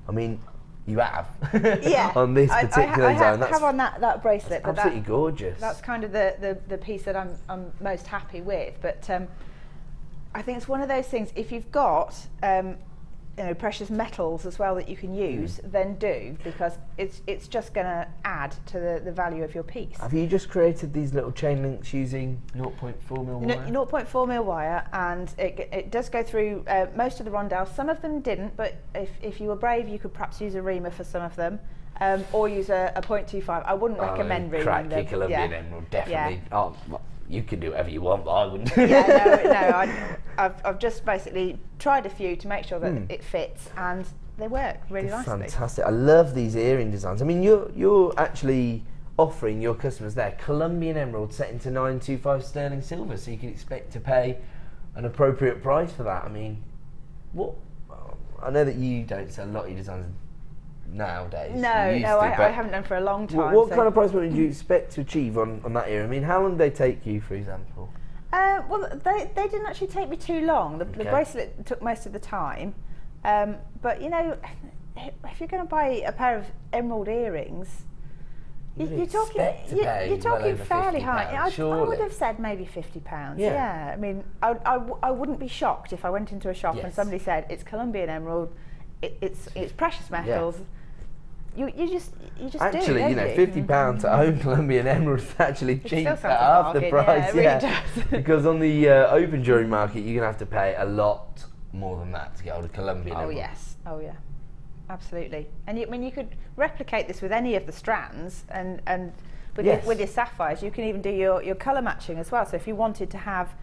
I mean, you have. Yeah. On this particular design. I have on that bracelet. That's absolutely gorgeous. That's kind of the piece that I'm most happy with. But I think it's one of those things. If you've got precious metals as well that you can use, then do, because it's just going to add to the value of your piece. Have you just created these little chain links using 0.4mm wire? 0.4mm wire, and it does go through most of the Rondelles. Some of them didn't, but if you were brave, you could perhaps use a reamer for some of them, or use a 0.25. I wouldn't recommend reaming them. Crack your Colombian emerald, definitely. Yeah. Oh, well, you can do whatever you want, but I wouldn't. I've just basically tried a few to make sure that it fits, and they work really nicely. Fantastic. I love these earring designs. I mean, you're actually offering your customers there Colombian emerald set into 925 sterling silver, so you can expect to pay an appropriate price for that. I mean, I know that you don't sell a lot of your designs nowadays. No, I haven't done for a long time. What kind of price point do you expect to achieve on that earring? I mean, how long did they take you, for example? Well, they didn't actually take me too long. The bracelet took most of the time. But if you're going to buy a pair of emerald earrings, you're talking fairly high. I would have said maybe £50. Yeah. I mean, I wouldn't be shocked if I went into a shop and somebody said it's Colombian emerald, it's precious metals. Yeah. You just actually, do, £50 to own Colombian emerald is actually cheap at still half the price. Yeah, it really does. Because on the open jewellery market, you're gonna have to pay a lot more than that to get hold of Colombian emerald. Oh yeah, absolutely. And you could replicate this with any of the strands, and with your sapphires, you can even do your colour matching as well. So if you wanted to have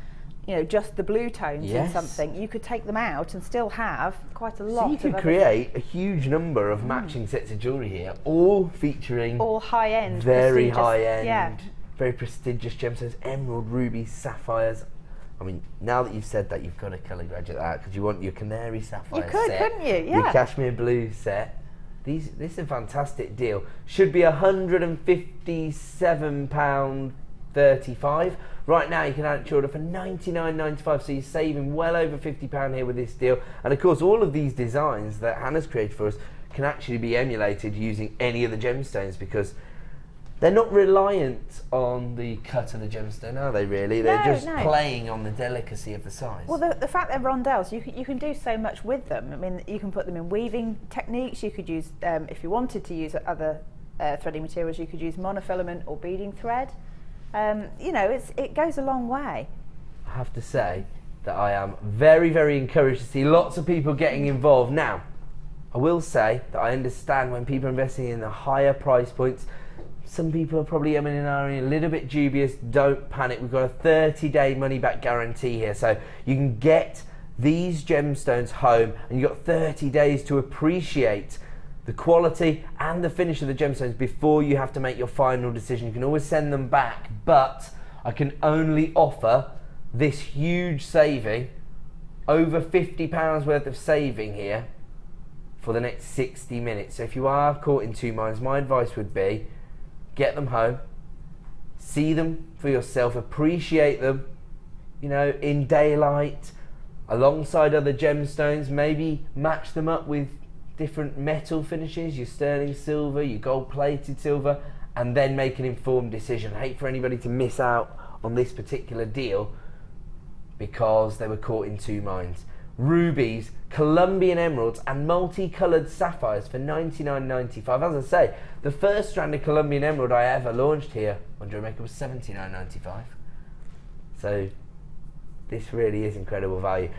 just the blue tones in something, you could take them out and still have quite a lot. So you could create a huge number of matching sets of jewellery here, all featuring high-end, very high-end, very prestigious gemstones, emerald, ruby, sapphires. I mean, now that you've said that, you've got to colour graduate that, because you want your canary sapphire set. You could, couldn't you? Yeah. Your cashmere blue set. This is a fantastic deal. Should be £157.35. Right now you can add it to your order for $99.95, so you're saving well over £50 here with this deal. And of course, all of these designs that Hannah's created for us can actually be emulated using any of the gemstones, because they're not reliant on the cut of the gemstone, are they really? They're just playing on the delicacy of the size. Well, the fact they're Rondelles, you can do so much with them. I mean, you can put them in weaving techniques. You could use, if you wanted to use other threading materials, you could use monofilament or beading thread. It goes a long way. I have to say that I am very, very encouraged to see lots of people getting involved. Now, I will say that I understand when people are investing in the higher price points, some people are probably a little bit dubious. Don't panic. We've got a 30-day money-back guarantee here, so you can get these gemstones home and you've got 30 days to appreciate the quality and the finish of the gemstones before you have to make your final decision. You can always send them back, but I can only offer this huge saving, over £50 worth of saving here, for the next 60 minutes. So if you are caught in two minds, my advice would be get them home, see them for yourself, appreciate them, in daylight, alongside other gemstones, maybe match them up with different metal finishes, your sterling silver, your gold plated silver, and then make an informed decision. I hate for anybody to miss out on this particular deal because they were caught in two minds. Rubies, Colombian emeralds and multicoloured sapphires for $99.95. As I say, the first strand of Colombian emerald I ever launched here on Jewellery Maker was $79.95. So this really is incredible value.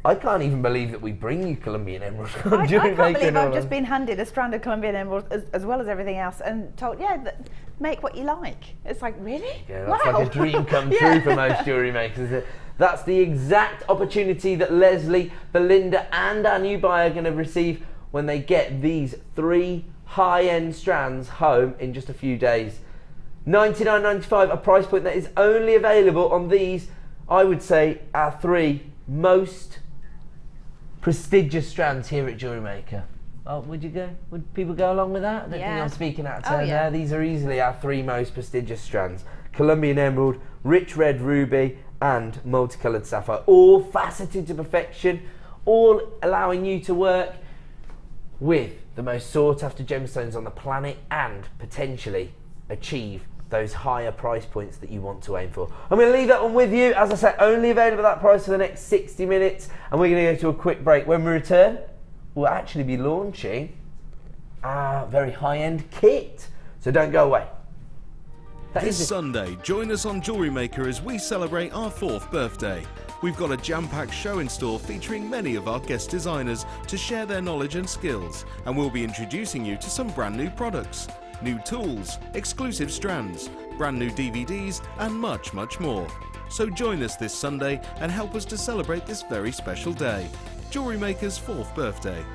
I can't even believe that we bring you Colombian emeralds. I can't believe I've just been handed a strand of Colombian emerald as well as everything else and told, make what you like. It's like, really? Yeah, that's like a dream come true for most jewellery makers. That's the exact opportunity that Leslie, Belinda and our new buyer are going to receive when they get these 3 high-end strands home in just a few days. $99.95, a price point that is only available on these, I would say, our 3 most prestigious strands here at Jewellery Maker. Oh, would people go along with that? I don't think I'm speaking out of turn there. These are easily our 3 most prestigious strands. Colombian emerald, rich red ruby and multicoloured sapphire, all faceted to perfection, all allowing you to work with the most sought after gemstones on the planet and potentially achieve those higher price points that you want to aim for. I'm going to leave that one with you. As I said, only available at that price for the next 60 minutes, and we're going to go to a quick break. When we return, we'll actually be launching our very high-end kit, so don't go away. This Sunday, join us on Jewellery Maker as we celebrate our 4th birthday. We've got a jam-packed show in store featuring many of our guest designers to share their knowledge and skills, and we'll be introducing you to some brand new products, new tools, exclusive strands, brand new DVDs, and much, much more. So join us this Sunday and help us to celebrate this very special day, Jewellery Maker's 4th birthday.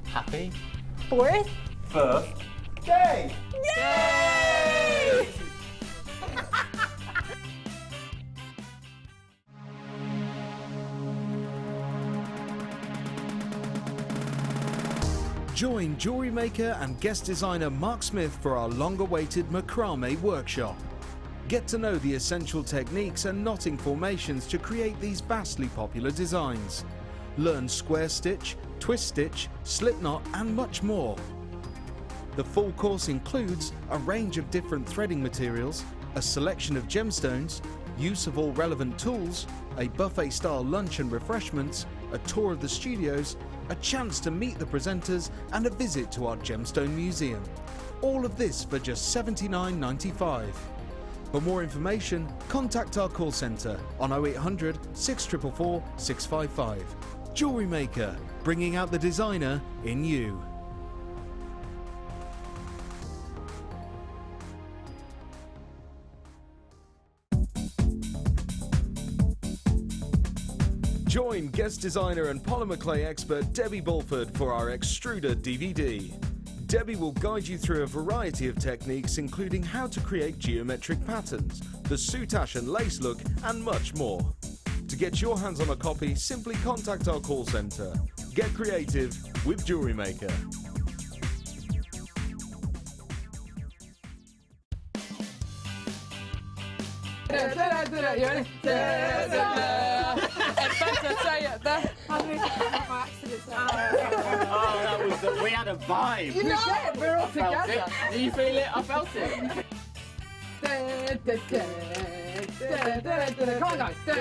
Happy 4th birthday! Yay! Join Jewellery Maker and guest designer Mark Smith for our long-awaited macrame workshop. Get to know the essential techniques and knotting formations to create these vastly popular designs. Learn square stitch, twist stitch, slip knot, and much more. The full course includes a range of different threading materials, a selection of gemstones, use of all relevant tools, a buffet-style lunch and refreshments, a tour of the studios, a chance to meet the presenters, and a visit to our gemstone museum. All of this for just $79.95. For more information, contact our call centre on 0800 644 655. Jewellery Maker, bringing out the designer in you. Join guest designer and polymer clay expert Debbie Bulford for our Extruder DVD. Debbie will guide you through a variety of techniques, including how to create geometric patterns, the soutache and lace look, and much more. To get your hands on a copy, simply contact our call centre. Get creative with Jewellery Maker. We had a vibe. You know it, we're all together. Do you feel it? I felt it. Come on, guys. It's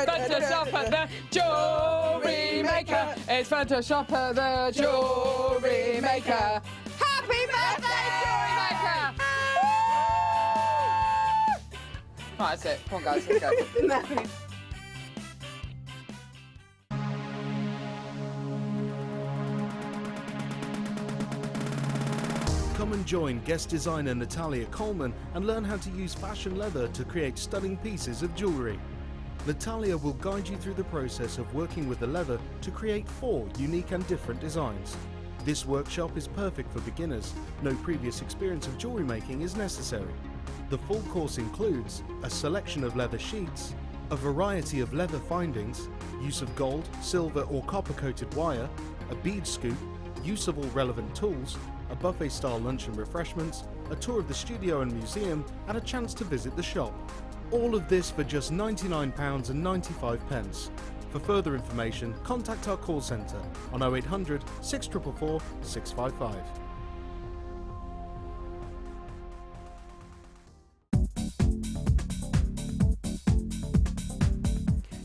fun to shop at the Jewellery Maker. It's fun to shop at the Jewellery Maker. Happy birthday, Jewellery Maker! Right, that's it. Come on, guys, let's go. Come and join guest designer Natalia Coleman and learn how to use fashion leather to create stunning pieces of jewellery. Natalia will guide you through the process of working with the leather to create 4 unique and different designs. This workshop is perfect for beginners. No previous experience of jewellery making is necessary. The full course includes a selection of leather sheets, a variety of leather findings, use of gold, silver or copper coated wire, a bead scoop, use of all relevant tools, a buffet-style lunch and refreshments, a tour of the studio and museum, and a chance to visit the shop. All of this for just £99.95. For further information, contact our call centre on 0800 644 655.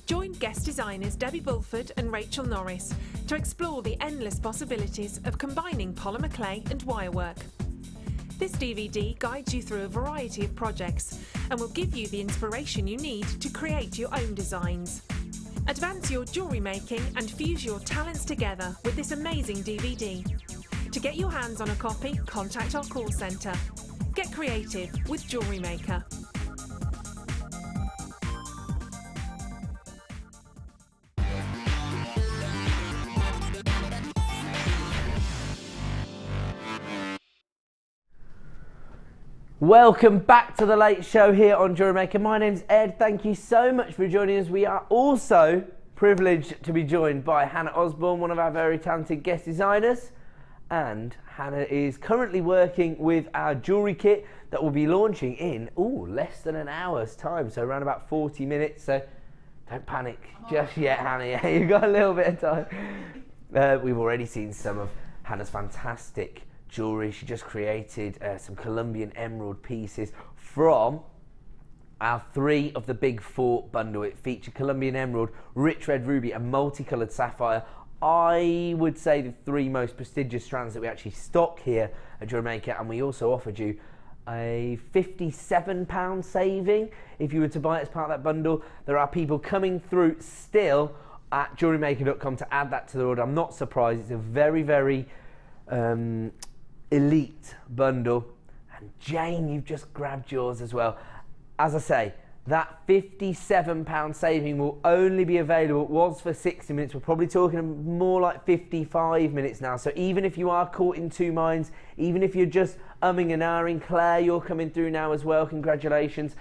Join guest designers Debbie Bulford and Rachel Norris to explore the endless possibilities of combining polymer clay and wirework. This DVD guides you through a variety of projects and will give you the inspiration you need to create your own designs. Advance your jewellery making and fuse your talents together with this amazing DVD. To get your hands on a copy, contact our call centre. Get creative with Jewellery Maker. Welcome back to the late show here on Jewellery Maker. My name's Ed. Thank you so much for joining us. We are also privileged to be joined by Hannah Osborne, one of our very talented guest designers. And Hannah is currently working with our jewellery kit that will be launching in less than an hour's time, so around about 40 minutes. So Don't panic just yet, Hannah. Yeah, you've got a little bit of time. We've already seen some of Hannah's fantastic jewellery. She just created some Colombian emerald pieces from our 3 of the Big 4 bundle. It featured Colombian emerald, rich red ruby and multicoloured sapphire. I would say the 3 most prestigious strands that we actually stock here at Jewellery Maker, and we also offered you a £57 saving if you were to buy it as part of that bundle. There are people coming through still at JewelleryMaker.com to add that to the order. I'm not surprised. It's a very, very elite bundle. And Jane, you've just grabbed yours as well. As I say, that £57 saving will only be available. It was for 60 minutes. We're probably talking more like 55 minutes now. So even if you are caught in 2 minds, even if you're just umming and ahhing, Claire, you're coming through now as well. Congratulations.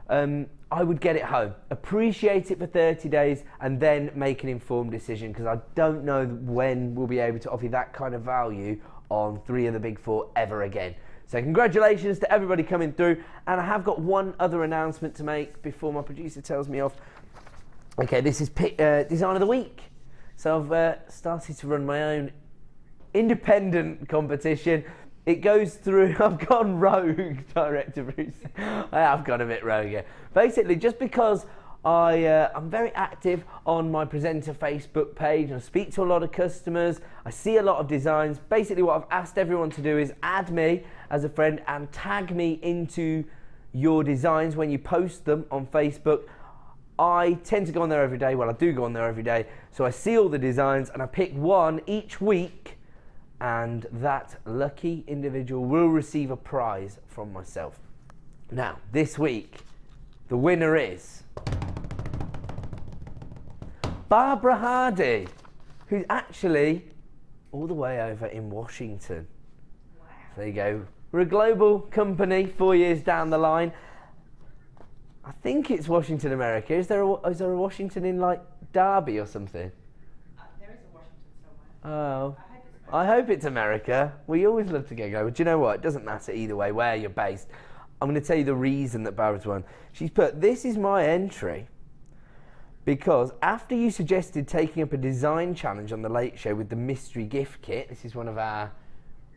I would get it home. Appreciate it for 30 days and then make an informed decision, because I don't know when we'll be able to offer you that kind of value on 3 of the Big 4 ever again. So congratulations to everybody coming through, and I have got one other announcement to make before my producer tells me off. Okay, this is Design of the Week. So I've started to run my own independent competition. It goes through, I've gone rogue, Director Bruce. I have gone a bit rogue here. Basically, just because I'm very active on my presenter Facebook page, and I speak to a lot of customers, I see a lot of designs. Basically what I've asked everyone to do is add me as a friend and tag me into your designs when you post them on Facebook. I tend to go on there every day. Well, I do go on there every day. So I see all the designs and I pick one each week, and that lucky individual will receive a prize from myself. Now, this week, the winner is Barbara Hardy, who's actually all the way over in Washington. Wow. There you go. We're a global company 4 years down the line. I think it's Washington, America. Is there a Washington in like Derby or something? There is a Washington somewhere. Oh. I hope it's America. We always love to get global. Do you know what? It doesn't matter either way where you're based. I'm going to tell you the reason that Barbara's won. She's put, this is my entry because after you suggested taking up a design challenge on the Late Show with the mystery gift kit, this is one of our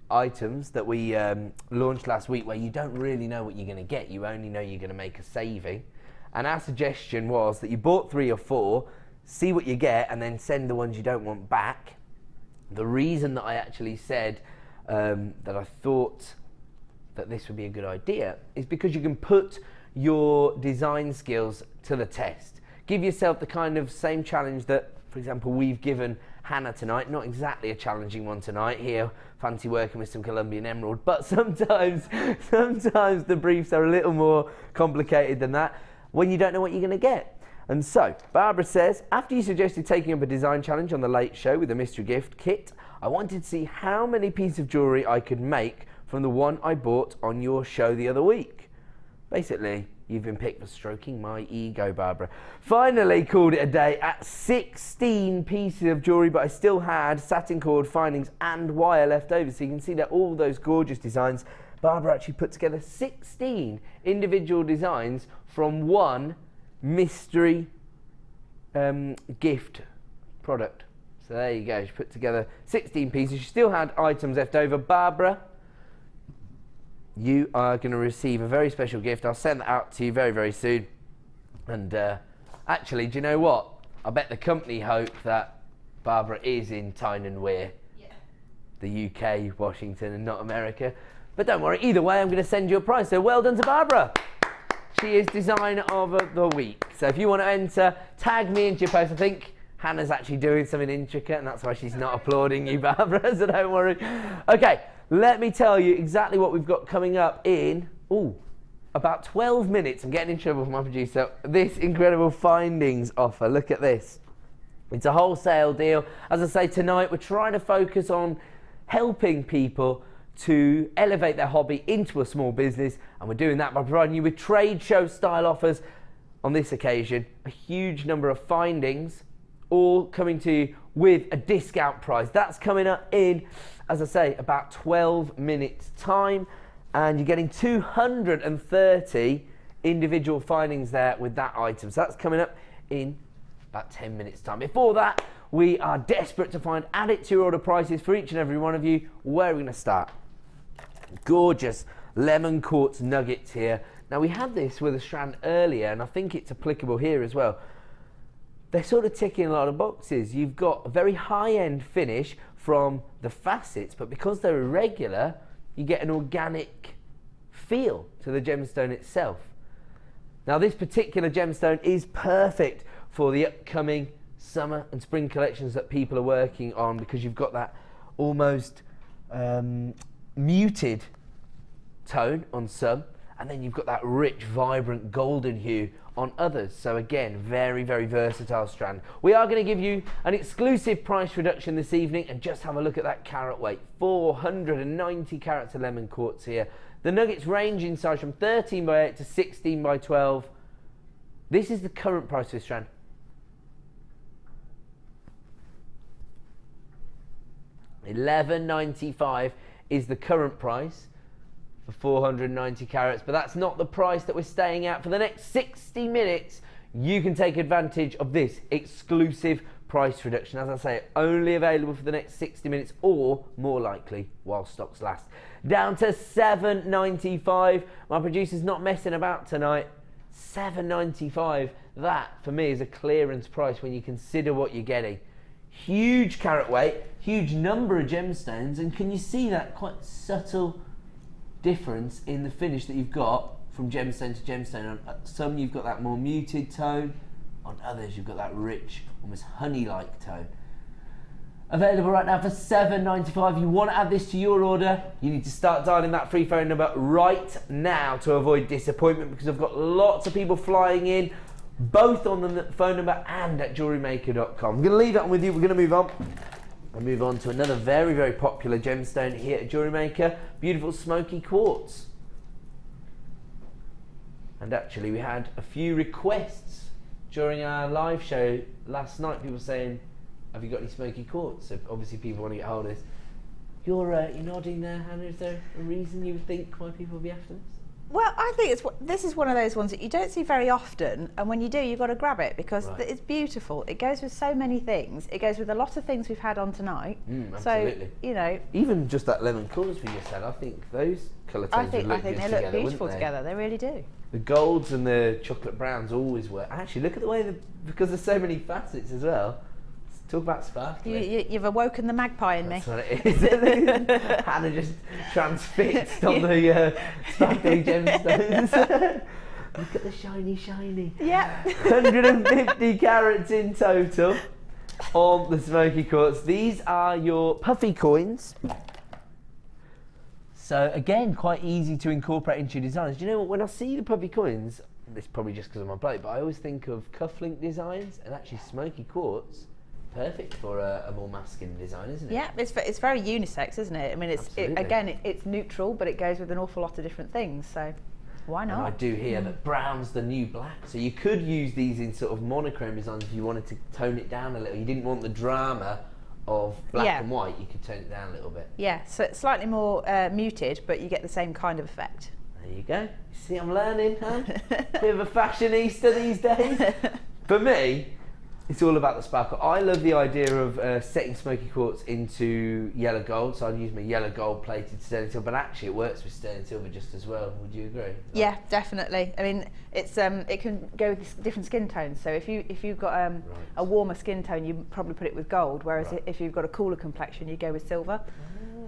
items that we launched last week, where you don't really know what you're going to get. You only know you're going to make a saving. And our suggestion was that you bought 3 or 4, see what you get, and then send the ones you don't want back. The reason that I actually said that I thought that this would be a good idea is because you can put your design skills to the test. Give yourself the kind of same challenge that, for example, we've given Hannah tonight. Not exactly a challenging one tonight here, fancy working with some Colombian emerald, but sometimes the briefs are a little more complicated than that when you don't know what you're going to get. And so, Barbara says, after you suggested taking up a design challenge on the Late Show with a mystery gift kit, I wanted to see how many pieces of jewellery I could make from the one I bought on your show the other week. Basically, you've been picked for stroking my ego, Barbara. Finally called it a day at 16 pieces of jewellery, but I still had satin cord findings and wire left over. So you can see that all those gorgeous designs, Barbara actually put together 16 individual designs from one mystery gift product. So there you go, she put together 16 pieces. She still had items left over. Barbara, you are going to receive a very special gift. I'll send that out to you very, very soon. And actually, do you know what? I bet the company hope that Barbara is in Tyne and Wear, the UK, Washington, and not America. But don't worry, either way, I'm going to send you a prize. So well done to Barbara. She is Design of the Week. So if you want to enter, tag me into your post. I think Hannah's actually doing something intricate, and that's why she's not applauding you, Barbara, so don't worry. Okay, let me tell you exactly what we've got coming up in, about 12 minutes. I'm getting in trouble with my producer. This incredible findings offer. Look at this. It's a wholesale deal. As I say, tonight we're trying to focus on helping people to elevate their hobby into a small business, and we're doing that by providing you with trade show style offers. On this occasion, a huge number of findings, all coming to you with a discount price. That's coming up in, as I say, about 12 minutes time, and you're getting 230 individual findings there with that item. So that's coming up in about 10 minutes time. Before that, we are desperate to find add it to your order prices for each and every one of you. Where are we going to start? Gorgeous lemon quartz nuggets here. Now we had this with a strand earlier, and I think it's applicable here as well. They're sort of ticking a lot of boxes. You've got a very high-end finish from the facets, but because they're irregular, you get an organic feel to the gemstone itself. Now this particular gemstone is perfect for the upcoming summer and spring collections that people are working on, because you've got that almost muted tone on some, and then you've got that rich, vibrant golden hue on others. So again, very, very versatile strand. We are going to give you an exclusive price reduction this evening, and just have a look at that carat weight. 490 carats of lemon quartz here. The nuggets range in size from 13 by 8 to 16 by 12. This is the current price for this strand. $11.95 is the current price for 490 carats, but that's not the price that we're staying at. For the next 60 minutes, you can take advantage of this exclusive price reduction. As I say, only available for the next 60 minutes, or more likely while stocks last. Down to $7.95. My producer's not messing about tonight. $7.95. That for me is a clearance price when you consider what you're getting. Huge carat weight, huge number of gemstones, and can you see that quite subtle difference in the finish that you've got from gemstone to gemstone? On some you've got that more muted tone, on others you've got that rich, almost honey-like tone. Available right now for $7.95. You want to add this to your order, you need to start dialing that free phone number right now to avoid disappointment, because I've got lots of people flying in, both on the phone number and at JewelleryMaker.com. I'm going to leave that one with you. We're going to move on. I'll move on to another very, very popular gemstone here at Jewellery Maker. Beautiful smoky quartz. And actually we had a few requests during our live show last night. People saying, have you got any smoky quartz? So obviously people want to get hold of this. You're nodding there, Hannah. Is there a reason you would think why people would be after this? Well, I think this is one of those ones that you don't see very often, and when you do, you've got to grab it, because it's beautiful. It goes with so many things. It goes with a lot of things we've had on tonight. Absolutely. So, you know, even just that lemon quartz we just had, I think those colour tones I think they look beautiful they? together. They really do. The golds and the chocolate browns always work. Actually, look at the way because there's so many facets as well. Talk about sparkly. You've awoken the magpie in That's me. what it is. Hannah just transfixed on the sparkly gemstones. Look at the shiny, shiny. Yeah. 150 carats in total on the smoky quartz. These are your puffy coins. So again, quite easy to incorporate into your designs. Do you know what? When I see the puffy coins, this is probably just because of my plate, but I always think of cufflink designs, and actually smoky quartz. Perfect for a more masculine design, isn't it? Yeah, it's very unisex, isn't it? I mean, it's neutral, but it goes with an awful lot of different things. So why not? And I do hear that brown's the new black, so you could use these in sort of monochrome designs if you wanted to tone it down a little. You didn't want the drama of black and white. You could tone it down a little bit. Yeah, so it's slightly more muted, but you get the same kind of effect. There you go. You see, I'm learning, huh? Bit of a fashionista these days. For me, it's all about the sparkle. I love the idea of setting smoky quartz into yellow gold, so I'd use my yellow gold plated sterling silver, but actually it works with sterling silver just as well. Would you agree? Yeah, definitely. I mean, it's it can go with different skin tones. So if you've got a warmer skin tone, you probably put it with gold, whereas if you've got a cooler complexion, you go with silver.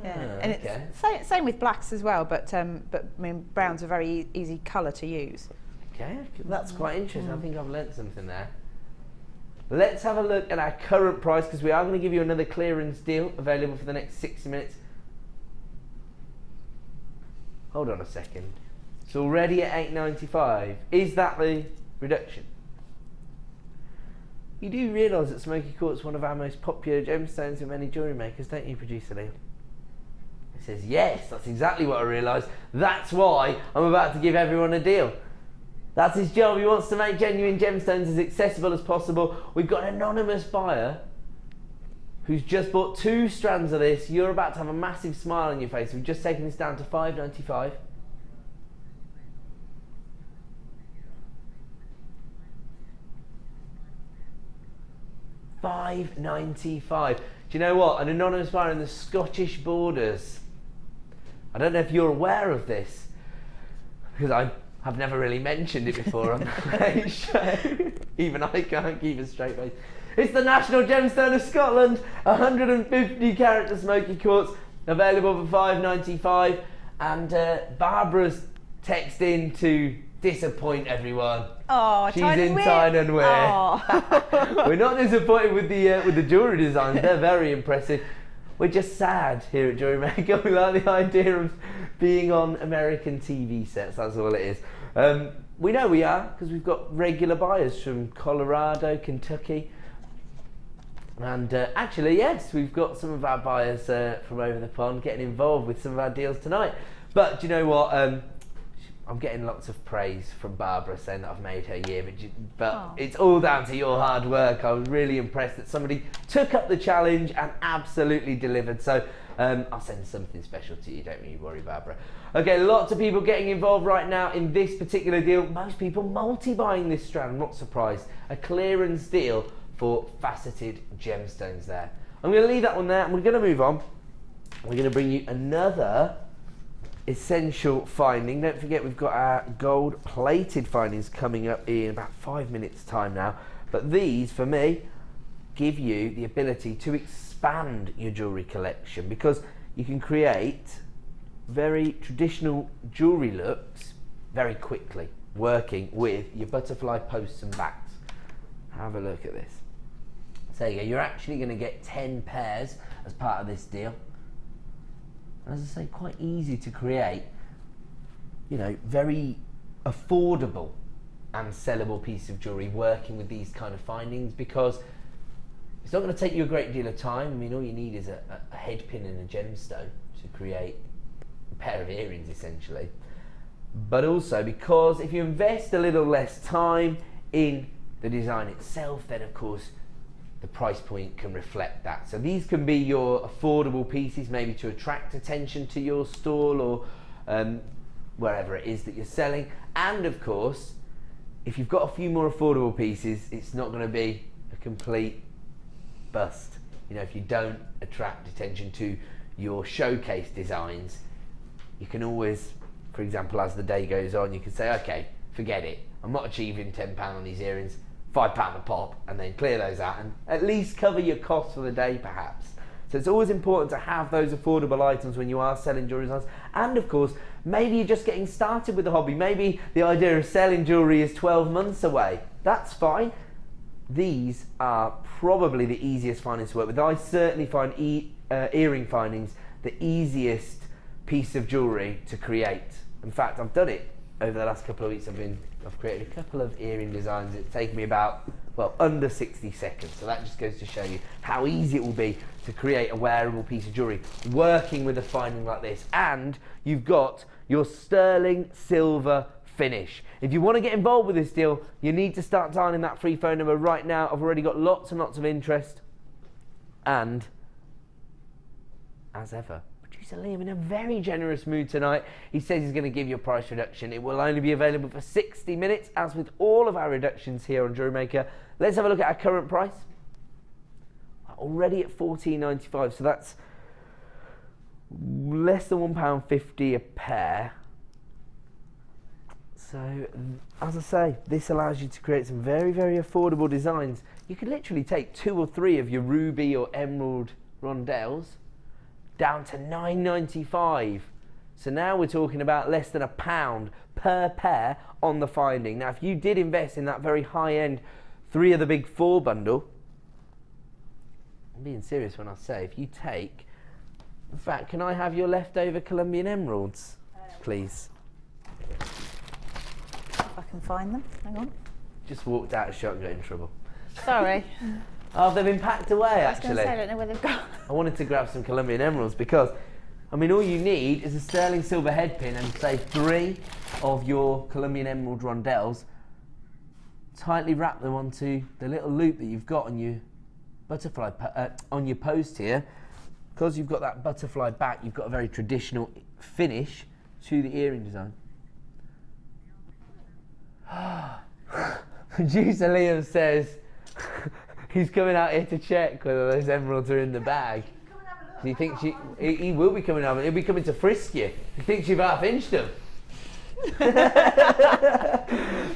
Yeah, and it's same with blacks as well, but I mean, brown's a very easy colour to use. Okay, that's quite interesting. I think I've learnt something there. Let's have a look at our current price, because we are going to give you another clearance deal available for the next 60 minutes. Hold on a second. It's already at $8.95. Is that the reduction? You do realise that smoky quartz is one of our most popular gemstones in many jewellery makers, don't you, producer Liam? He says, yes, that's exactly what I realised. That's why I'm about to give everyone a deal. That's his job. He wants to make genuine gemstones as accessible as possible. We've got an anonymous buyer who's just bought 2 strands of this. You're about to have a massive smile on your face. We've just taken this down to $5.95. £5.95. Do you know what? An anonymous buyer in the Scottish borders. I don't know if you're aware of this, because I have never really mentioned it before on the show. Even I can't keep a straight face. It's the National Gemstone of Scotland, 150 carat Smoky quartz, available for £5.95. And Barbara's texted in to disappoint everyone. Oh, she's in Tyne wear. Oh. We're not disappointed with the jewellery designs. They're very impressive. We're just sad here at Jewellery Maker. We like the idea of being on American TV sets. That's all it is. We know we are, because we've got regular buyers from Colorado, Kentucky. And actually, yes, we've got some of our buyers from over the pond getting involved with some of our deals tonight. But do you know what? I'm getting lots of praise from Barbara saying that I've made her year, but it's all down to your hard work. I was really impressed that somebody took up the challenge and absolutely delivered. So I'll send something special to you, don't you worry, Barbara. Okay, lots of people getting involved right now in this particular deal. Most people multi-buying this strand, I'm not surprised. A clearance deal for faceted gemstones there. I'm going to leave that one there and we're going to move on. We're going to bring you another essential finding. Don't forget we've got our gold plated findings coming up in about 5 minutes time now, but these for me give you the ability to expand your jewellery collection, because you can create very traditional jewellery looks very quickly working with your butterfly posts and backs. Have a look at this. So you're actually going to get 10 pairs as part of this deal. As I say, quite easy to create, you know, very affordable and sellable piece of jewellery working with these kind of findings, because it's not going to take you a great deal of time. I mean, all you need is a head pin and a gemstone to create a pair of earrings essentially. But also because if you invest a little less time in the design itself, then of course the price point can reflect that. So these can be your affordable pieces, maybe to attract attention to your stall or wherever it is that you're selling. And of course, if you've got a few more affordable pieces, it's not going to be a complete bust. You know, if you don't attract attention to your showcase designs, you can always, for example, as the day goes on, you can say, okay, forget it. I'm not achieving £10 on these earrings. £5 a pop, and then clear those out and at least cover your costs for the day perhaps. So it's always important to have those affordable items when you are selling jewellery designs. And of course, maybe you're just getting started with the hobby. Maybe the idea of selling jewellery is 12 months away. That's fine. These are probably the easiest findings to work with. I certainly find earring findings the easiest piece of jewellery to create. In fact, I've done it over the last couple of weeks. I've created a couple of earring designs. It's taken me about, well, under 60 seconds. So that just goes to show you how easy it will be to create a wearable piece of jewellery working with a finding like this. And you've got your sterling silver finish. If you want to get involved with this deal, you need to start dialing that free phone number right now. I've already got lots and lots of interest. And as ever, producer Liam in a very generous mood tonight. He says he's going to give you a price reduction. It will only be available for 60 minutes, as with all of our reductions here on Jewellery Maker. Let's have a look at our current price. Already at $14.95, so that's less than £1.50 a pair. So, as I say, this allows you to create some very, very affordable designs. You could literally take 2 or 3 of your ruby or emerald rondelles down to $9.95. So now we're talking about less than £1 per pair on the finding. Now, if you did invest in that very high-end 3 of the big 4 bundle, I'm being serious when I say, if you take, in fact, can I have your leftover Colombian emeralds, please? If I can find them, hang on. Just walked out of shot and got in trouble. Sorry. Oh, they've been packed away, actually. I was going to say, I don't know where they've gone. I wanted to grab some Colombian emeralds because, I mean, all you need is a sterling silver head pin and, say, 3 of your Colombian emerald rondelles. Tightly wrap them onto the little loop that you've got on your butterfly, on your post here. Because you've got that butterfly back, you've got a very traditional finish to the earring design. Producer Liam says He's coming out here to check whether those emeralds are in the bag. Do you think he will be coming over? He'll be coming to frisk you. He thinks you've half-inched him.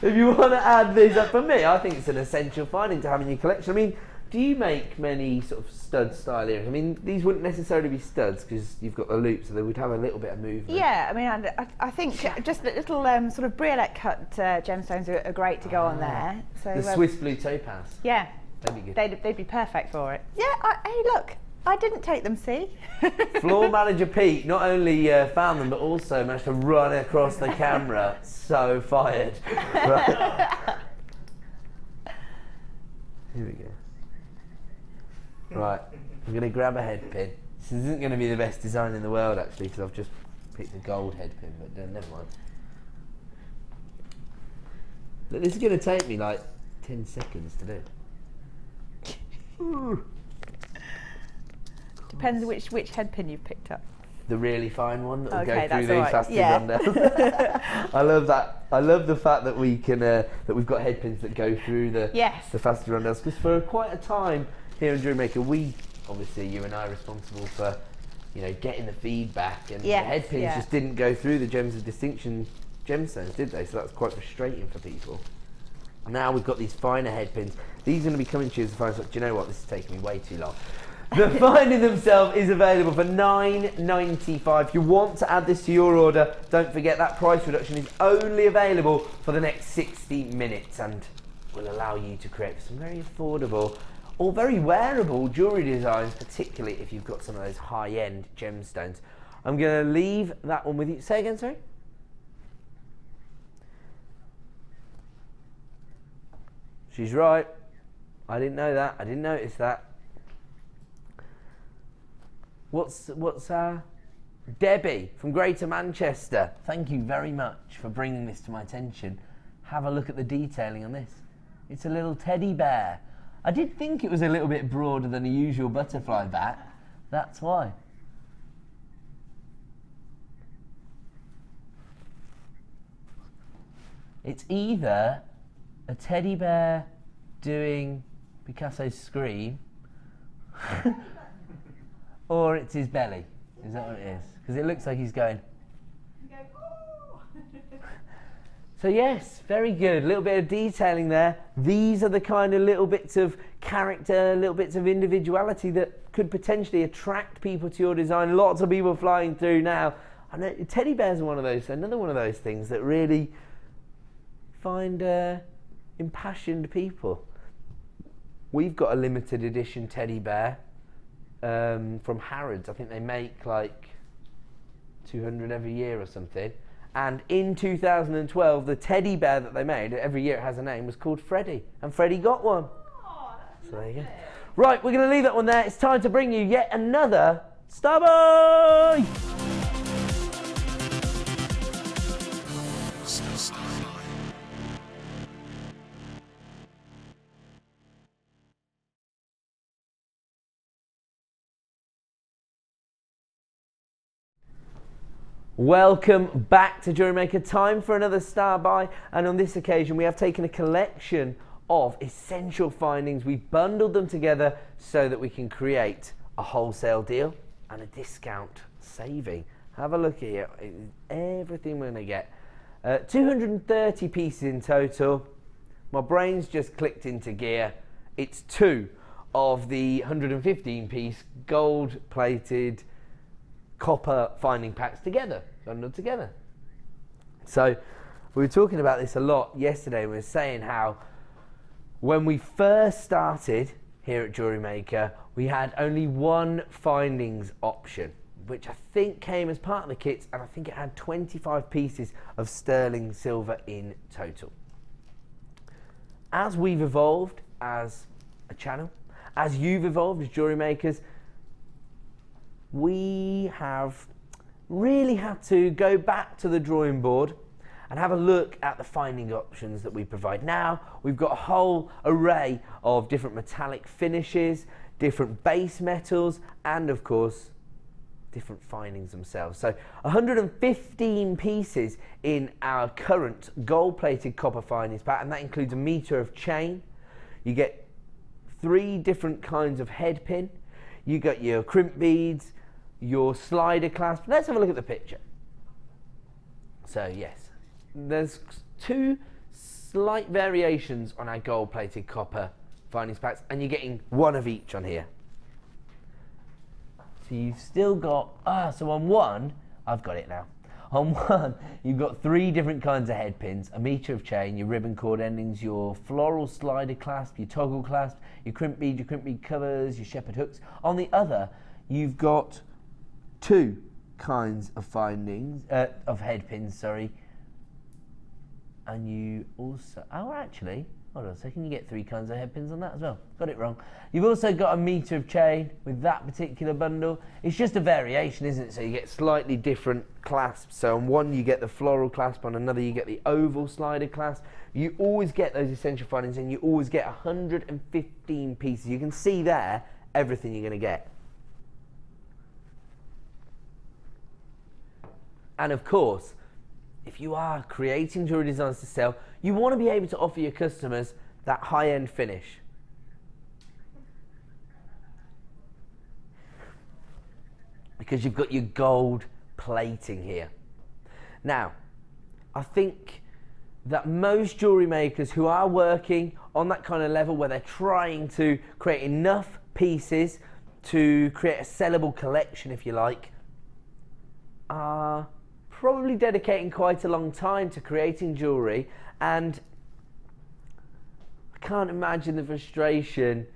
If you want to add these up, for me, I think it's an essential finding to have in your collection. I mean, do you make many sort of stud style earrings? I mean, these wouldn't necessarily be studs because you've got the loop, so they would have a little bit of movement. Yeah, I mean, I think just the little sort of briolette cut gemstones are great to go on there. So the Swiss Blue Topaz. Yeah, that'd be good. They'd be perfect for it. Yeah. Hey, look, I didn't take them. See. Floor manager Pete not only found them, but also managed to run across the camera. So fired. Right. Here we go. Right, I'm going to grab a head pin. This isn't going to be the best design in the world, actually, because I've just picked a gold head pin, but never mind. Look, this is going to take me like 10 seconds to do. Depends which head pin you've picked up. The really fine one that will okay, go through these faster Rondelles. I love that. I love the fact that we can that we've got head pins that go through the faster Rondelles, because for quite a time here in Jewellery Maker, we obviously, you and I, are responsible for, you know, getting the feedback, and the head pins just didn't go through the Gems of Distinction gemstones, did they? So that's quite frustrating for people. Now we've got these finer head pins. These are going to be coming to you as a fine stock. Do you know what? This is taking me way too long. The finding themselves is available for $9.95. If you want to add this to your order, don't forget that price reduction is only available for the next 60 minutes and will allow you to create some very affordable or very wearable jewellery designs, particularly if you've got some of those high-end gemstones. I'm going to leave that one with you. Say again, sorry? She's right. I didn't know that. I didn't notice that. What's Debbie from Greater Manchester? Thank you very much for bringing this to my attention. Have a look at the detailing on this. It's a little teddy bear. I did think it was a little bit broader than a usual butterfly bat. That's why. It's either a teddy bear doing Picasso's Scream or it's his belly. Is that what it is? Because it looks like he's going. So yes, very good. A little bit of detailing there. These are the kind of little bits of character, little bits of individuality that could potentially attract people to your design. Lots of people flying through now. I know teddy bears are one of those, another one of those things that really find impassioned people. We've got a limited edition teddy bear from Harrods. I think they make like 200 every year or something. And in 2012, the teddy bear that they made, every year it has a name, was called Freddie. And Freddie got one. Oh, so there you go. Right, we're going to leave that one there. It's time to bring you yet another Starboy! Welcome back to Jewellery Maker. Time for another star buy, and on this occasion we have taken a collection of essential findings. We've bundled them together so that we can create a wholesale deal and a discount saving. Have a look here, everything we're going to get. 230 pieces in total. My brain's just clicked into gear. It's two of the 115 piece gold plated copper finding packs together, bundled together. So we were talking about this a lot yesterday. We were saying how when we first started here at Jewellery Maker, we had only one findings option, which I think came as part of the kits, and I think it had 25 pieces of sterling silver in total. As we've evolved as a channel, as you've evolved as Jewellery Makers, we have really had to go back to the drawing board and have a look at the finding options that we provide. Now we've got a whole array of different metallic finishes, different base metals, and of course different findings themselves. So 115 pieces in our current gold plated copper findings pack, and that includes a metre of chain. You get 3 different kinds of head pin. You got your crimp beads, your slider clasp. Let's have a look at the picture. So yes, there's 2 slight variations on our gold-plated copper findings packs, and you're getting 1 of each on here. So you've still got, so on one, I've got it now. On one, you've got 3 different kinds of head pins, a metre of chain, your ribbon cord endings, your floral slider clasp, your toggle clasp, your crimp bead covers, your shepherd hooks. On the other, you've got 2 kinds of findings, of head pins, sorry. And you also, actually, hold on a second, you get 3 kinds of head pins on that as well. Got it wrong. You've also got a metre of chain with that particular bundle. It's just a variation, isn't it? So you get slightly different clasps. So on one you get the floral clasp, on another you get the oval slider clasp. You always get those essential findings, and you always get 115 pieces. You can see there everything you're going to get. And of course, if you are creating jewellery designs to sell, you want to be able to offer your customers that high-end finish. Because you've got your gold plating here. Now, I think that most jewellery makers who are working on that kind of level where they're trying to create enough pieces to create a sellable collection, if you like, are probably dedicating quite a long time to creating jewellery, and I can't imagine the frustration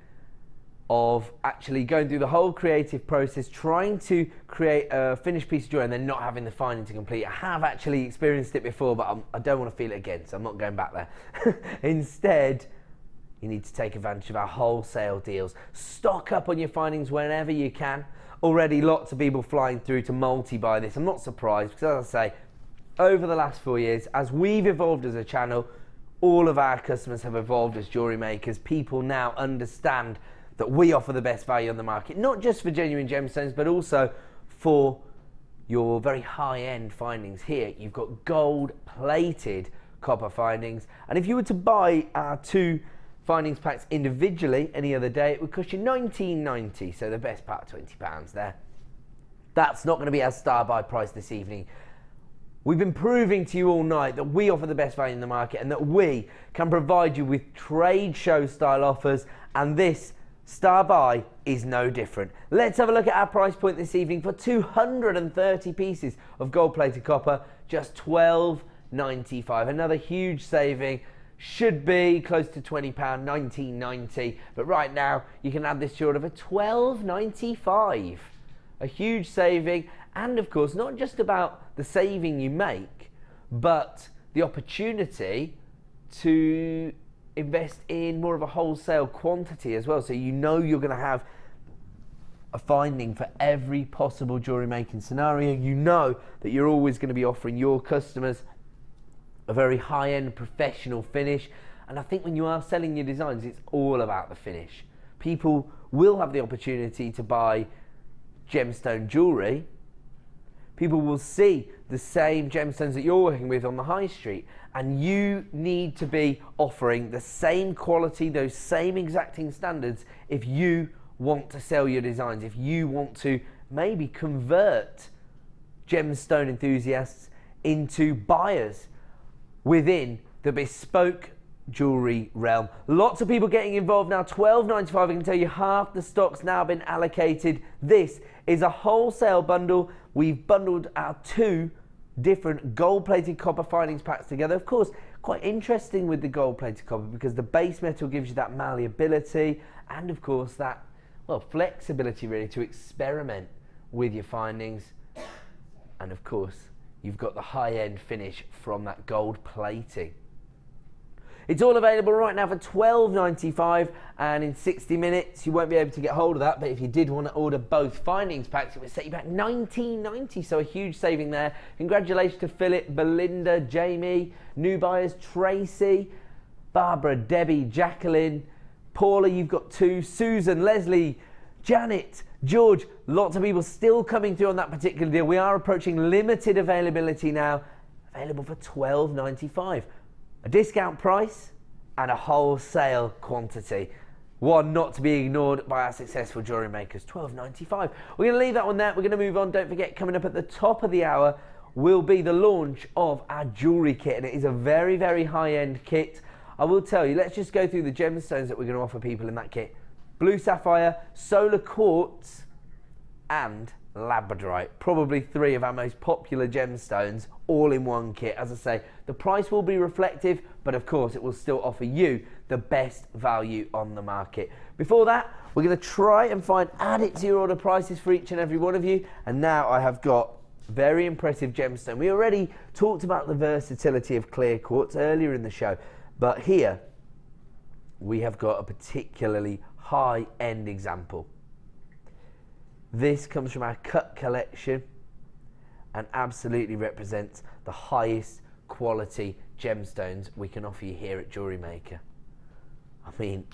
of actually going through the whole creative process, trying to create a finished piece of jewellery and then not having the finding to complete. I have actually experienced it before, but I don't want to feel it again, so I'm not going back there. Instead, you need to take advantage of our wholesale deals. Stock up on your findings whenever you can. Already lots of people flying through to multi-buy this. I'm not surprised, because as I say, over the last 4 years, as we've evolved as a channel, all of our customers have evolved as jewellery makers. People now understand that we offer the best value on the market, not just for genuine gemstones, but also for your very high-end findings. Here, you've got gold-plated copper findings, and if you were to buy our 2 findings packs individually any other day, it would cost you $19.90, so the best part of £20 there. That's not going to be our star buy price this evening. We've been proving to you all night that we offer the best value in the market, and that we can provide you with trade show style offers, and this star buy is no different. Let's have a look at our price point this evening for 230 pieces of gold plated copper, just $12.95. Another huge saving. Should be close to £20, $19.90, but right now you can add this to your order for $12.95. A huge saving, and of course not just about the saving you make, but the opportunity to invest in more of a wholesale quantity as well, so you know you're going to have a finding for every possible jewellery making scenario. You know that you're always going to be offering your customers a very high-end professional finish, and I think when you are selling your designs, it's all about the finish. People will have the opportunity to buy gemstone jewellery. People will see the same gemstones that you're working with on the high street, and you need to be offering the same quality, those same exacting standards if you want to sell your designs, if you want to maybe convert gemstone enthusiasts into buyers within the bespoke jewellery realm. Lots of people getting involved now. $12.95. I can tell you half the stock's now been allocated. This is a wholesale bundle. We've bundled our 2 different gold-plated copper findings packs together. Of course, quite interesting with the gold-plated copper because the base metal gives you that malleability and, of course, that, well, flexibility really to experiment with your findings. And, of course, you've got the high-end finish from that gold plating. It's all available right now for $12.95, and in 60 minutes you won't be able to get hold of that, but if you did want to order both findings packs, it would set you back $19.90, so a huge saving there. Congratulations to Philip, Belinda, Jamie, new buyers, Tracy, Barbara, Debbie, Jacqueline, Paula, you've got 2, Susan, Leslie, Janet, George, lots of people still coming through on that particular deal. We are approaching limited availability now, available for $12.95. A discount price and a wholesale quantity. one not to be ignored by our successful jewellery makers, $12.95. We're going to leave that one there. We're going to move on. Don't forget, coming up at the top of the hour will be the launch of our jewellery kit, and it is a very, very high-end kit. I will tell you, let's just go through the gemstones that we're going to offer people in that kit. Blue sapphire, solar quartz, and Labradorite. Probably three of our most popular gemstones all in one kit. As I say, the price will be reflective, but of course it will still offer you the best value on the market. Before that, we're going to try and add it to your order prices for each and every one of you. And now I have got very impressive gemstone. We already talked about the versatility of clear quartz earlier in the show, but here we have got a particularly high-end example. This comes from our cut collection and absolutely represents the highest quality gemstones we can offer you here at Jewellery Maker. I mean,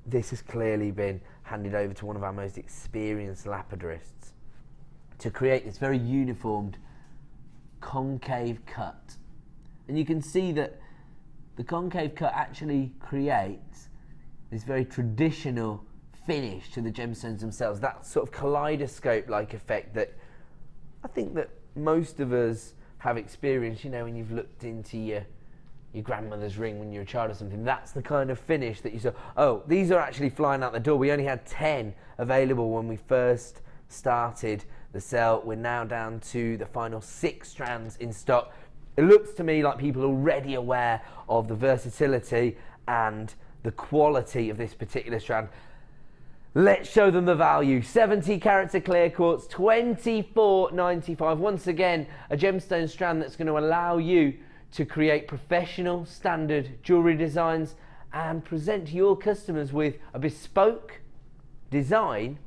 this has clearly been handed over to one of our most experienced lapidarists to create this very uniformed concave cut. And you can see that the concave cut actually creates this very traditional finish to the gemstones themselves, that sort of kaleidoscope-like effect that I think that most of us have experienced, you know, when you've looked into your grandmother's ring when you're a child or something. That's the kind of finish that you saw. Oh, these are actually flying out the door. We only had 10 available when we first started the sale. We're now down to the final 6 strands in stock. It looks to me like people are already aware of the versatility and the quality of this particular strand. Let's show them the value. 70 carats of clear quartz, $24.95. Once again, a gemstone strand that's going to allow you to create professional standard jewellery designs and present to your customers with a bespoke design,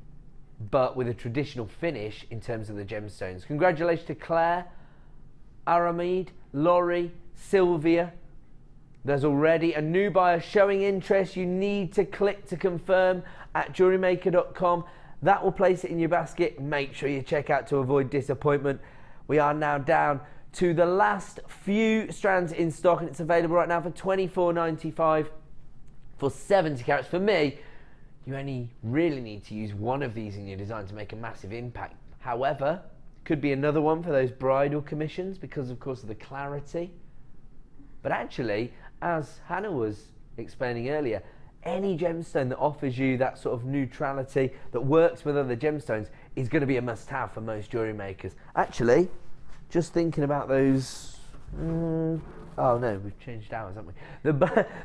but with a traditional finish in terms of the gemstones. Congratulations to Claire, Aramid, Laurie, Sylvia. There's already a new buyer showing interest. You need to click to confirm at JewelleryMaker.com. That will place it in your basket. Make sure you check out to avoid disappointment. We are now down to the last few strands in stock, and it's available right now for $24.95 for 70 carats. For me, you only really need to use one of these in your design to make a massive impact. However, could be another one for those bridal commissions because, of course, of the clarity. But actually, as Hannah was explaining earlier, any gemstone that offers you that sort of neutrality that works with other gemstones is going to be a must-have for most jewellery makers. Actually, just thinking about those... oh no, we've changed ours, haven't we?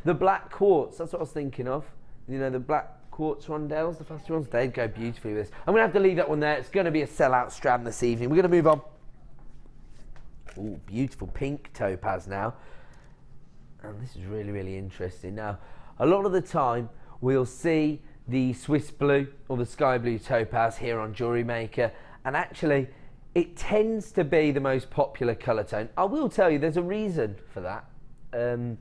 The black quartz, that's what I was thinking of. You know, the black quartz rondelles, the faster ones, they'd go beautifully with this. I'm going to have to leave that one there. It's going to be a sellout strand this evening. We're going to move on. Ooh, beautiful pink topaz now. And this is really, really interesting. Now, a lot of the time, we'll see the Swiss Blue or the Sky Blue Topaz here on Jewellery Maker, and actually, it tends to be the most popular colour tone. I will tell you, there's a reason for that. And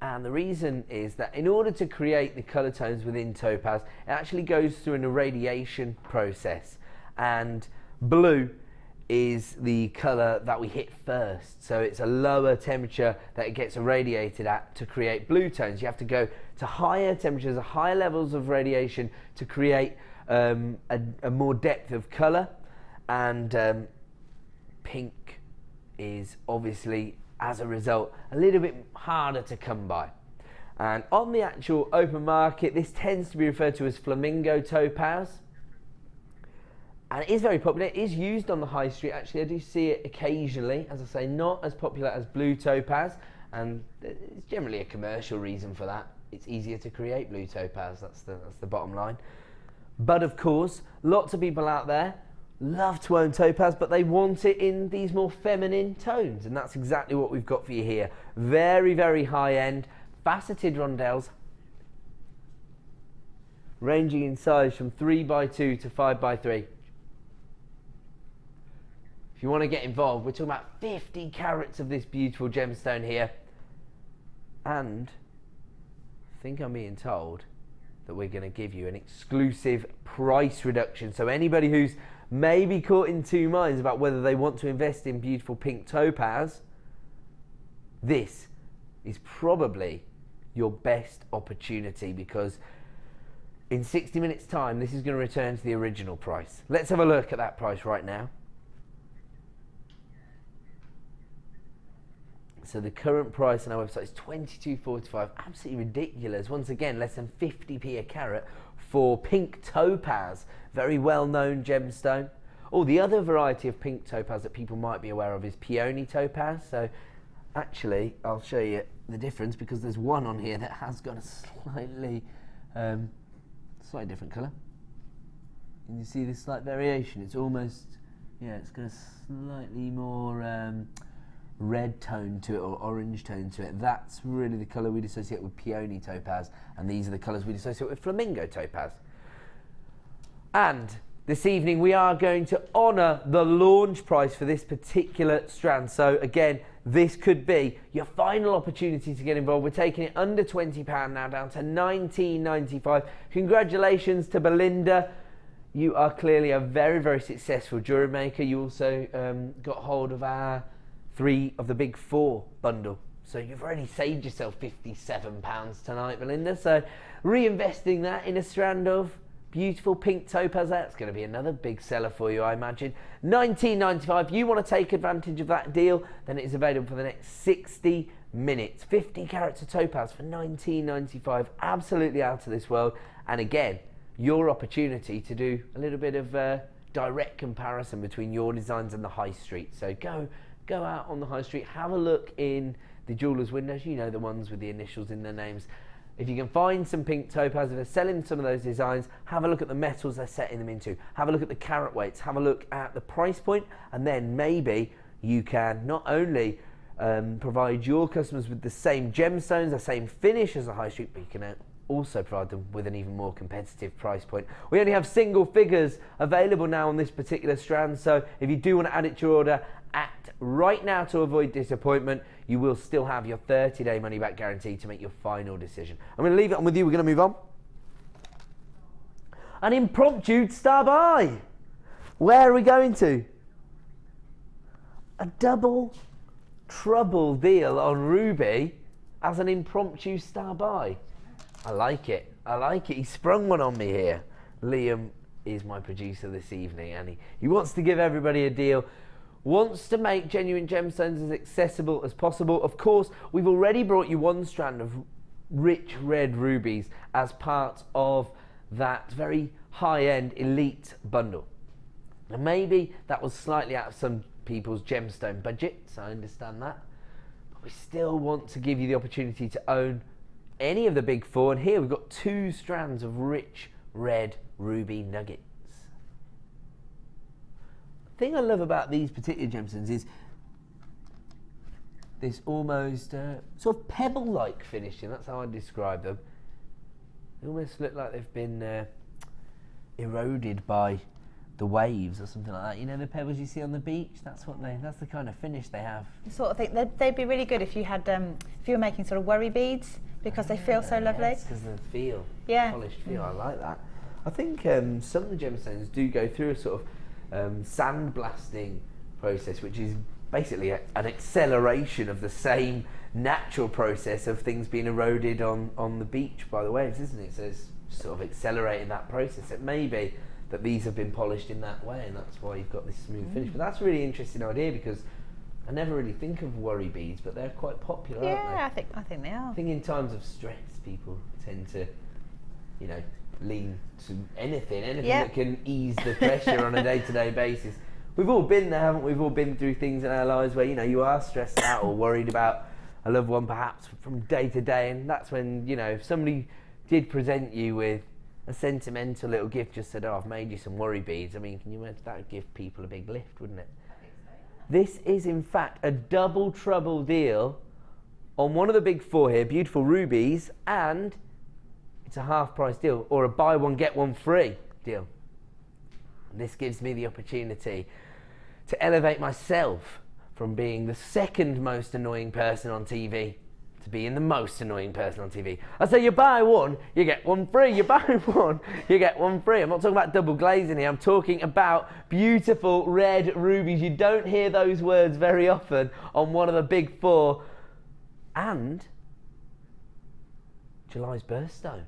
the reason is that in order to create the colour tones within topaz, it actually goes through an irradiation process. And blue is the colour that we hit first. So it's a lower temperature that it gets irradiated at to create blue tones. You have to go to higher temperatures, higher levels of radiation to create a more depth of colour. And pink is obviously, as a result, a little bit harder to come by. And on the actual open market, this tends to be referred to as flamingo topaz. And it is very popular. It is used on the high street, actually. I do see it occasionally. As I say, not as popular as blue topaz. And it's generally a commercial reason for that. It's easier to create blue topaz. That's the bottom line. But of course, lots of people out there love to own topaz, but they want it in these more feminine tones. And that's exactly what we've got for you here. Very, very high-end, faceted rondelles, ranging in size from 3x2 to 5x3. If you want to get involved, we're talking about 50 carats of this beautiful gemstone here. And I think I'm being told that we're going to give you an exclusive price reduction. So anybody who's maybe caught in two minds about whether they want to invest in beautiful pink topaz, this is probably your best opportunity, because in 60 minutes time, this is going to return to the original price. Let's have a look at that price right now. So the current price on our website is $22.45. Absolutely ridiculous. Once again, less than 50p a carat for pink topaz, very well-known gemstone. Oh, the other variety of pink topaz that people might be aware of is peony topaz. So actually, I'll show you the difference because there's one on here that has got a slightly different colour. And you see this slight variation. It's almost, yeah, it's got a slightly more red tone to it, or orange tone to it. That's really the colour we'd associate with peony topaz, and these are the colours we'd associate with flamingo topaz. And this evening we are going to honour the launch price for this particular strand. So again, this could be your final opportunity to get involved. We're taking it under £20 now, down to $19.95. Congratulations to Belinda. You are clearly a very, very successful jewellery maker. You also got hold of our 3 of the big 4 bundle. So you've already saved yourself £57 tonight, Belinda. So reinvesting that in a strand of beautiful pink topaz, that's going to be another big seller for you, I imagine. $19.95. You want to take advantage of that deal, then it is available for the next 60 minutes. 50 carats of topaz for $19.95. Absolutely out of this world. And again, your opportunity to do a little bit of direct comparison between your designs and the high street. So go out on the high street, have a look in the jewellers' windows, you know, the ones with the initials in their names. If you can find some pink topaz, if they're selling some of those designs, have a look at the metals they're setting them into, have a look at the carat weights, have a look at the price point, and then maybe you can not only provide your customers with the same gemstones, the same finish as the high street, but you can also provide them with an even more competitive price point. We only have single figures available now on this particular strand, so if you do want to add it to your order, act right now to avoid disappointment. You will still have your 30-day money-back guarantee to make your final decision. I'm going to leave it on with you. We're going to move on. An impromptu star buy. Where are we going to? A double trouble deal on Ruby as an impromptu star buy. I like it. I like it. He sprung one on me here. Liam is my producer this evening, and he wants to give everybody a deal. Wants to make Genuine Gemstones as accessible as possible. Of course, we've already brought you one strand of rich red rubies as part of that very high-end elite bundle. And maybe that was slightly out of some people's gemstone budgets, I understand that. But we still want to give you the opportunity to own any of the big 4. And here we've got 2 strands of rich red ruby nuggets. The thing I love about these particular gemstones is this almost sort of pebble-like finishing. That's how I describe them. They almost look like they've been eroded by the waves or something like that. You know the pebbles you see on the beach? That's the kind of finish they have. I sort of think they'd be really good if you had if you were making sort of worry beads, because they feel so lovely. Yes, because they feel, polished feel. I like that. I think some of the gemstones do go through a sort of sandblasting process, which is basically an acceleration of the same natural process of things being eroded on the beach by the waves, isn't it? So it's sort of accelerating that process. It may be that these have been polished in that way, and that's why you've got this smooth finish. But that's a really interesting idea, because I never really think of worry beads, but they're quite popular, aren't they? Yeah, I think they are. I think in times of stress, people tend to, you know, lean to anything that can ease the pressure on a day-to-day basis. We've all been there, haven't we? We've all been through things in our lives where, you know, you are stressed out or worried about a loved one perhaps from day to day, and that's when, you know, if somebody did present you with a sentimental little gift, just said, oh, I've made you some worry beads, I mean, can you imagine that would give people a big lift, wouldn't it? This is in fact a double trouble deal on one of the big 4 here, beautiful rubies, and it's a half price deal, or a buy one get one free deal. And this gives me the opportunity to elevate myself from being the second most annoying person on TV to being the most annoying person on TV. I say you buy one, you get one free. You buy one, you get one free. I'm not talking about double glazing here. I'm talking about beautiful red rubies. You don't hear those words very often on one of the big 4. And July's birthstone.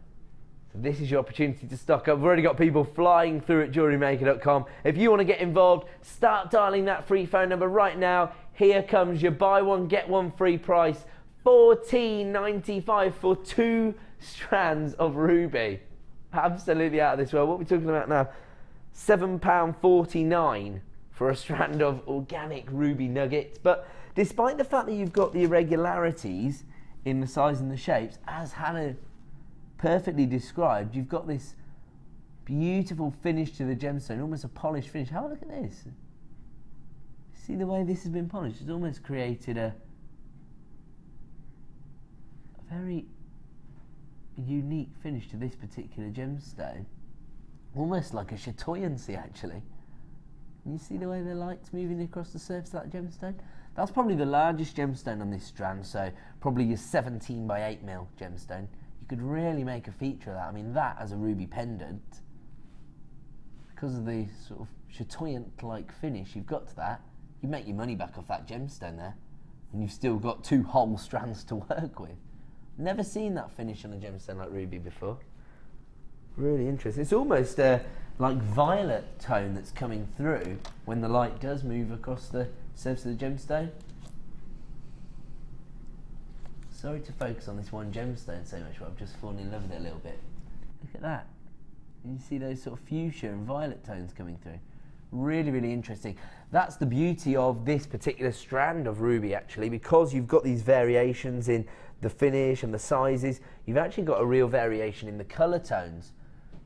So this is your opportunity to stock up. We've already got people flying through at JewelleryMaker.com. If you want to get involved, start dialing that free phone number right now. Here comes your buy one, get one free price. $14.95 for 2 strands of ruby. Absolutely out of this world. What are we talking about now? £7.49 for a strand of organic ruby nuggets. But despite the fact that you've got the irregularities in the size and the shapes, as Hannah perfectly described, you've got this beautiful finish to the gemstone, almost a polished finish. Have a look at this. See the way this has been polished? It's almost created a very unique finish to this particular gemstone. Almost like a chatoyancy, actually. Can you see the way the light's moving across the surface of that gemstone? That's probably the largest gemstone on this strand, so probably your 17 by 8 mil gemstone. You could really make a feature of that. I mean, that as a ruby pendant, because of the sort of chatoyant-like finish you've got to that, you make your money back off that gemstone there, and you've still got 2 whole strands to work with. Never seen that finish on a gemstone like ruby before. Really interesting. It's almost like violet tone that's coming through when the light does move across the surface of the gemstone. Sorry to focus on this one gemstone so much, but I've just fallen in love with it a little bit. Look at that. You see those sort of fuchsia and violet tones coming through. Really, really interesting. That's the beauty of this particular strand of ruby, actually, because you've got these variations in the finish and the sizes. You've actually got a real variation in the colour tones.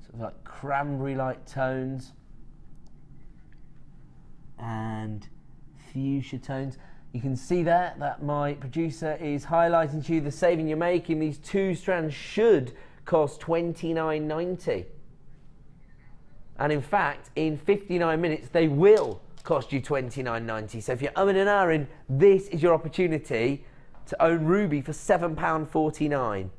Sort of like cranberry-like tones and fuchsia tones. You can see there that my producer is highlighting to you the saving you're making. These 2 strands should cost $29.90. And in fact, in 59 minutes, they will cost you $29.90. So if you're umming and ahhing, this is your opportunity to own ruby for £7.49.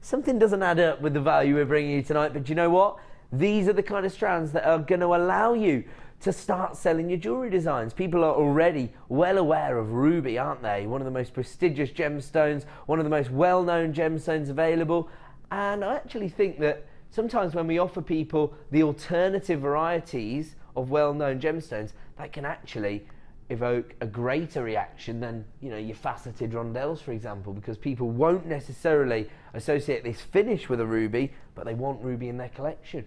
Something doesn't add up with the value we're bringing you tonight, but do you know what? These are the kind of strands that are going to allow you to start selling your jewellery designs. People are already well aware of ruby, aren't they? One of the most prestigious gemstones, one of the most well-known gemstones available. And I actually think that sometimes when we offer people the alternative varieties of well-known gemstones, that can actually evoke a greater reaction than, you know, your faceted Rondelles, for example, because people won't necessarily associate this finish with a ruby, but they want ruby in their collection.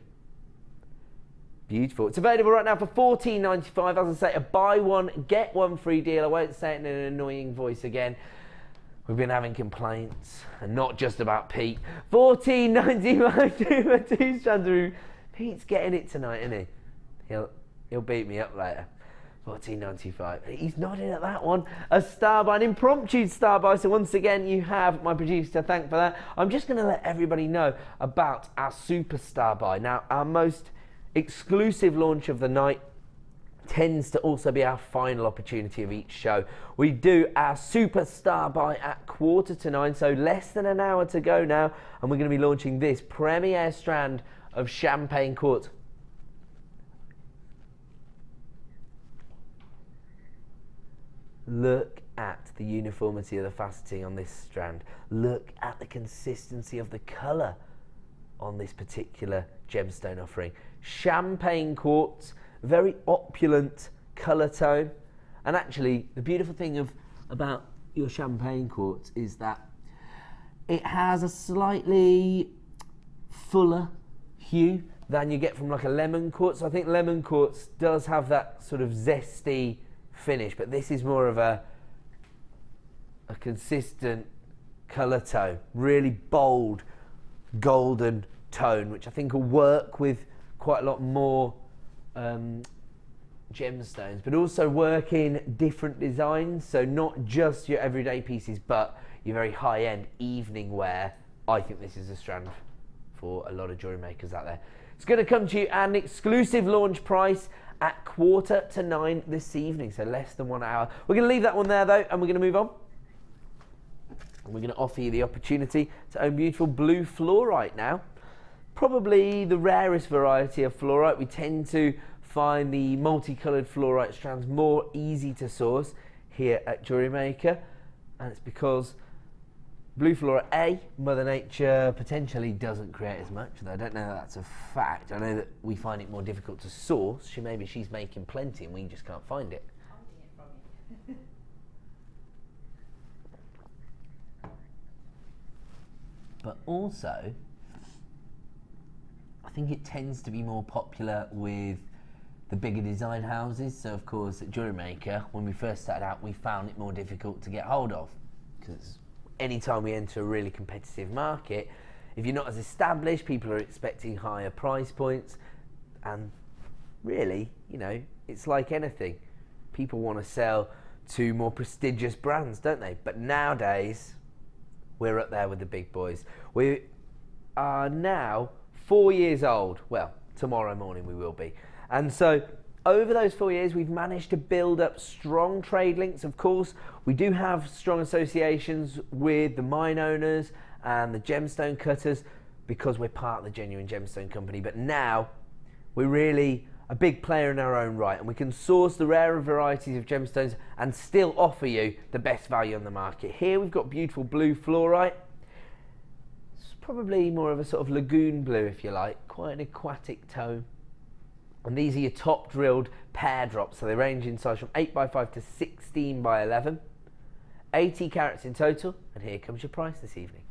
Beautiful. It's available right now for $14.95. As I say, a buy one, get one free deal. I won't say it in an annoying voice again. We've been having complaints, and not just about Pete. $14.95 for 2 strands of ruby. Pete's getting it tonight, isn't he? He'll beat me up later. $14.95. He's nodding at that one. A star buy, an impromptu star buy. So once again, you have my producer to thank for that. I'm just going to let everybody know about our superstar buy. Now, our most exclusive launch of the night tends to also be our final opportunity of each show. We do our superstar buy at 9:15, so less than an hour to go now, and we're going to be launching this premier strand of champagne quartz. Look at the uniformity of the faceting on this strand. Look at the consistency of the colour on this particular gemstone offering. Champagne quartz, very opulent colour tone. And actually, the beautiful thing about your champagne quartz is that it has a slightly fuller hue than you get from like a lemon quartz. I think lemon quartz does have that sort of zesty finish, but this is more of a consistent colour tone, really bold golden tone, which I think will work with quite a lot more gemstones, but also work in different designs, so not just your everyday pieces, but your very high-end evening wear. I think this is a strand for a lot of jewellery makers out there. It's going to come to you at an exclusive launch price at 9:15 this evening, so less than 1 hour. We're going to leave that one there though, and we're going to move on. And we're going to offer you the opportunity to own beautiful blue fluorite now. Probably the rarest variety of fluorite. We tend to find the multicoloured fluorite strands more easy to source here at Jewellery Maker, and it's because Blue Flora A, Mother Nature potentially doesn't create as much, though I don't know that that's a fact. I know that we find it more difficult to source. Maybe she's making plenty and we just can't find it. But also, I think it tends to be more popular with the bigger design houses. So of course at Jewellery Maker, when we first started out, we found it more difficult to get hold of, because anytime we enter a really competitive market, if you're not as established, people are expecting higher price points, and really, you know, it's like anything. People want to sell to more prestigious brands, don't they? But nowadays, we're up there with the big boys. We are now 4 years old. Well, tomorrow morning we will be. And so over those 4 years, we've managed to build up strong trade links. Of course, we do have strong associations with the mine owners and the gemstone cutters because we're part of the Genuine Gemstone company. But now we're really a big player in our own right, and we can source the rarer varieties of gemstones and still offer you the best value on the market. Here we've got beautiful blue fluorite. It's probably more of a sort of lagoon blue, if you like, quite an aquatic tone. And these are your top drilled pear drops, so they range in size from 8x5 to 16x11. 80 carats in total, and here comes your price this evening.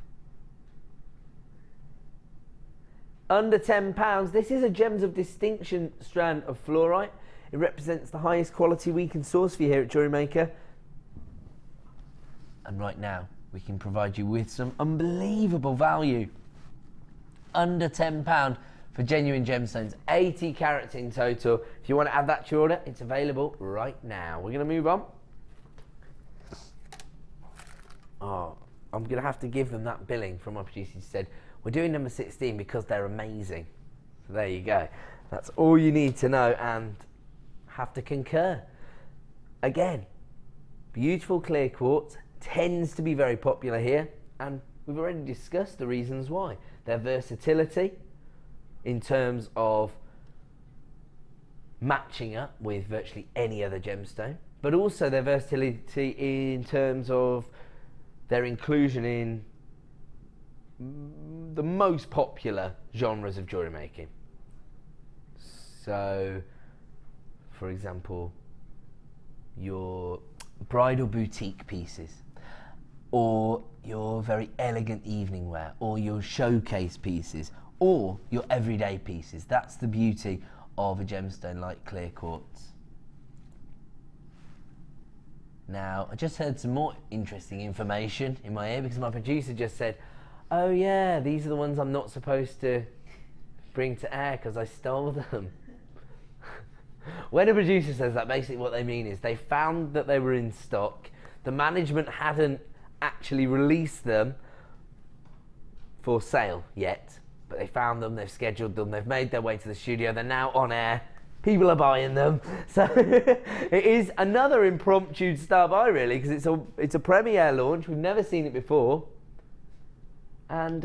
Under £10, this is a Gems of Distinction strand of fluorite. It represents the highest quality we can source for you here at Jewellery Maker. And right now, we can provide you with some unbelievable value. Under £10 for Genuine Gemstones, 80 carats in total. If you want to add that to your order, it's available right now. We're going to move on. Oh, I'm going to have to give them that billing from my producer. He said, we're doing number 16 because they're amazing. So there you go. That's all you need to know and have to concur. Again, beautiful clear quartz tends to be very popular here, and we've already discussed the reasons why. Their versatility in terms of matching up with virtually any other gemstone, but also their versatility in terms of their inclusion in the most popular genres of jewellery making. So, for example, your bridal boutique pieces, or your very elegant evening wear, or your showcase pieces, or your everyday pieces. That's the beauty of a gemstone like clear quartz. Now, I just heard some more interesting information in my ear because my producer just said, oh yeah, these are the ones I'm not supposed to bring to air because I stole them. When a producer says that, basically what they mean is they found that they were in stock, the management hadn't actually released them for sale yet, but they found them, they've scheduled them, they've made their way to the studio, they're now on air, people are buying them. So it is another impromptu star buy really, because it's a premiere launch, we've never seen it before. And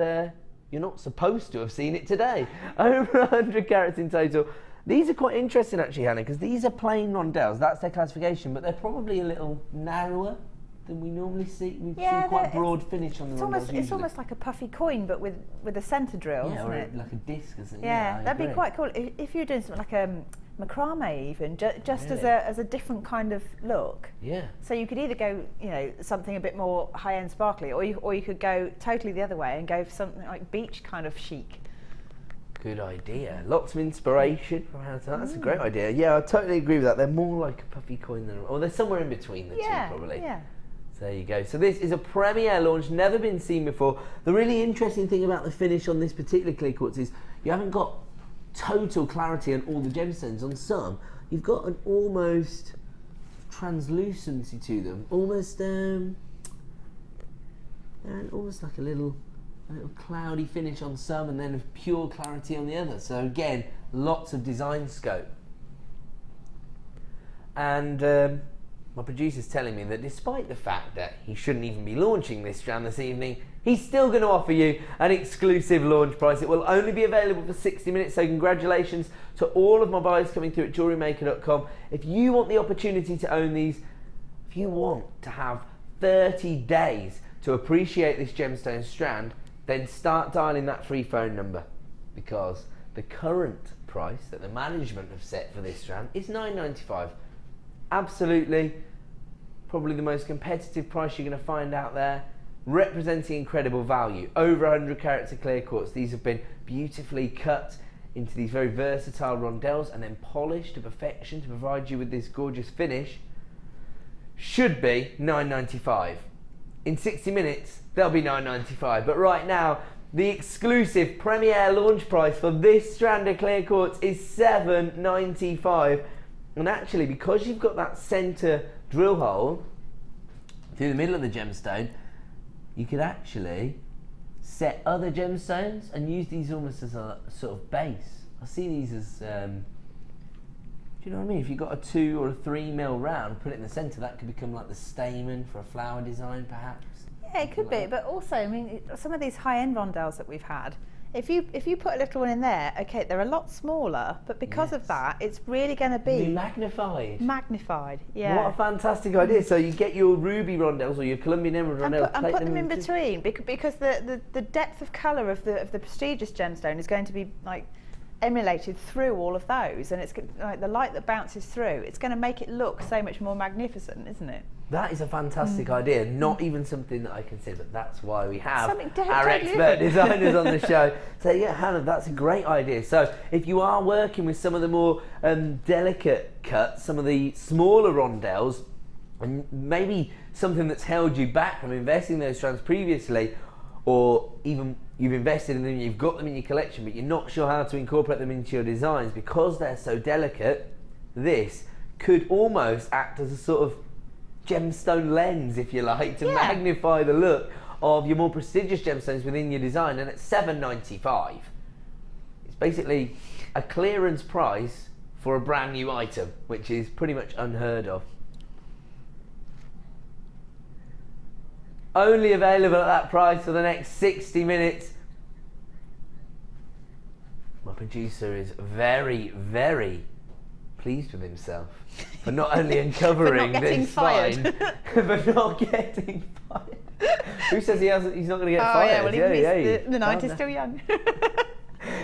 you're not supposed to have seen it today. Over 100 carats in total. These are quite interesting actually, Hannah, because these are plain rondelles. That's their classification, but they're probably a little narrower than we normally see. We see quite broad finish on the rondelles usually. It's almost like a puffy coin, but with a centre drill, isn't it? Like a disc, isn't it? Yeah, that'd be quite cool. If you're doing something like macrame even, just as a different kind of look. Yeah. So you could either go, you know, something a bit more high-end sparkly, or you could go totally the other way and go for something like beach kind of chic. Good idea. Lots of inspiration from how to. That's a great idea. Yeah, I totally agree with that. They're more like a puffy coin than, or they're somewhere in between the two probably. Yeah. So there you go. So this is a premiere launch, never been seen before. The really interesting thing about the finish on this particular clear quartz is you haven't got total clarity on all the gemstones. On some, you've got an almost translucency to them, almost almost like a little cloudy finish on some, and then pure clarity on the other. So again, lots of design scope. And my producer's telling me that despite the fact that he shouldn't even be launching this strand this evening, he's still going to offer you an exclusive launch price. It will only be available for 60 minutes, so congratulations to all of my buyers coming through at JewelleryMaker.com. If you want the opportunity to own these, if you want to have 30 days to appreciate this gemstone strand, then start dialing that free phone number, because the current price that the management have set for this strand is $9.95. Absolutely, probably the most competitive price you're going to find out there, representing incredible value. Over 100 carats of clear quartz. These have been beautifully cut into these very versatile rondelles and then polished to perfection to provide you with this gorgeous finish. Should be $9.95. In 60 minutes, they'll be $9.95. But right now, the exclusive premiere launch price for this strand of clear quartz is $7.95. And actually, because you've got that center drill hole through the middle of the gemstone, you could actually set other gemstones and use these almost as a sort of base. I see these as, do you know what I mean? If you've got a 2 or a 3 mil round, put it in the centre, that could become like the stamen for a flower design, perhaps. Yeah, it could be, but also, I mean, some of these high-end rondelles that we've had, if you put a little one in there, okay, they're a lot smaller, but because of that, it's really going to be magnified. Magnified, yeah. What a fantastic idea! So you get your ruby rondelles or your Colombian emerald rondelles, and put them in between, because the depth of colour of the prestigious gemstone is going to be like emulated through all of those, and it's like the light that bounces through. It's going to make it look so much more magnificent, isn't it? That is a fantastic idea. Not even something that I consider, but that's why we have Something our expert designers on the show. So yeah, Hannah, that's a great idea. So if you are working with some of the more delicate cuts, some of the smaller rondelles, and maybe something that's held you back from investing in those strands previously, or even you've invested in them, you've got them in your collection, but you're not sure how to incorporate them into your designs because they're so delicate, this could almost act as a sort of gemstone lens, if you like, to magnify the look of your more prestigious gemstones within your design. And at $7.95, it's basically a clearance price for a brand new item, which is pretty much unheard of. Only available at that price for the next 60 minutes. My producer is very, very pleased with himself for not only uncovering this find, but not getting fired. Who says he's not going to get fired? Yeah, well, the night is still young.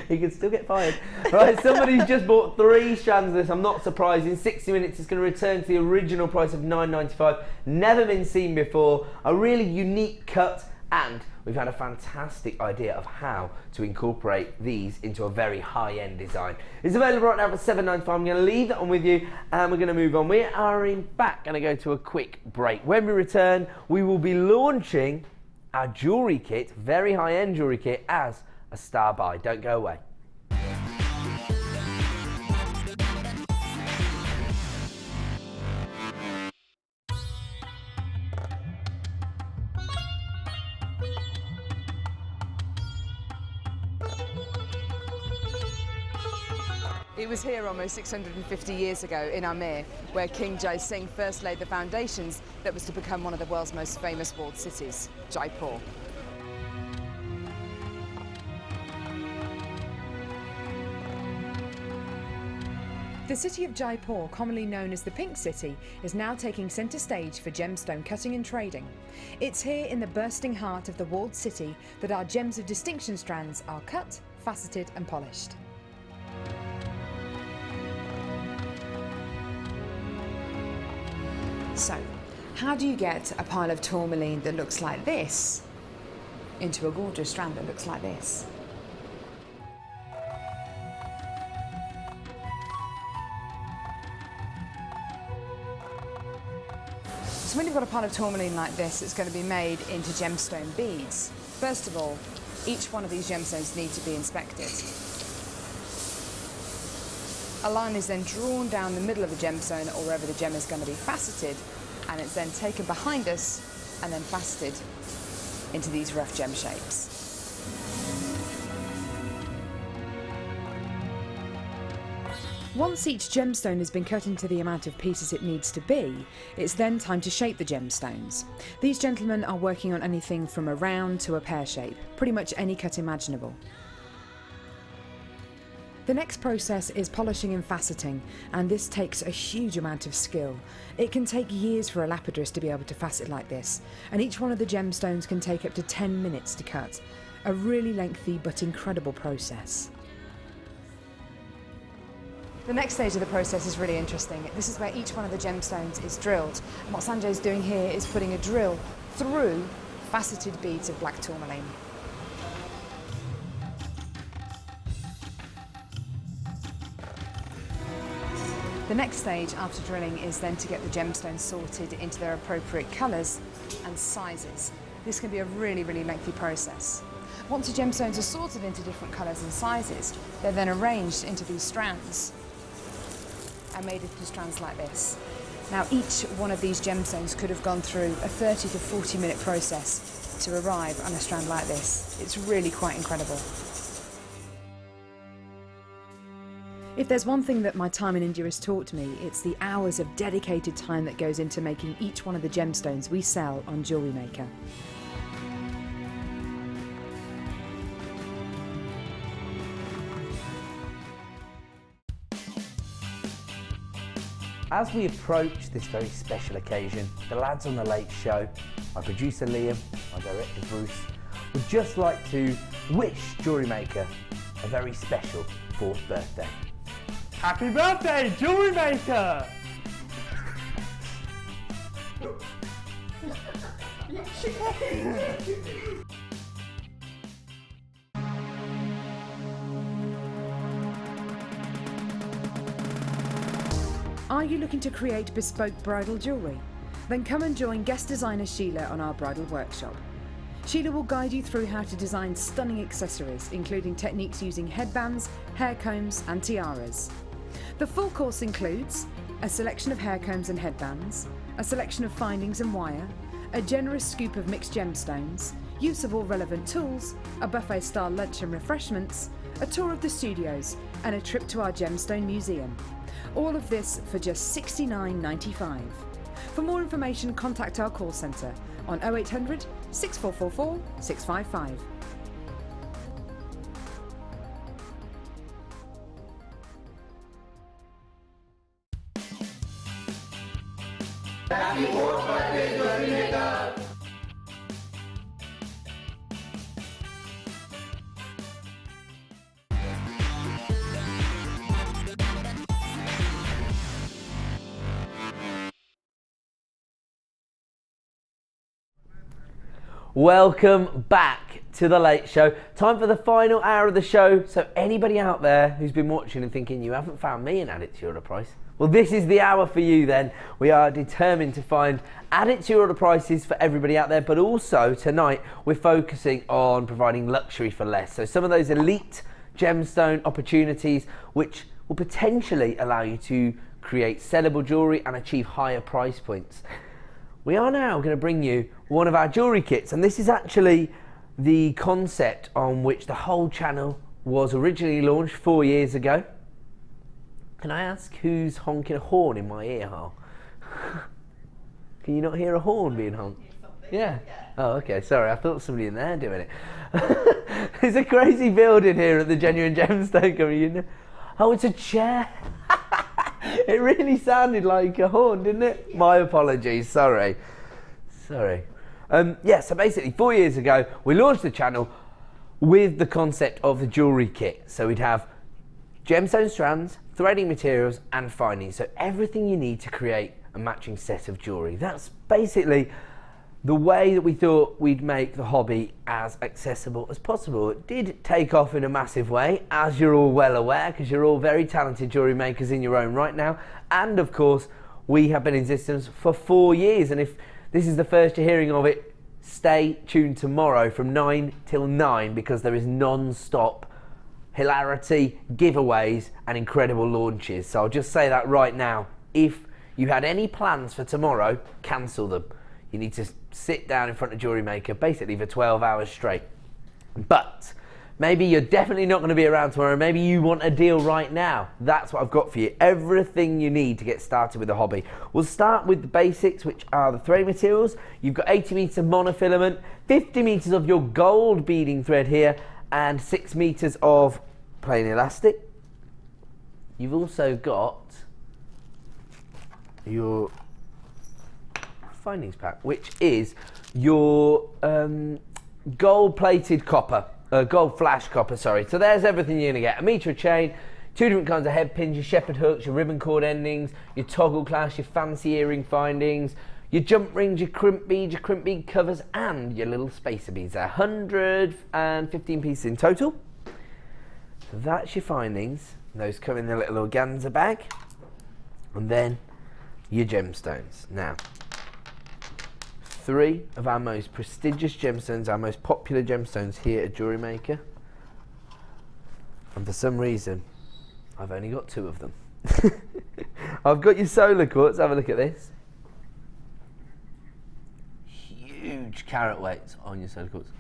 He can still get fired. Right, somebody's just bought 3 strands of this. I'm not surprised. In 60 minutes, it's going to return to the original price of $9.95. Never been seen before. A really unique cut, and we've had a fantastic idea of how to incorporate these into a very high-end design. It's available right now for $7.95. I'm going to leave that one with you, and we're going to move on. We are in fact going to go to a quick break. When we return, we will be launching our jewellery kit, very high-end jewellery kit, as a star buy. Don't go away. It was here almost 650 years ago in Amir, where King Jai Singh first laid the foundations that was to become one of the world's most famous walled cities, Jaipur. The city of Jaipur, commonly known as the Pink City, is now taking centre stage for gemstone cutting and trading. It's here in the bursting heart of the walled city that our gems of distinction strands are cut, faceted and polished. So, how do you get a pile of tourmaline that looks like this into a gorgeous strand that looks like this? So when you've got a pile of tourmaline like this, it's going to be made into gemstone beads. First of all, each one of these gemstones need to be inspected. A line is then drawn down the middle of the gemstone or wherever the gem is going to be faceted, and it's then taken behind us and then faceted into these rough gem shapes. Once each gemstone has been cut into the amount of pieces it needs to be, it's then time to shape the gemstones. These gentlemen are working on anything from a round to a pear shape, pretty much any cut imaginable. The next process is polishing and faceting, and this takes a huge amount of skill. It can take years for a lapidurist to be able to facet like this, and each one of the gemstones can take up to 10 minutes to cut. A really lengthy but incredible process. The next stage of the process is really interesting. This is where each one of the gemstones is drilled. And what Sanjay's doing here is putting a drill through faceted beads of black tourmaline. The next stage after drilling is then to get the gemstones sorted into their appropriate colours and sizes. This can be a really, really lengthy process. Once the gemstones are sorted into different colours and sizes, they're then arranged into these strands and made into strands like this. Now each one of these gemstones could have gone through a 30 to 40 minute process to arrive on a strand like this. It's really quite incredible. If there's one thing that my time in India has taught me, it's the hours of dedicated time that goes into making each one of the gemstones we sell on Jewellery Maker. As we approach this very special occasion, the lads on The Late Show, our producer Liam, our director Bruce, would just like to wish Jewellery Maker a very special 4th birthday. Happy birthday, Jewellery Maker! Are you looking to create bespoke bridal jewellery? Then come and join guest designer Sheila on our bridal workshop. Sheila will guide you through how to design stunning accessories, including techniques using headbands, hair combs and tiaras. The full course includes a selection of hair combs and headbands, a selection of findings and wire, a generous scoop of mixed gemstones, use of all relevant tools, a buffet-style lunch and refreshments, a tour of the studios and a trip to our gemstone museum. All of this for just $69.95. For more information, contact our call centre on 0800 6444 655. Happy 4th birthday, Jewellery Maker! Welcome back to The Late Show. Time for the final hour of the show. So anybody out there who's been watching and thinking you haven't found me and add it to your order price, well, this is the hour for you then. We are determined to find add it to your order prices for everybody out there, but also tonight we're focusing on providing luxury for less. So some of those elite gemstone opportunities which will potentially allow you to create sellable jewellery and achieve higher price points. We are now going to bring you one of our jewellery kits, and this is actually the concept on which the whole channel was originally launched 4 years ago. Can I ask who's honking a horn in my ear hole? Can you not hear a horn being honked? Yeah. Oh, okay. Sorry, I thought somebody in there doing it. There's a crazy building here at the Genuine Gemstone coming in. Oh, it's a chair. It really sounded like a horn, didn't it? My apologies. Sorry. Yeah, so basically 4 years ago, we launched the channel with the concept of the jewellery kit. So we'd have gemstone strands, threading materials and findings. So everything you need to create a matching set of jewellery. That's basically the way that we thought we'd make the hobby as accessible as possible. It did take off in a massive way, as you're all well aware, because you're all very talented jewellery makers in your own right now. And of course, we have been in existence for 4 years. And if this is the first you're hearing of it, stay tuned tomorrow from 9 till 9 because there is non-stop hilarity, giveaways and incredible launches. So I'll just say that right now. If you had any plans for tomorrow, cancel them. You need to sit down in front of Jewellery Maker basically for 12 hours straight. But maybe you're definitely not going to be around tomorrow. Maybe you want a deal right now. That's what I've got for you. Everything you need to get started with the hobby. We'll start with the basics, which are the threading materials. You've got 80 meters of monofilament, 50 meters of your gold beading thread here, and 6 meters of plain elastic. you've also got your findings pack, which is your gold-plated copper, gold flash copper, sorry. So there's everything you're going to get. 1 metre of chain, 2 different kinds of head pins, your shepherd hooks, your ribbon cord endings, your toggle clasp, your fancy earring findings, your jump rings, your crimp bead covers, and your little spacer beads there. 115 pieces in total. So that's your findings. Those come in the little organza bag. And then your gemstones. Now, 3 of our most prestigious gemstones, our most popular gemstones here at Jewellery Maker. And for some reason, I've only got 2 of them. I've got your solar quartz. Have a look at this. Huge carat weights on your solar quartz.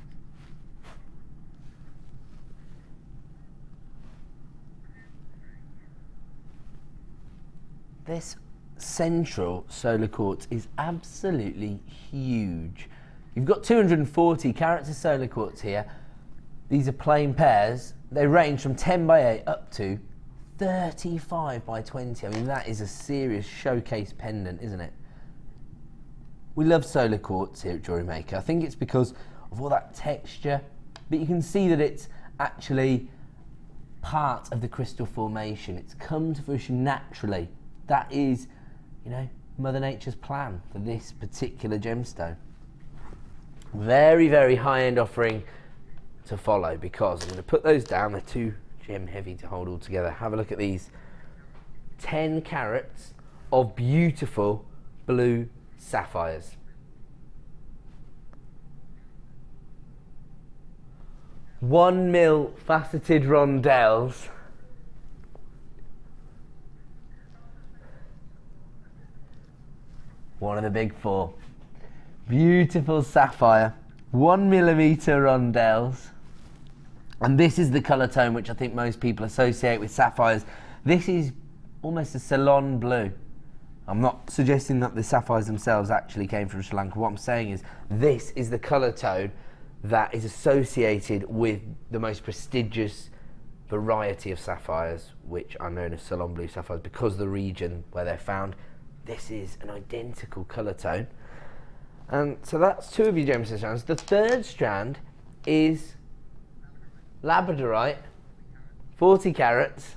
This central solar quartz is absolutely huge. You've got 240 carats of solar quartz here. These are plain pairs. They range from 10 by 8 up to 35 by 20. I mean, that is a serious showcase pendant, isn't it? We love solar quartz here at Jewellery Maker. I think it's because of all that texture, but you can see that it's actually part of the crystal formation. It's come to fruition naturally. That is, you know, Mother Nature's plan for this particular gemstone. Very, very high-end offering to follow, because I'm going to put those down. They're too gem heavy to hold all together. Have a look at these 10 carats of beautiful blue sapphires. One mil faceted rondelles. One of the big 4. Beautiful sapphire. 1 millimeter rondelles. And this is the colour tone which I think most people associate with sapphires. This is almost a salon blue. I'm not suggesting that the sapphires themselves actually came from Sri Lanka. What I'm saying is this is the colour tone that is associated with the most prestigious variety of sapphires, which are known as salon blue sapphires because of the region where they're found. This is an identical colour tone. And so that's 2 of your gemstone strands. The 3rd strand is Labradorite, 40 carats,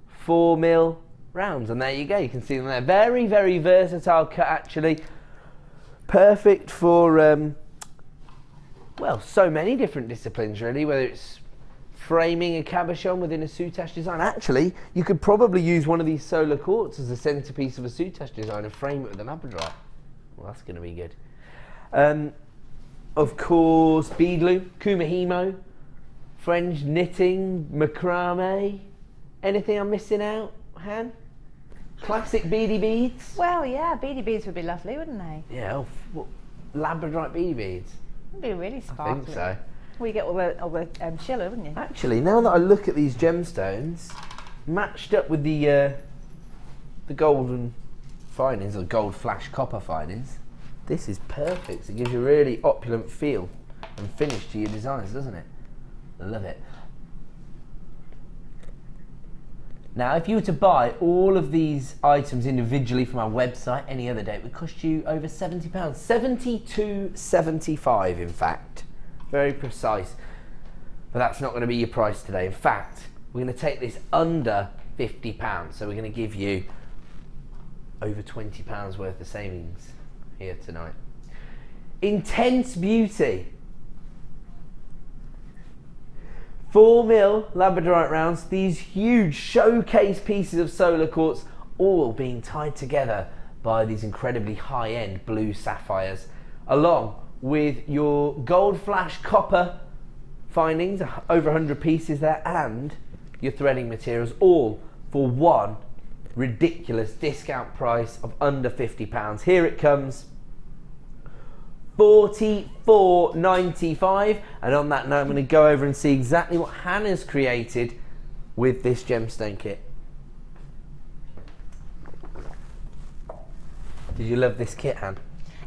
4 mil rounds. And there you go, you can see them there. Very, very versatile cut actually. Perfect for, well, so many different disciplines really, whether it's framing a cabochon within a soutache design. Actually, you could probably use one of these solar quartz as a centerpiece of a soutache design and frame it with an labradorite. Well, that's going to be good. Of course, bead loop, kumihimo, French knitting, macrame. Anything I'm missing out, Han? Classic beady beads? Well, yeah, beady beads would be lovely, wouldn't they? Yeah, labradorite beady beads. It'd be really sparkly. I think so. Well, you get all the shiller, wouldn't you? Actually, now that I look at these gemstones, matched up with the golden findings, or gold flash copper findings, this is perfect. It gives you a really opulent feel and finish to your designs, doesn't it? I love it. Now, if you were to buy all of these items individually from our website any other day, it would cost you over £70. £72.75, in fact. Very precise. But that's not going to be your price today. In fact, we're going to take this under £50. So we're going to give you over £20 worth of savings here tonight. Intense beauty. 4 mil Labradorite rounds, these huge showcase pieces of solar quartz, all being tied together by these incredibly high-end blue sapphires, along with your gold flash copper findings, over 100 pieces there, and your threading materials, all for one ridiculous discount price of under £50. Here it comes, $44.95. And on that note, I'm going to go over and see exactly what Hannah's created with this gemstone kit. Did you love this kit, Hannah?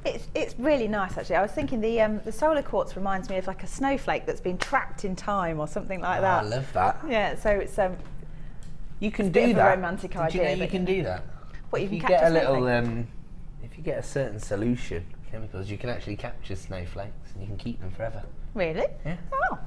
It's really nice actually. I was thinking the solar quartz reminds me of like a snowflake that's been trapped in time or something like that. I love that. Yeah, so it's You can It's a bit do of a that. romantic Did you idea, know you but can do that? What, you If can you capture get a little, snowflakes? if you get a certain solution, chemicals, you can actually capture snowflakes and you can keep them forever. Really? Yeah. Oh.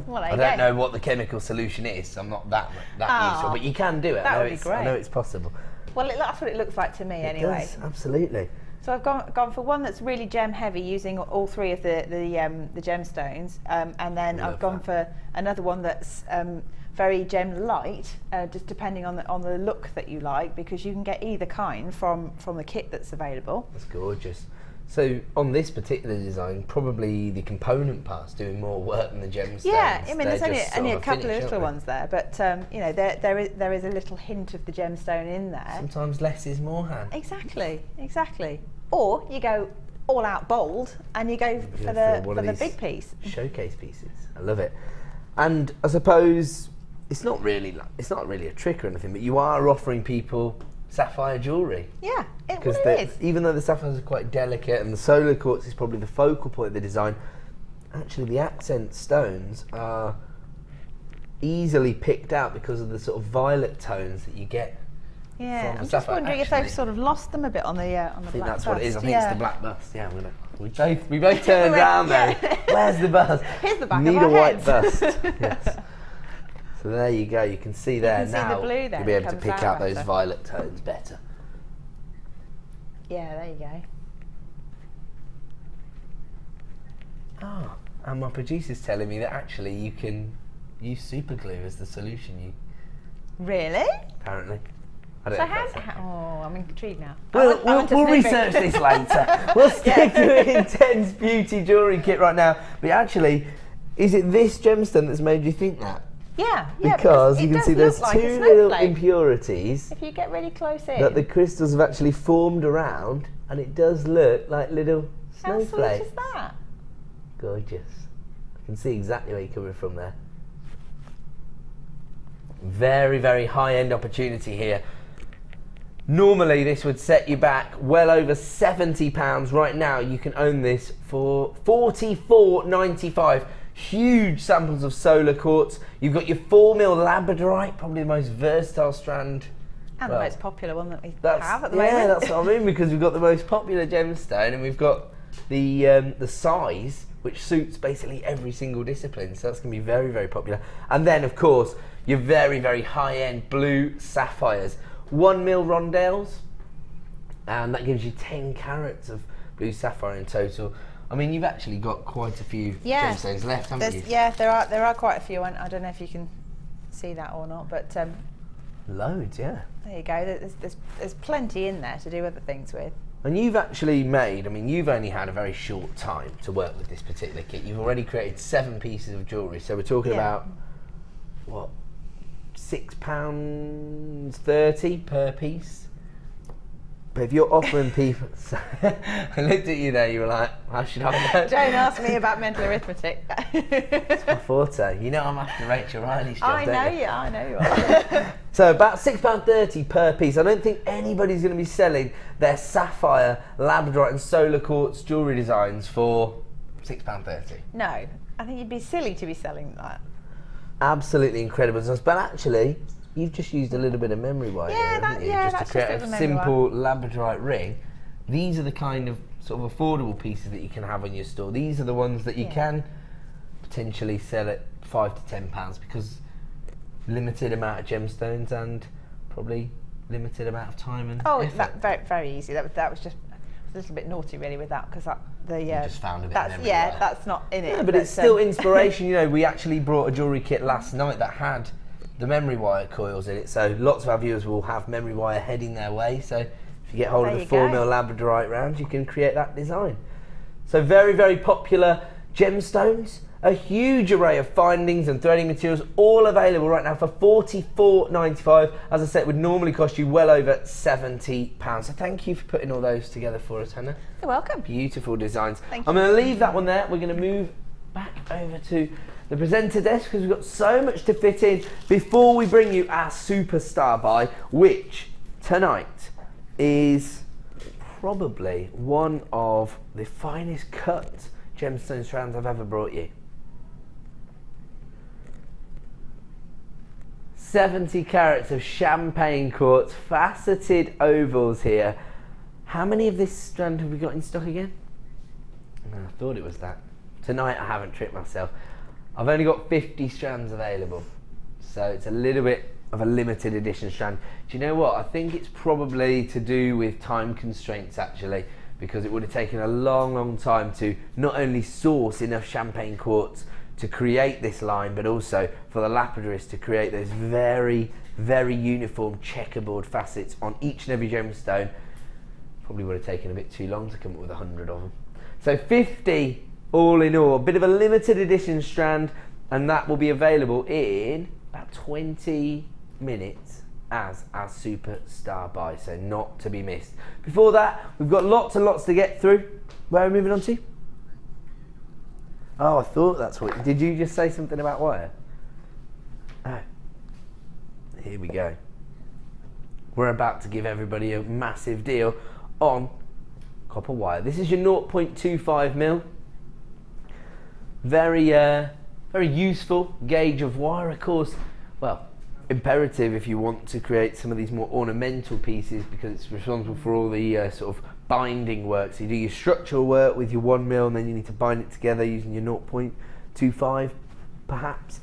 Well, there I you don't go. know what the chemical solution is. I'm not that useful, but you can do it. That I know would be it's, I know great. it's possible. Well, that's what it looks like to me anyway. It does, absolutely. So I've gone for one that's really gem heavy, using all three of the gemstones, and then I've gone for another one that's very gem light, just depending on the look that you like, because you can get either kind from the kit that's available. That's gorgeous. So on this particular design, probably the component part's doing more work than the gemstones. Yeah, I mean, there's They're just only sort a couple finish, of little aren't ones there, but you know, there is a little hint of the gemstone in there. Sometimes less is more, Han. Exactly, exactly. Or you go all out bold and you go for the big piece. Showcase pieces. I love it. And I suppose it's not really a trick or anything, but you are offering people sapphire jewellery. Yeah, it is. Even though the sapphires are quite delicate and the solar quartz is probably the focal point of the design, actually the accent stones are easily picked out because of the sort of violet tones that you get. Yeah, from I'm just sapphire. wondering if they've sort of lost them a bit on the black I think that's bust. what it is. I think it's the black bust. Yeah, we both We're turned around there. Where's the bust? Here's the back Need of our a white heads. bust. Yes. So there you go. You can see there can see now. the blue there You'll be that able to comes pick out out those better. violet tones better. Yeah, there you go. Oh, and my producer's telling me that actually you can use super glue as the solution. Really? Apparently. I don't So know if that's it. oh, I'm intrigued now. We'll research this later. We'll stick to an intense beauty jewellery kit right now. But actually, is it this gemstone that's made you think that? Yeah, Because you it can does see there's look like a two little snowflake. impurities If you get really close in. that the crystals have actually formed around, and it does look like little How sweet snowflakes. is that? Gorgeous. I can see exactly where you're coming from there. Very, very high-end opportunity here. Normally this would set you back well over £70. Right now you can own this for $44.95. Huge samples of solar quartz. You've got your 4mm Labradorite, probably the most versatile strand. And well, the most popular one that we that's, have at the yeah, moment. that's what I mean, because we've got the most popular gemstone and we've got the size, which suits basically every single discipline. So that's going to be very, very popular. And then, of course, your very, very high-end blue sapphires. 1mm Rondelles, and that gives you 10 carats of blue sapphire in total. I mean, you've actually got quite a few gemstones left, haven't you? Yeah, there are quite a few. I don't know if you can see that or not, but loads, yeah. there you go. There's plenty in there to do other things with. And you've actually made, I mean, you've only had a very short time to work with this particular kit. You've already created 7 pieces of jewellery, so we're talking about, what, £6.30 per piece? But if you're offering people, I looked at you there, you were like, how should I know? Don't ask me about mental arithmetic. It's my forte. You know I'm after Rachel Riley's job, I know don't you? you. I know you are. So about £6.30 per piece. I don't think anybody's going to be selling their sapphire, labradorite and solar quartz jewellery designs for £6.30. No, I think you'd be silly to be selling that. Absolutely incredible designs. But actually, you've just used a little bit of memory wire Yeah, here, haven't you? that's Just to create just a a memory simple labradorite ring. These are the kind of sort of affordable pieces that you can have in your store. These are the ones that you can potentially sell at £5 to £10 because limited amount of gemstones and probably limited amount of time and effort. That very, very easy. That was just a little bit naughty really with that because You just found a bit of that's memory wire. that's not in it. Yeah, but it's still inspiration. You know, we actually brought a jewellery kit last night that had the memory wire coils in it, so lots of our viewers will have memory wire heading their way. So if you get hold of the 4mm Labradorite round, you can create that design. So very, very popular gemstones, a huge array of findings and threading materials, all available right now for $44.95. As I said, it would normally cost you well over £70. So thank you for putting all those together for us, Hannah. You're welcome. Beautiful designs. Thank I'm going to leave that one there. We're going to move back over to the presenter desk because we've got so much to fit in before we bring you our superstar buy, which tonight is probably one of the finest cut gemstone strands I've ever brought you. 70 carats of champagne quartz, faceted ovals here. How many of this strand have we got in stock again? I thought it was that. Tonight I haven't tricked myself. I've only got 50 strands available. So it's a little bit of a limited edition strand. Do you know what? I think it's probably to do with time constraints actually, because it would have taken a long time to not only source enough champagne quartz to create this line, but also for the lapidarists to create those very uniform checkerboard facets on each and every gemstone. Probably would have taken a bit too long to come up with 100 of them. So 50 all in all, a bit of a limited edition strand, and that will be available in about 20 minutes as our superstar buy, so not to be missed. Before that, we've got lots and lots to get through. Where are we moving on to? Oh, I thought that's what... Did you just say something about wire? Oh. Here we go. We're about to give everybody a massive deal on copper wire. This is your 0.25mm. Very useful gauge of wire, of course. Well, imperative if you want to create some of these more ornamental pieces, because it's responsible for all the sort of binding work. So you do your structural work with your 1mm, and then you need to bind it together using your 0.25 perhaps.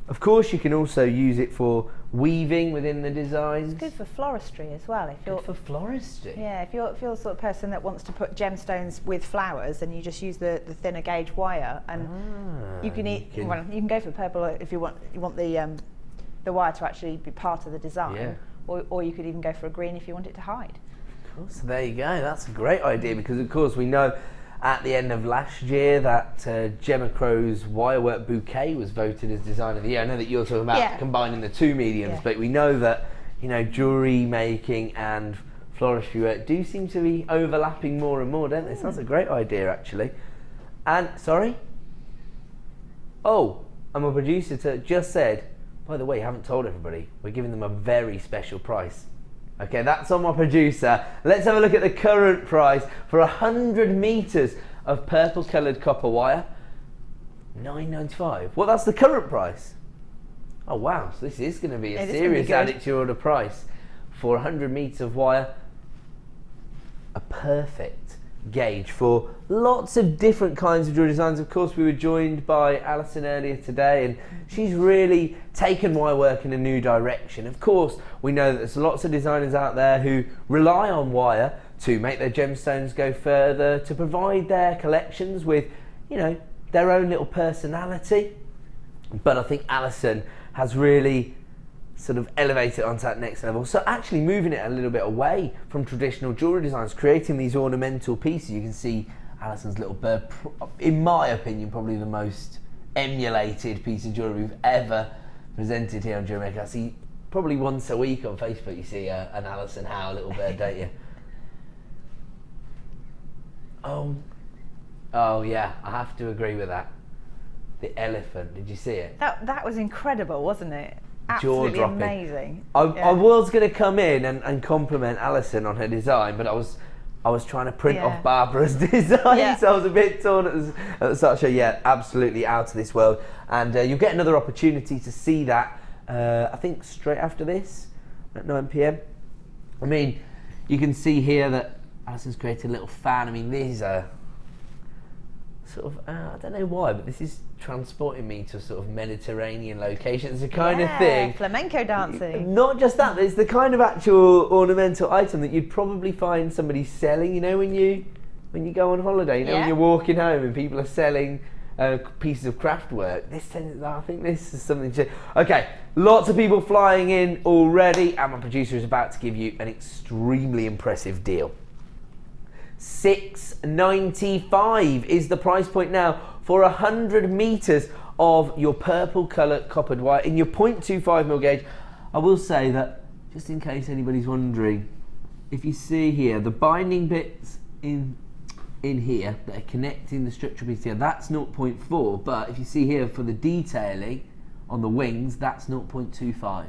Of course you can also use it for weaving within the designs. It's good for floristry as well. If you're, good for floristry? Yeah, if you're the sort of person that wants to put gemstones with flowers, then you just use the thinner gauge wire, and you can go for purple if you want the wire to actually be part of the design, or you could even go for a green if you want it to hide. Cool, so there you go, that's a great idea, because of course we know at the end of last year that Gemma Crow's Wirework Bouquet was voted as Design of the Year. I know that you're talking about combining the two mediums, but we know that, you know, jewellery making and floristry work do seem to be overlapping more and more, don't they? So that's a great idea actually. And, sorry? Oh, and my producer just said, by the way, you haven't told everybody, we're giving them a very special price. Okay, that's on my producer. Let's have a look at the current price for 100 meters of purple coloured copper wire. $9.95. Well, that's the current price. Oh wow, so this is going to be a serious added to your order price for 100 meters of wire. A perfect gauge for lots of different kinds of jewelry designs. Of course, we were joined by Alison earlier today, and she's really taken wire work in a new direction. Of course, we know that there's lots of designers out there who rely on wire to make their gemstones go further, to provide their collections with, you know, their own little personality. But I think Alison has really sort of elevate it onto that next level. So actually moving it a little bit away from traditional jewellery designs, creating these ornamental pieces. You can see Alison's little bird, in my opinion, probably the most emulated piece of jewellery we've ever presented here on Jewellery Maker. I see probably once a week on Facebook you see an Alison Howe little bird, don't you? Oh yeah, I have to agree with that. The elephant, did you see it? That was incredible, wasn't it? Absolutely amazing. I was going to come in and compliment Alison on her design, but I was trying to print off Barbara's design, so I was a bit torn at the start. So yeah, absolutely out of this world. And you'll get another opportunity to see that, I think straight after this, at 9 PM. I mean, you can see here that Alison's created a little fan. I mean, these are sort of, I don't know why, but this is transporting me to a sort of Mediterranean location. It's the kind of thing. Flamenco dancing. Not just that, it's the kind of actual ornamental item that you'd probably find somebody selling, you know, when you go on holiday, you know, when you're walking home and people are selling pieces of craft work. I think this is something to... Okay, lots of people flying in already, and my producer is about to give you an extremely impressive deal. $6.95 is the price point now for 100 meters of your purple coloured coppered wire in your 0.25mm gauge. I will say that, just in case anybody's wondering, if you see here the binding bits in here that are connecting the structural piece here, that's 0.4, but if you see here for the detailing on the wings, that's 0.25.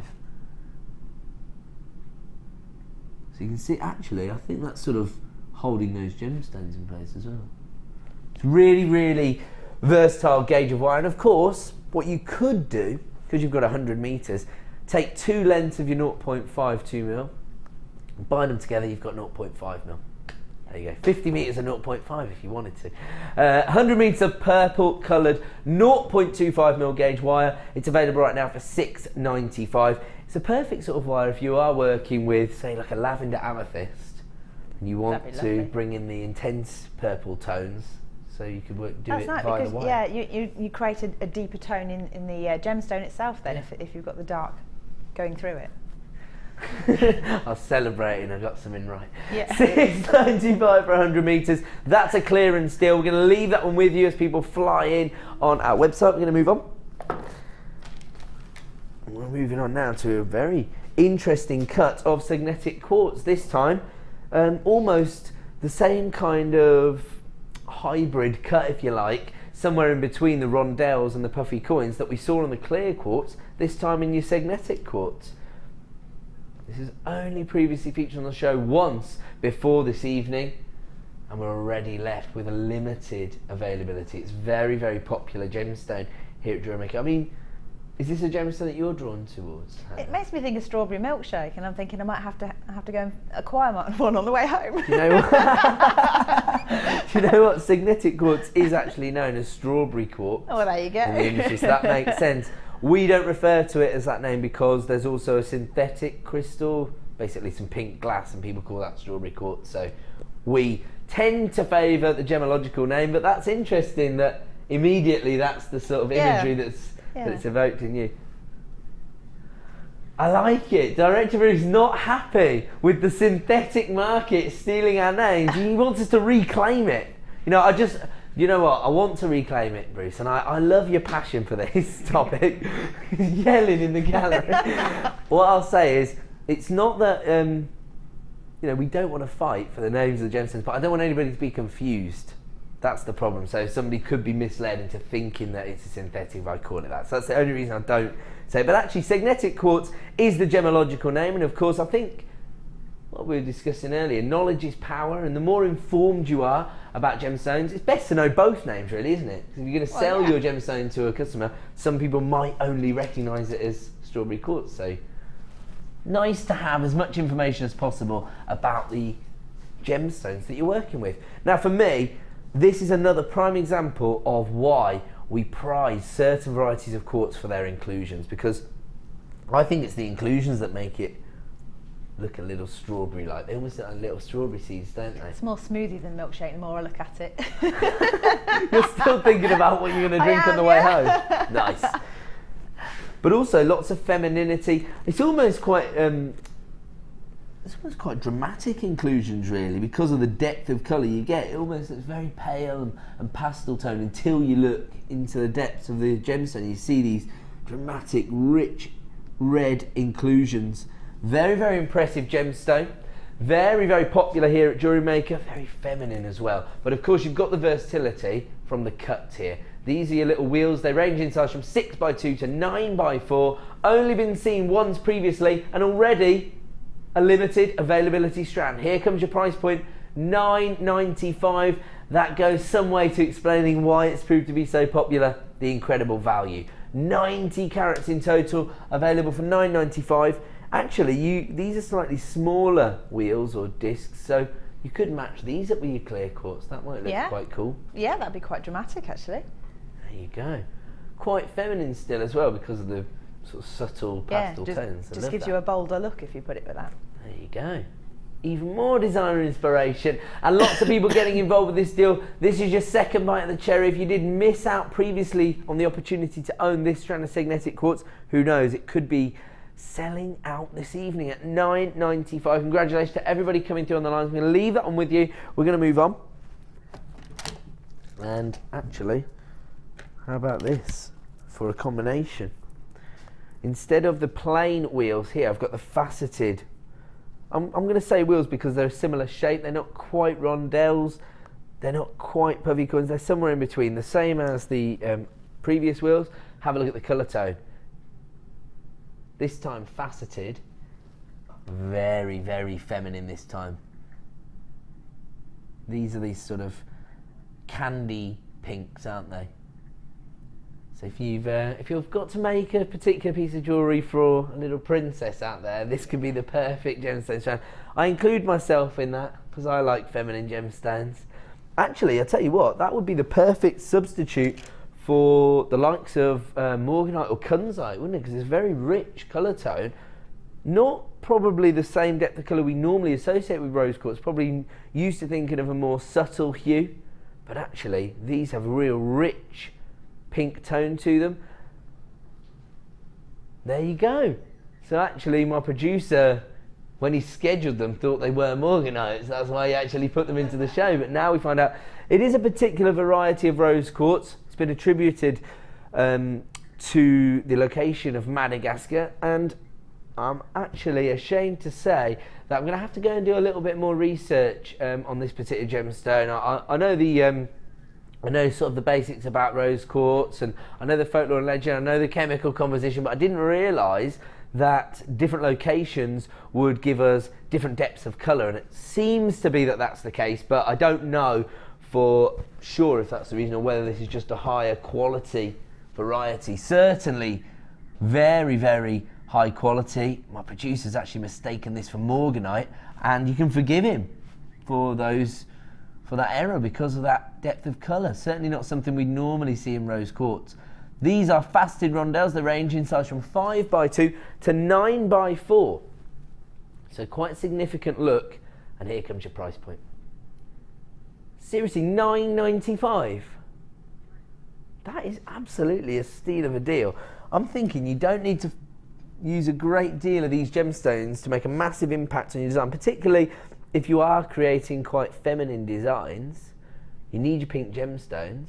So you can see, actually, I think that's sort of holding those gemstones in place as well. It's really, really versatile gauge of wire. And of course, what you could do, because you've got 100 meters, Take 2 lengths of your 0.52 mil, bind them together, you've got 0.5 mil. There you go, 50 metres of 0.5 if you wanted to. 100 metres of purple coloured 0.25 mil gauge wire. It's available right now for $6.95. It's a perfect sort of wire if you are working with, say, like a lavender amethyst, and you want to bring in the intense purple tones, so you could do it via the wire. Yeah, you create a deeper tone in the gemstone itself then, if you've got the dark going through it. I was celebrating, I got something right. Yeah. $6.95 for 100 metres. That's a clearance deal. We're going to leave that one with you as people fly in on our website. We're going to move on. We're moving on now to a very interesting cut of magnetic quartz. This time, almost the same kind of hybrid cut, if you like, somewhere in between the Rondelles and the puffy coins that we saw on the clear quartz, this time in your magnetic quartz. This is only previously featured on the show once before this evening, and we're already left with a limited availability. It's very, very popular gemstone here at Jewellery Maker. I mean, is this a gemstone that you're drawn towards, Hannah? It makes me think of strawberry milkshake, and I'm thinking I might have to go and acquire one on the way home. Do you know what? Do you know what? Magnetic quartz is actually known as strawberry quartz. Oh, well, there you go. In the industry, so that makes sense. We don't refer to it as that name because there's also a synthetic crystal, basically some pink glass, and people call that strawberry quartz. So we tend to favour the gemological name, but that's interesting that immediately that's the sort of imagery that's evoked in you. I like it. Director Bruce not happy with the synthetic market stealing our names. He wants us to reclaim it. You know what? I want to reclaim it, Bruce, and I love your passion for this topic. Yelling in the gallery. What I'll say is, it's not that we don't want to fight for the names of the gemstones, but I don't want anybody to be confused. That's the problem. So somebody could be misled into thinking that it's a synthetic if I call it that. So that's the only reason I don't say it. But actually, magnetic quartz is the gemological name, and of course, I think what we were discussing earlier, knowledge is power, and the more informed you are about gemstones, it's best to know both names, really, isn't it? Because if you're going to sell your gemstone to a customer, some people might only recognise it as strawberry quartz. So nice to have as much information as possible about the gemstones that you're working with. Now, for me, this is another prime example of why we prize certain varieties of quartz for their inclusions, because I think it's the inclusions that make it look a little strawberry-like. They almost look like little strawberry seeds, don't they? It's more smoothie than milkshake the more I look at it. You're still thinking about what you're going to drink on the way home. Nice. But also lots of femininity. It's almost quite dramatic inclusions, really, because of the depth of colour you get. It almost looks very pale and pastel tone until you look into the depths of the gemstone. You see these dramatic, rich red inclusions. Very, very impressive gemstone. Very, very popular here at Jewellery Maker. Very feminine as well. But of course, you've got the versatility from the cut here. These are your little wheels. They range in size from 6x2 to 9x4. Only been seen once previously, and already a limited availability strand. Here comes your price point, $9.95. That goes some way to explaining why it's proved to be so popular. The incredible value. 90 carats in total, available for $9.95. Actually, these are slightly smaller wheels or discs, so you could match these up with your clear quartz. That might look quite cool. Yeah, that'd be quite dramatic, actually. There you go. Quite feminine still as well, because of the sort of subtle pastel tones. Just gives you a bolder look if you put it with that. There you go. Even more designer inspiration, and lots of people getting involved with this deal. This is your second bite of the cherry. If you did miss out previously on the opportunity to own this strand of magnetic quartz, who knows, it could be selling out this evening at $9.95. Congratulations to everybody coming through on the lines. I'm going to leave that on with you. We're going to move on. And actually, how about this for a combination? Instead of the plain wheels here, I've got the faceted. I'm going to say wheels because they're a similar shape. They're not quite Rondelles. They're not quite puffy coins. They're somewhere in between, the same as the previous wheels. Have a look at the colour tone. This time faceted, very, very feminine this time. These are these sort of candy pinks, aren't they? So if you've got to make a particular piece of jewellery for a little princess out there, this could be the perfect gemstone strand. I include myself in that because I like feminine gemstones. Actually, I'll tell you what, that would be the perfect substitute for the likes of morganite or kunzite, wouldn't it? Because it's a very rich colour tone. Not probably the same depth of colour we normally associate with rose quartz, probably used to thinking of a more subtle hue, but actually these have a real rich pink tone to them. There you go. So actually my producer, when he scheduled them, thought they were morganites. That's why he actually put them into the show. But now we find out it is a particular variety of rose quartz. It's been attributed to the location of Madagascar, and I'm actually ashamed to say that I'm going to have to go and do a little bit more research on this particular gemstone. I know the I know sort of the basics about rose quartz, and I know the folklore and legend, I know the chemical composition, but I didn't realise that different locations would give us different depths of colour, and it seems to be that that's the case, but I don't know for sure if that's the reason or whether this is just a higher quality variety. Certainly very, very high quality. My producer's actually mistaken this for morganite, and you can forgive him for that error because of that depth of colour. Certainly not something we normally see in rose quartz. These are faceted rondelles. They range in size from 5x2 to 9x4. So quite a significant look. And here comes your price point. Seriously, $9.95. That is absolutely a steal of a deal. I'm thinking you don't need to use a great deal of these gemstones to make a massive impact on your design, particularly if you are creating quite feminine designs. You need your pink gemstones.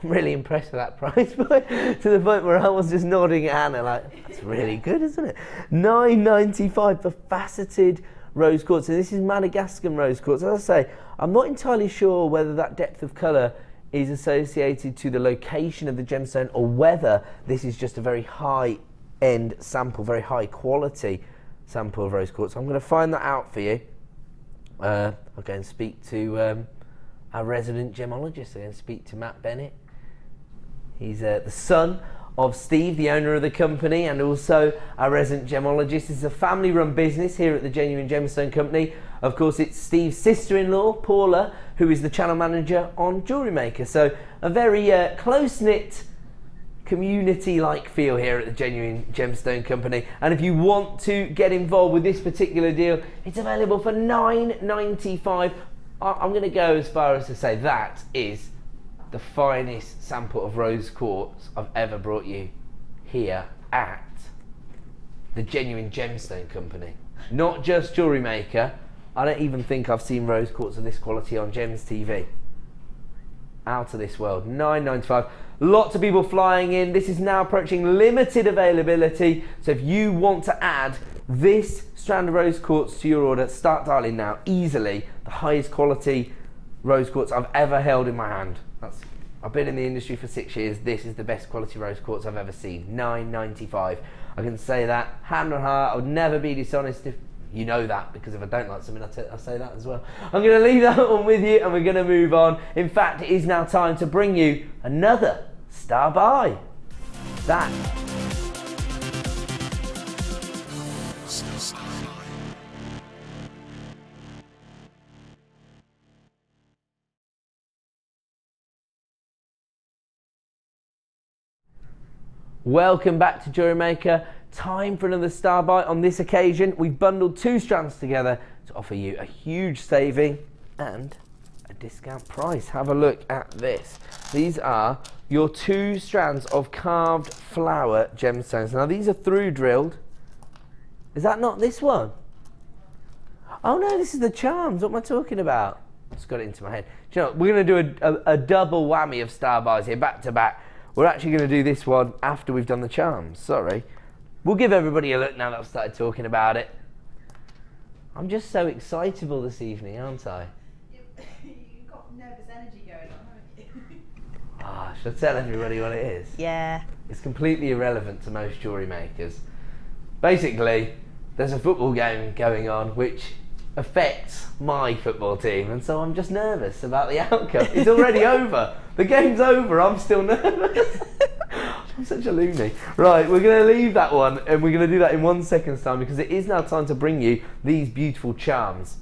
I'm really impressed with that price point, to the point where I was just nodding at Anna like, that's really good, isn't it? $9.95 for faceted rose quartz. And this is Madagascan rose quartz. As I say, I'm not entirely sure whether that depth of colour is associated to the location of the gemstone, or whether this is just a very high-end sample, very high-quality sample of rose quartz. I'm going to find that out for you. I'll go and speak to our resident gemologist. I'm going to speak to Matt Bennett. He's the son of Steve, the owner of the company, and also our resident gemologist. It's a family-run business here at the Genuine Gemstone Company. Of course, it's Steve's sister-in-law, Paula, who is the channel manager on Jewellery Maker. So a very close-knit, community-like feel here at the Genuine Gemstone Company. And if you want to get involved with this particular deal, it's available for $9.95. I'm going to go as far as to say that is the finest sample of rose quartz I've ever brought you here at the Genuine Gemstone Company. Not just Jewellery Maker. I don't even think I've seen rose quartz of this quality on Gems TV. Out of this world. $9.95. Lots of people flying in. This is now approaching limited availability. So if you want to add this strand of rose quartz to your order, start dialing now. Easily the highest quality rose quartz I've ever held in my hand. I've been in the industry for 6 years. This is the best quality rose quartz I've ever seen. $9.95. I can say that hand on heart. I would never be dishonest if you know that, because if I don't like something, I'll say that as well. I'm going to leave that one with you, and we're going to move on. In fact, it is now time to bring you another star buy. That Welcome back to Jewellery Maker. Time for another star buy. On this occasion, we've bundled 2 strands together to offer you a huge saving and a discount price. Have a look at this. These are your 2 strands of carved flower gemstones. Now these are through drilled. Is that not this one? Oh no, this is the charms. What am I talking about? Just got it into my head. Do you know what? We're going to do a double whammy of star buys here, back to back. We're actually going to do this one after we've done the charms. Sorry. We'll give everybody a look now that I've started talking about it. I'm just so excitable this evening, aren't I? You've got nervous energy going on, haven't you? Ah, should I tell everybody what it is? Yeah. It's completely irrelevant to most jewellery makers. Basically, there's a football game going on which affects my football team, and so I'm just nervous about the outcome. It's already over. The game's over. I'm still nervous. I'm such a loony. Right, we're going to leave that one, and we're going to do that in 1 second's time, because it is now time to bring you these beautiful charms.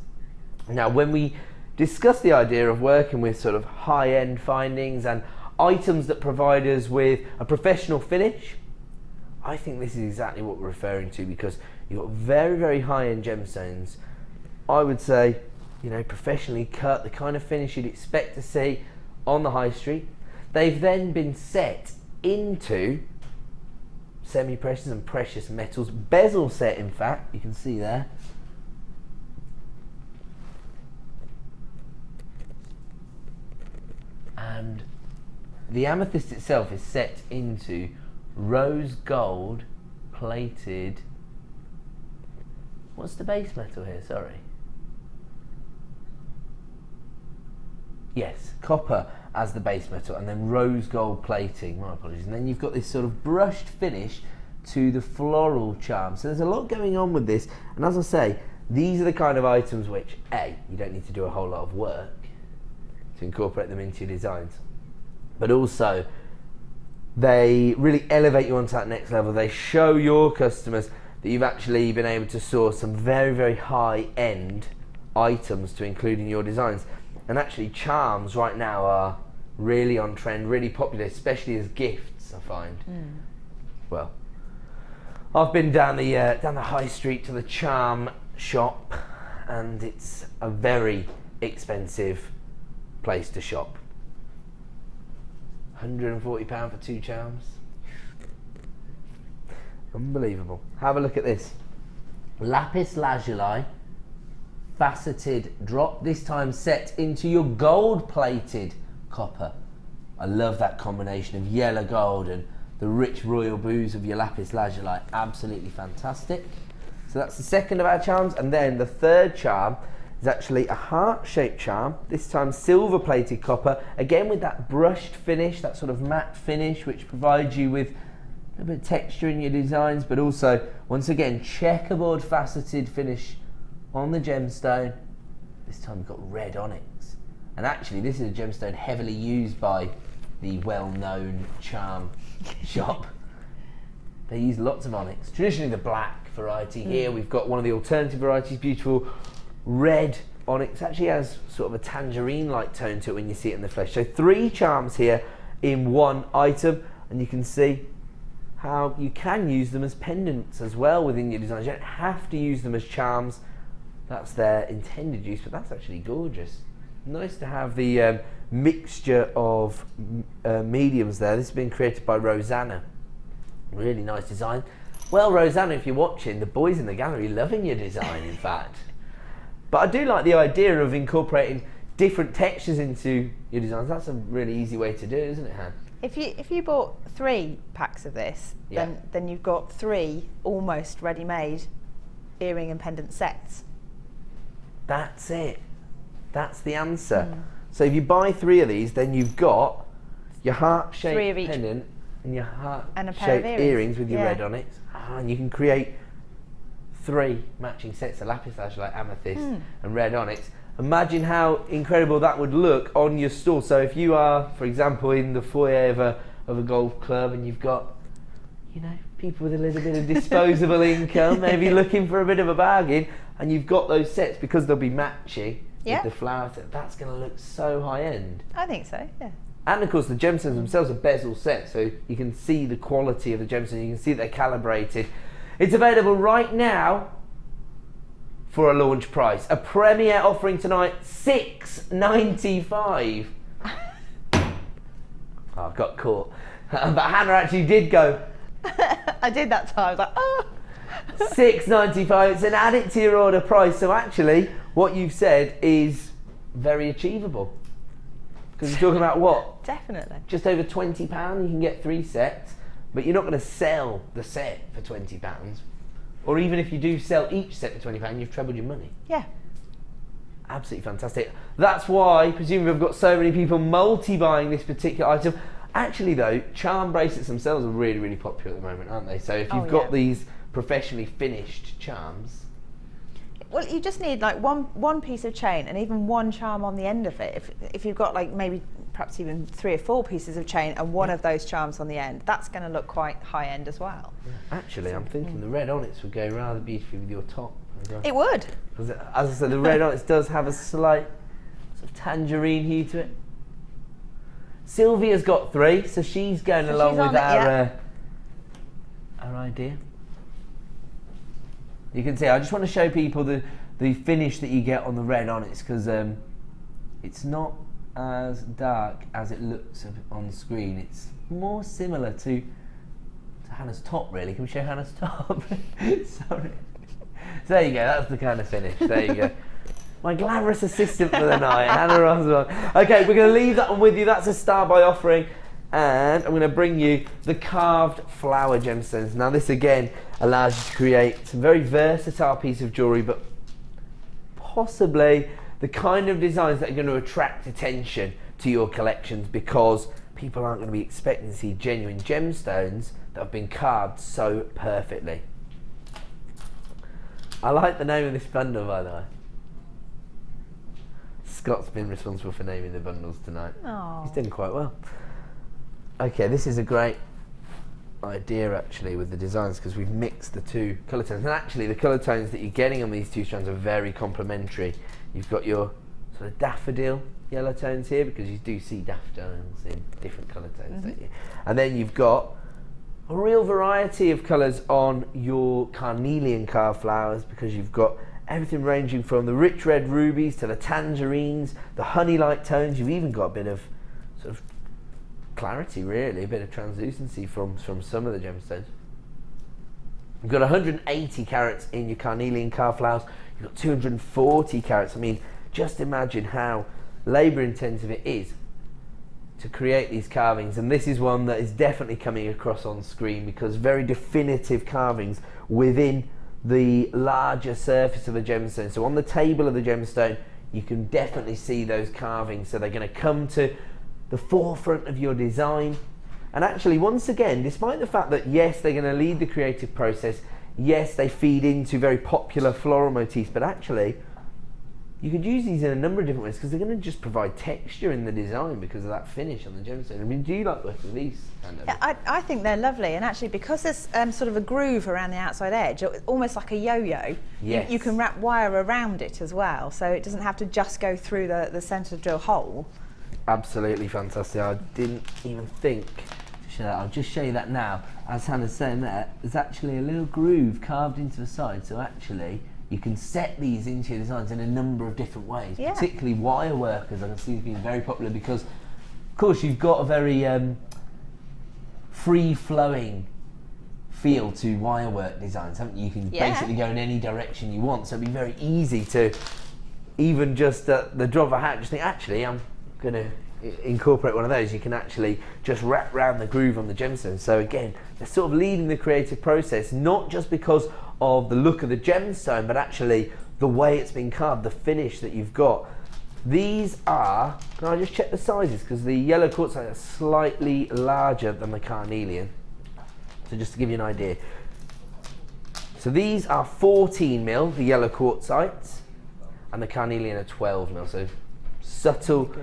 Now, when we discuss the idea of working with sort of high-end findings and items that provide us with a professional finish, I think this is exactly what we're referring to, because you've got very, very high-end gemstones. I would say, you know, professionally cut, the kind of finish you'd expect to see on the high street. They've then been set into semi-precious and precious metals, bezel set in fact, you can see there. And the amethyst itself is set into rose gold plated, what's the base metal here, sorry? Yes, copper as the base metal, and then rose gold plating, my apologies. And then you've got this sort of brushed finish to the floral charm. So there's a lot going on with this, and as I say, these are the kind of items which, A, you don't need to do a whole lot of work to incorporate them into your designs, but also they really elevate you onto that next level. They show your customers that you've actually been able to source some very, very high-end items to include in your designs. And actually charms right now are really on trend, really popular, especially as gifts, I find. Well, I've been down the high street to the charm shop, and it's a very expensive place to shop. £140 for 2 charms. Unbelievable. Have a look at this. Lapis lazuli, faceted drop, this time set into your gold plated copper. I love that combination of yellow gold and the rich royal blues of your lapis lazuli. Absolutely fantastic. So that's the second of our charms, and then the third charm is actually a heart-shaped charm, this time silver plated copper, again with that brushed finish, that sort of matte finish which provides you with a bit of texture in your designs, but also once again checkerboard faceted finish on the gemstone. This time we've got red onyx, and actually this is a gemstone heavily used by the well-known charm shop. They use lots of onyx, traditionally the black variety. Here we've got one of the alternative varieties, beautiful red onyx. Actually has sort of a tangerine-like tone to it when you see it in the flesh. So 3 charms here in one item, and you can see how you can use them as pendants as well within your designs. You don't have to use them as charms. That's their intended use, but that's actually gorgeous. Nice to have the mixture of mediums there. This has been created by Rosanna. Really nice design. Well, Rosanna, if you're watching, the boys in the gallery loving your design, in fact. But I do like the idea of incorporating different textures into your designs. That's a really easy way to do it, isn't it, Han? If you bought 3 packs of this, then you've got 3 almost ready-made earring and pendant sets. That's it. That's the answer. So if you buy 3 of these, then you've got your heart-shaped pendant and your heart-shaped earrings with your red onyx, and you can create 3 matching sets of lapis lazuli, amethyst and red onyx. Imagine how incredible that would look on your store. So if you are, for example, in the foyer of a golf club, and you've got, you know, people with a little bit of disposable income, maybe looking for a bit of a bargain, and you've got those sets because they'll be matching with the flower set, that's going to look so high end. I think so, yeah. And of course the gemstones themselves are bezel set, so you can see the quality of the gemstones, you can see they're calibrated. It's available right now for a launch price. A premiere offering tonight, $6.95. Oh, I got caught. But Hannah actually did go. I did that time, I was like, oh. $6.95, it's an add it to your order price. So actually, what you've said is very achievable. Because you're talking about what? Definitely. Just over £20, you can get 3 sets, but you're not going to sell the set for £20. Or even if you do sell each set for £20, you've trebled your money. Yeah. Absolutely fantastic. That's why, presumably, we've got so many people multi-buying this particular item. Actually, though, charm bracelets themselves are really, really popular at the moment, aren't they? So if you've got these professionally finished charms, Well, you just need like one piece of chain and even one charm on the end of it. If you've got like maybe perhaps even 3 or 4 pieces of chain and one of those charms on the end, that's going to look quite high end as well. Actually, I'm thinking the red onyx would go rather beautifully with your top. It would. As I said, the red onyx does have a slight sort of tangerine hue to it. Sylvia's got 3, so she's going along with our idea. You can see, I just want to show people the finish that you get on the red onyx, because it's not as dark as it looks on screen. It's more similar to Hannah's top, really. Can we show Hannah's top? Sorry. So there you go, that's the kind of finish. There you go. My glamorous assistant for the night, Hannah Osborne. Okay, we're going to leave that one with you. That's a star by offering. And I'm going to bring you the carved flower gemstones. Now this again allows you to create some very versatile piece of jewellery, but possibly the kind of designs that are going to attract attention to your collections, because people aren't going to be expecting to see genuine gemstones that have been carved so perfectly. I like the name of this bundle, by the way. Scott's been responsible for naming the bundles tonight. Aww. He's doing quite well. Okay, this is a great idea actually with the designs, because we've mixed the 2 colour tones, and actually the colour tones that you're getting on these 2 strands are very complementary. You've got your sort of daffodil yellow tones here, because you do see daffodils in different colour tones, don't you? And then you've got a real variety of colours on your carnelian carved flowers, because you've got everything ranging from the rich red rubies to the tangerines, the honey light tones. You've even got a bit of sort of clarity, really, a bit of translucency from some of the gemstones. You've got 180 carats in your carnelian carved flowers. You've got 240 carats. I mean, just imagine how labour intensive it is to create these carvings, and this is one that is definitely coming across on screen, because very definitive carvings within the larger surface of the gemstone. So on the table of the gemstone you can definitely see those carvings, so they're going to come to the forefront of your design. And actually, once again, despite the fact that yes, they're going to lead the creative process, yes, they feed into very popular floral motifs, but actually you could use these in a number of different ways, because they're going to just provide texture in the design because of that finish on the gemstone. I mean, do you like working with these? Yeah, I think they're lovely, and actually because there's sort of a groove around the outside edge, almost like a yo-yo, yes. you can wrap wire around it as well, so it doesn't have to just go through the centre drill hole. Absolutely fantastic. I didn't even think to show that. I'll just show you that now. As Hannah's saying there, there's actually a little groove carved into the side, so actually you can set these into your designs in a number of different ways, particularly wire work, as I can see, being very popular, because of course you've got a very free-flowing feel to wire work designs, haven't you? You can basically go in any direction you want, so it'd be very easy to even just the drop of a hat just think, actually I'm going to incorporate one of those. You can actually just wrap around the groove on the gemstone. So again, they're sort of leading the creative process, not just because of the look of the gemstone, but actually the way it's been carved, the finish that you've got. These are, can I just check the sizes, because the yellow quartzite are slightly larger than the carnelian, so just to give you an idea. So these are 14mm, the yellow quartzites, and the carnelian are 12mm, so subtle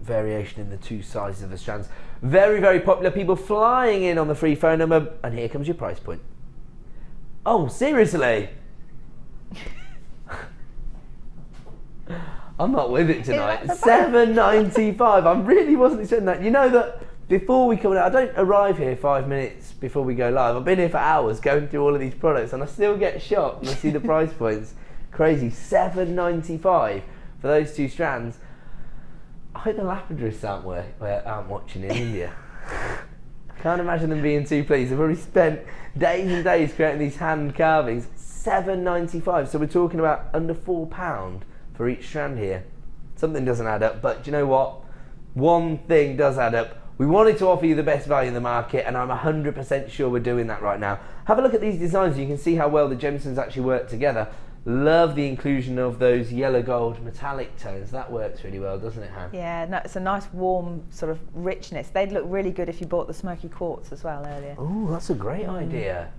variation in the 2 sizes of the strands. Very, very popular. People flying in on the free phone number, and here comes your price point. Oh, seriously? I'm not with it tonight. $7.95. I really wasn't expecting that. You know that before we come out, I don't arrive here 5 minutes before we go live. I've been here for hours going through all of these products, and I still get shocked when I see the price points. Crazy. $7.95 for those 2 strands. I hope the Labradorites aren't watching in India. Can't imagine them being too pleased. They've already spent days and days creating these hand carvings. $7.95. So we're talking about under £4 for each strand here. Something doesn't add up, but do you know what? One thing does add up. We wanted to offer you the best value in the market, and I'm 100% sure we're doing that right now. Have a look at these designs. You can see how well the gemstones actually work together. Love the inclusion of those yellow gold metallic tones. That works really well, doesn't it, Han? Yeah, no, it's a nice warm sort of richness. They'd look really good if you bought the Smoky quartz as well earlier. Oh, that's a great idea.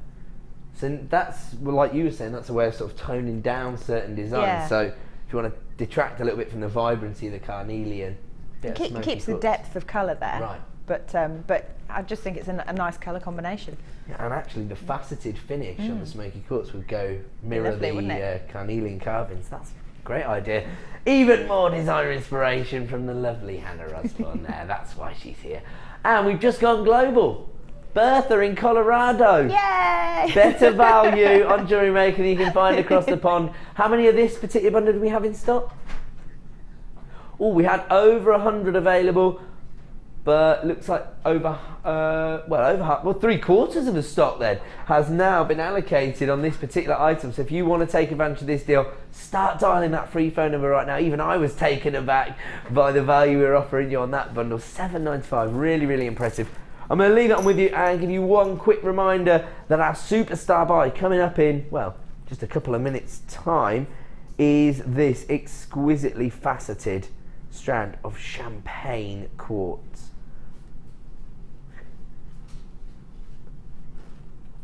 So that's, well, like you were saying, that's a way of sort of toning down certain designs. Yeah. So if you want to detract a little bit from the vibrancy of the carnelian, It keeps the depth of colour there. Right. But I just think it's a nice colour combination. Yeah, and actually the faceted finish on the smoky quartz would go mirror the carnelian carvings. That's a great idea. Even more designer inspiration from the lovely Hannah Rusbon there. That's why she's here. And we've just gone global. Bertha in Colorado. Yay! Better value on Jewellery Maker than you can find across the pond. How many of this particular bundle do we have in stock? Oh, we had over 100 available, but looks like over half, well, 3/4 of the stock then has now been allocated on this particular item. So if you want to take advantage of this deal, start dialing that free phone number right now. Even I was taken aback by the value we're offering you on that bundle. $7.95, really, really impressive. I'm going to leave it on with you and give you one quick reminder that our superstar buy coming up in, well, just a couple of minutes time is this exquisitely faceted strand of champagne quartz.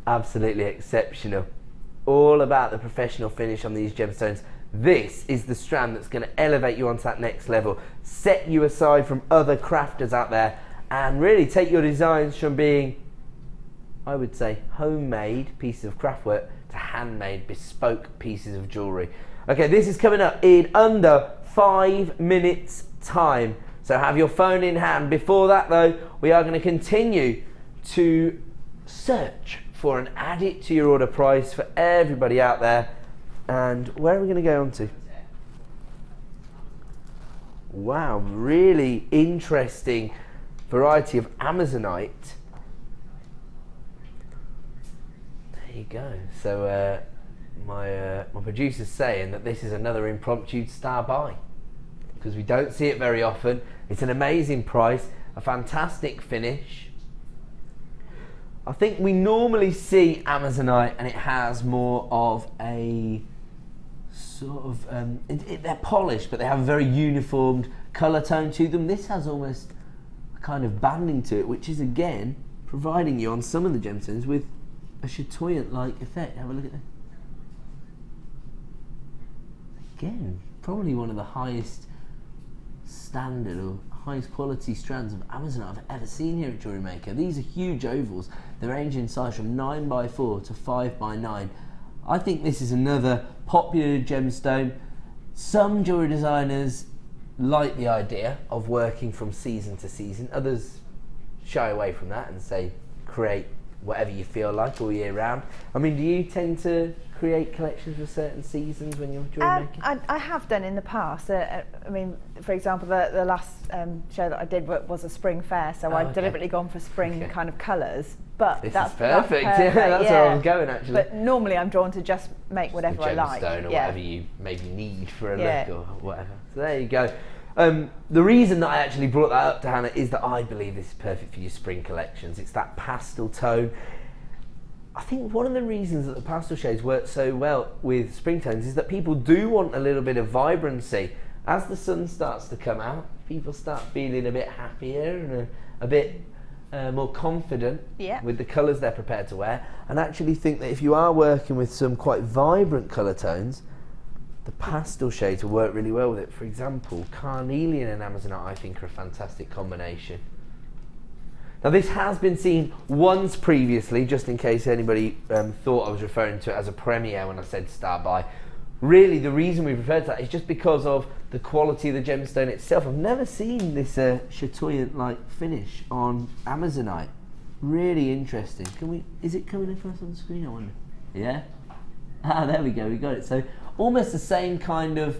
Absolutely exceptional. All about the professional finish on these gemstones. This is the strand that's going to elevate you onto that next level, set you aside from other crafters out there, and really take your designs from being, I would say, homemade pieces of craftwork to handmade, bespoke pieces of jewellery. Okay, this is coming up in under 5 minutes time, so have your phone in hand. Before that though, we are going to continue to search for and add it to your order price for everybody out there. And where are we going to go on to? Wow, really interesting variety of Amazonite. There you go. So my producer's saying that this is another impromptu star buy, because we don't see it very often. It's an amazing price, a fantastic finish. I think we normally see Amazonite and it has more of a sort of, they're polished, but they have a very uniformed colour tone to them. This has almost a kind of banding to it, which is again providing you on some of the gemstones with a chatoyant-like effect. Have a look at that. Again, probably one of the highest standard or highest quality strands of Amazonite I've ever seen here at Jewellery Maker. These are huge ovals. They range in size from 9x4 to 5x9. I think this is another popular gemstone. Some jewellery designers like the idea of working from season to season. Others shy away from that and say create whatever you feel like all year round. I mean, do you tend to create collections for certain seasons when you're jewellery making? I have done in the past. I mean, for example, the last show that I did was a spring fair, so I've deliberately gone for spring kind of colours. But this that's is perfect. That's perfect. Yeah, that's where I was going actually. But normally I'm drawn to just make whatever I like. Gemstone or whatever you maybe need for a look or whatever. So there you go. The reason that I actually brought that up to Hannah is that I believe this is perfect for your spring collections. It's that pastel tone. I think one of the reasons that the pastel shades work so well with spring tones is that people do want a little bit of vibrancy. As the sun starts to come out, people start feeling a bit happier and a bit more confident with the colours they're prepared to wear, and actually think that if you are working with some quite vibrant colour tones, the pastel shades will work really well with it. For example, carnelian and Amazonite I think are a fantastic combination. Now this has been seen once previously, just in case anybody thought I was referring to it as a premiere when I said star buy. Really the reason we referred to that is just because of the quality of the gemstone itself. I've never seen this chatoyant-like finish on Amazonite. Really interesting. Is it coming across on the screen, I wonder? Yeah? Ah, there we go, we got it. So almost the same kind of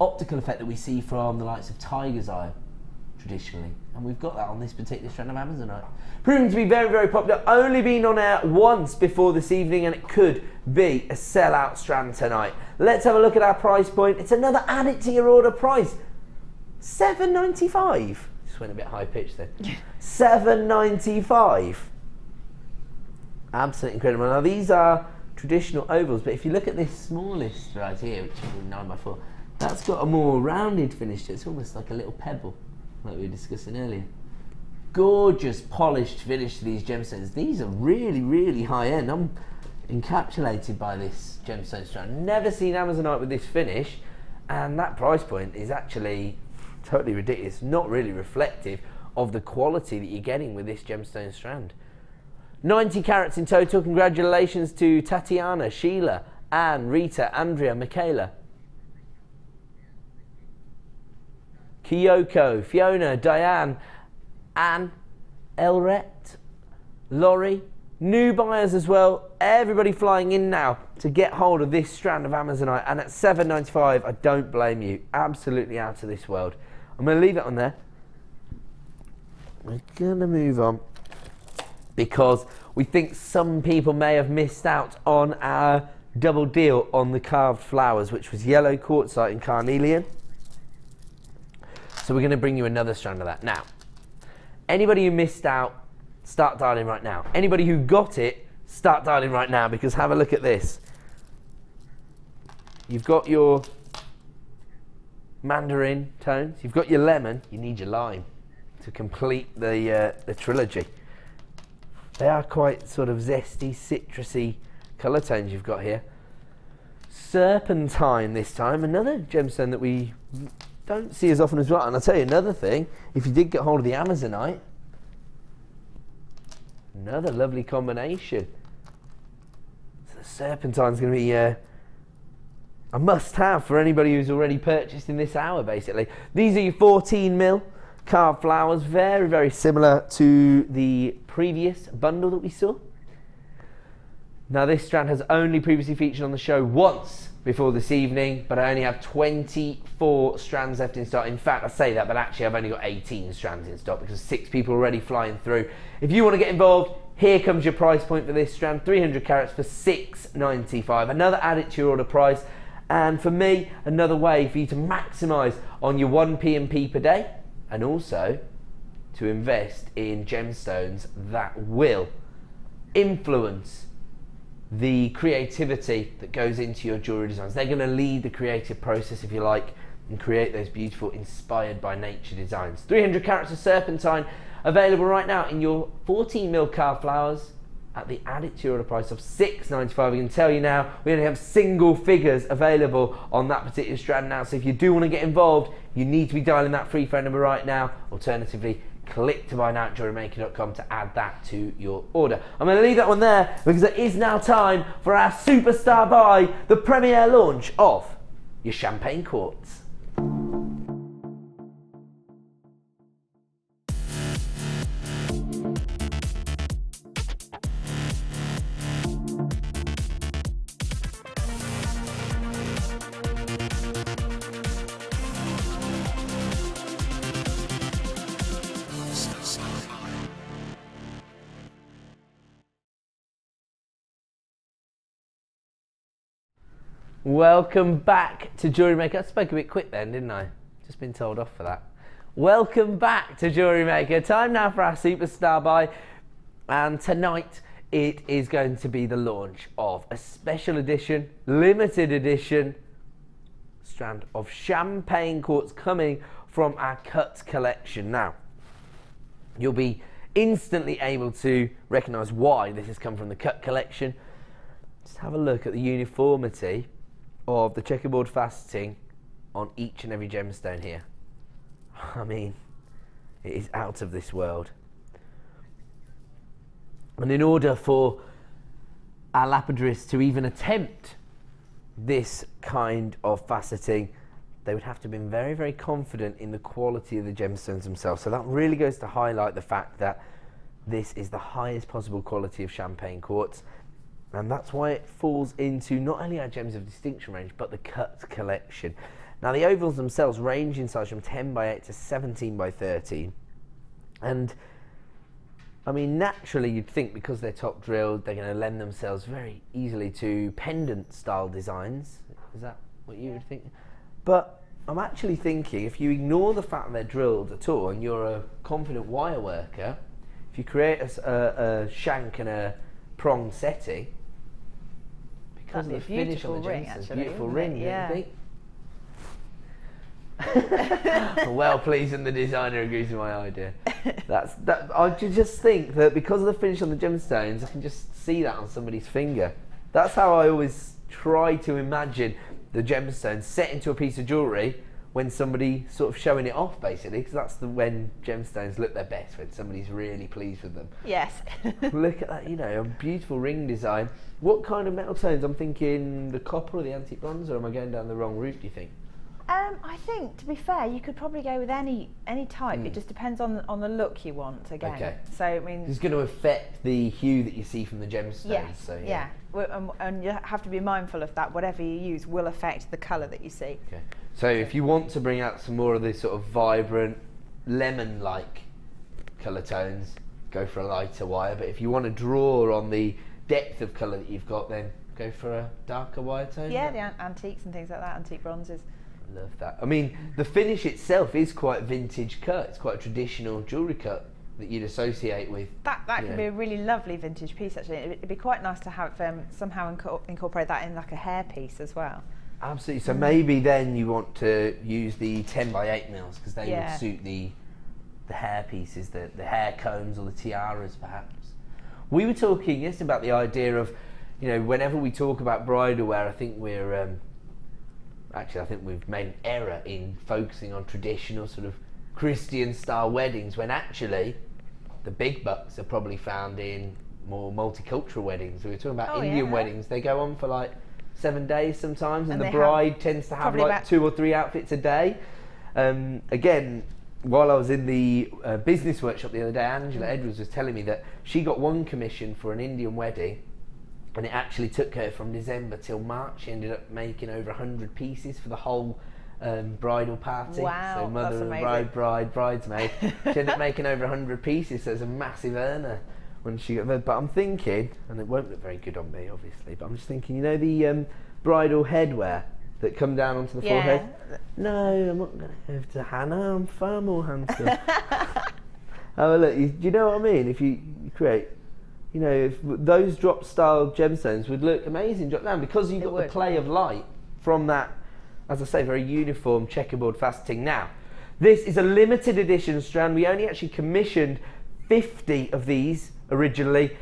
optical effect that we see from the likes of Tiger's Eye traditionally, and we've got that on this particular strand of Amazonite. Proving to be very, very popular. Only been on air once before this evening, and it could be a sellout strand tonight. Let's have a look at our price point. It's another add it to your order price. $7.95. Just went a bit high pitched there. $7.95. Absolutely incredible. Now these are traditional ovals, but if you look at this smallest right here, which is 9x4, that's got a more rounded finish to it. It's almost like a little pebble, like we were discussing earlier. gorgeous polished finish to these gemstones. These are really, really high end. I'm encapsulated by this gemstone strand. Never seen Amazonite with this finish, and that price point is actually totally ridiculous. Not really reflective of the quality that you're getting with this gemstone strand. 90 carats in total. Congratulations to Tatiana, Sheila, Anne, Rita, Andrea, Michaela, Kyoko, Fiona, Diane, Anne, Elret, Laurie. New buyers as well. Everybody flying in now to get hold of this strand of Amazonite, and at $7.95, I don't blame you. Absolutely out of this world. I'm going to leave it on there. We're going to move on because we think some people may have missed out on our double deal on the carved flowers, which was yellow quartzite and carnelian. So we're going to bring you another strand of that. Now, anybody who missed out, start dialing right now. Anybody who got it, start dialing right now, because have a look at this. You've got your mandarin tones, you've got your lemon, you need your lime to complete the trilogy. They are quite sort of zesty, citrusy colour tones you've got here. Serpentine this time, another gemstone that we don't see as often as well. And I'll tell you another thing, if you did get hold of the Amazonite, another lovely combination. So the Serpentine's going to be a must-have for anybody who's already purchased in this hour, basically. These are your 14mm carved flowers, very, very similar to the previous bundle that we saw. Now, this strand has only previously featured on the show once before this evening, but I only have 24 strands left in stock. In fact, I say that, but actually I've only got 18 strands in stock because 6 people are already flying through. If you want to get involved, here comes your price point for this strand, 300 carats for $6.95. Another add it to your order price, and for me, another way for you to maximise on your 1 P&P per day, and also to invest in gemstones that will influence the creativity that goes into your jewellery designs. They're going to lead the creative process, if you like, and create those beautiful, inspired by nature designs. 300 carats of Serpentine available right now in your 14mm carved flowers at the added to your order price of $6.95. We can tell you now, we only have single figures available on that particular strand now, so if you do want to get involved, you need to be dialing that free phone number right now. Alternatively, click to buy now at JewelleryMaker.com to add that to your order. I'm going to leave that one there because it is now time for our superstar buy, the premiere launch of your champagne quartz. Welcome back to Jewellery Maker. I spoke a bit quick then, didn't I? Just been told off for that. Welcome back to Jewellery Maker. Time now for our superstar buy. And tonight it is going to be the launch of a special edition, limited edition strand of champagne quartz coming from our cut collection. Now, you'll be instantly able to recognise why this has come from the cut collection. Just have a look at the uniformity of the checkerboard faceting on each and every gemstone here. I mean, it is out of this world. And in order for our lapidarists to even attempt this kind of faceting, they would have to have been very, very confident in the quality of the gemstones themselves. So that really goes to highlight the fact that this is the highest possible quality of champagne quartz. And that's why it falls into not only our Gems of Distinction range, but the cut collection. Now, the ovals themselves range in size from 10x8 to 17x13. And, I mean, naturally you'd think because they're top drilled, they're going to lend themselves very easily to pendant style designs. Is that what you would think? But I'm actually thinking, if you ignore the fact they're drilled at all, and you're a confident wire worker, if you create a shank and a prong setting, because of the finish on the gemstones, beautiful ring, you think? I'm well pleased when the designer agrees with my idea. I just think that because of the finish on the gemstones, I can just see that on somebody's finger. That's how I always try to imagine the gemstones set into a piece of jewellery when somebody sort of showing it off, basically, because that's when gemstones look their best, when somebody's really pleased with them. Yes. Look at that, you know, a beautiful ring design. What kind of metal tones? I'm thinking the copper or the antique bronze, or am I going down the wrong route, do you think? I think, to be fair, you could probably go with any type. It just depends on the look you want again. Okay. So I mean, it's going to affect the hue that you see from the gemstones. Yes. So, yeah. And you have to be mindful of that. Whatever you use will affect the colour that you see. Okay. So if you want to bring out some more of this sort of vibrant lemon-like colour tones, go for a lighter wire. But if you want to draw on the depth of colour that you've got, then go for a darker wire tone. Yeah, the antiques and things like that, antique bronzes. Love that. I mean, the finish itself is quite vintage cut. It's quite a traditional jewellery cut that you'd associate with. That could be a really lovely vintage piece, actually. It'd be quite nice to have somehow incorporate that in like a hair piece as well. Absolutely. So maybe then you want to use the 10x8 mils because they would suit the hair pieces, the hair combs or the tiaras perhaps. We were talking yesterday about the idea of, you know, whenever we talk about bridal wear, I think we're actually, I think we've made an error in focusing on traditional sort of Christian style weddings when actually the big bucks are probably found in more multicultural weddings. We were talking about Indian weddings. They go on for like 7 days sometimes, and the bride tends to have like 2 or 3 outfits a day. Again, while I was in the business workshop the other day, Angela Edwards was telling me that she got one commission for an Indian wedding, and it actually took her from December till March. She ended up making over 100 pieces for the whole bridal party. Wow, so mother that's and amazing. bridesmaid. She ended up making over 100 pieces, so it's a massive earner when she got there. But I'm thinking, and it won't look very good on me obviously, but I'm just thinking, you know the bridal headwear that come down onto the forehead? No, I'm not going to have to Hannah, I'm far more handsome. Oh, look, do you know what I mean? If you create, you know, if those drop style gemstones would look amazing drop down because you've got the play of light from that, as I say, very uniform checkerboard faceting. Now, this is a limited edition strand. We only actually commissioned 50 of these originally,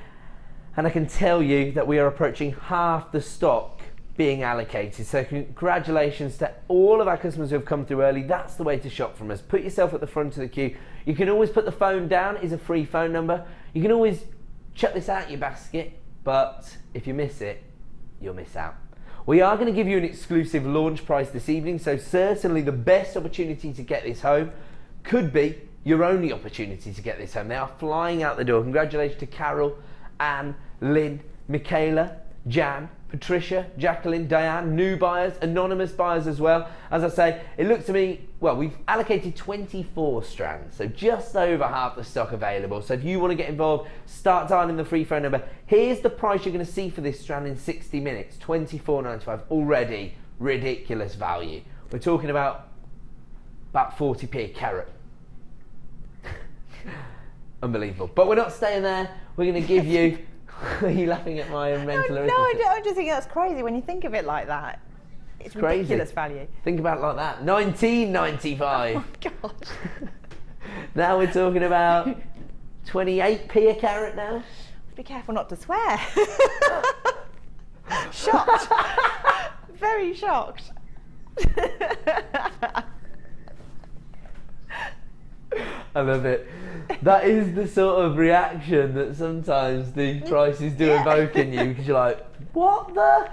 and I can tell you that we are approaching half the stock being allocated. So congratulations to all of our customers who have come through early. That's the way to shop from us. Put yourself at the front of the queue. You can always put the phone down. It is a free phone number. You can always chuck this out of your basket, but if you miss it, you'll miss out. We are going to give you an exclusive launch price this evening, so certainly the best opportunity to get this home could be your only opportunity to get this home. They are flying out the door. Congratulations to Carol, Anne, Lynn, Michaela, Jan, Patricia, Jacqueline, Diane, new buyers, anonymous buyers as well. As I say, it looks to me, well, we've allocated 24 strands, so just over half the stock available. So if you want to get involved, start dialing the free phone number. Here's the price you're going to see for this strand in 60 minutes, $24.95. Already ridiculous value. We're talking about 40p a carat. Unbelievable. But we're not staying there. We're going to give you... Are you laughing at my mental arithmetic? No, I just think that's crazy when you think of it like that. It's ridiculous value. Think about it like that. $19.95. Oh gosh. Now we're talking about 28p a carat now. Be careful not to swear. Shocked. Very shocked. I love it. That is the sort of reaction that sometimes the prices do evoke in you, because you're like, what the?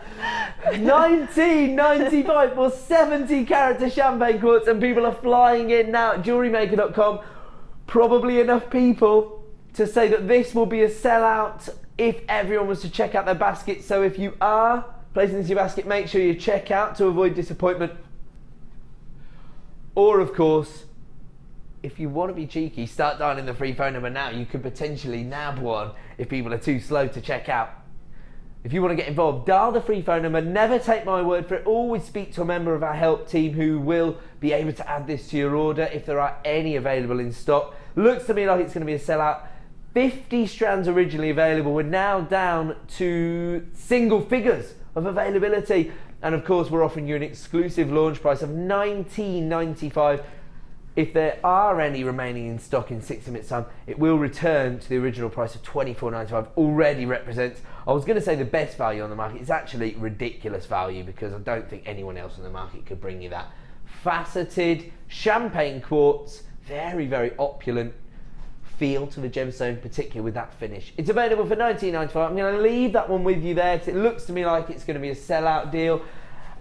$19.95 for 70 carat champagne quartz, and people are flying in now at JewelleryMaker.com. Probably enough people to say that this will be a sellout if everyone was to check out their basket. So if you are placing this in your basket, make sure you check out to avoid disappointment. Or of course, if you want to be cheeky, start dialing the free phone number now. You could potentially nab one if people are too slow to check out. If you want to get involved, dial the free phone number. Never take my word for it. Always speak to a member of our help team who will be able to add this to your order if there are any available in stock. Looks to me like it's going to be a sellout. 50 strands originally available. We're now down to single figures of availability. And of course, we're offering you an exclusive launch price of $19.95. If there are any remaining in stock in 6 minutes time, it will return to the original price of $24.95. Already represents, I was going to say the best value on the market. It's actually ridiculous value because I don't think anyone else on the market could bring you that. Faceted champagne quartz, very, very opulent feel to the gemstone, particularly with that finish. It's available for $19.95. I'm going to leave that one with you there because it looks to me like it's going to be a sellout deal.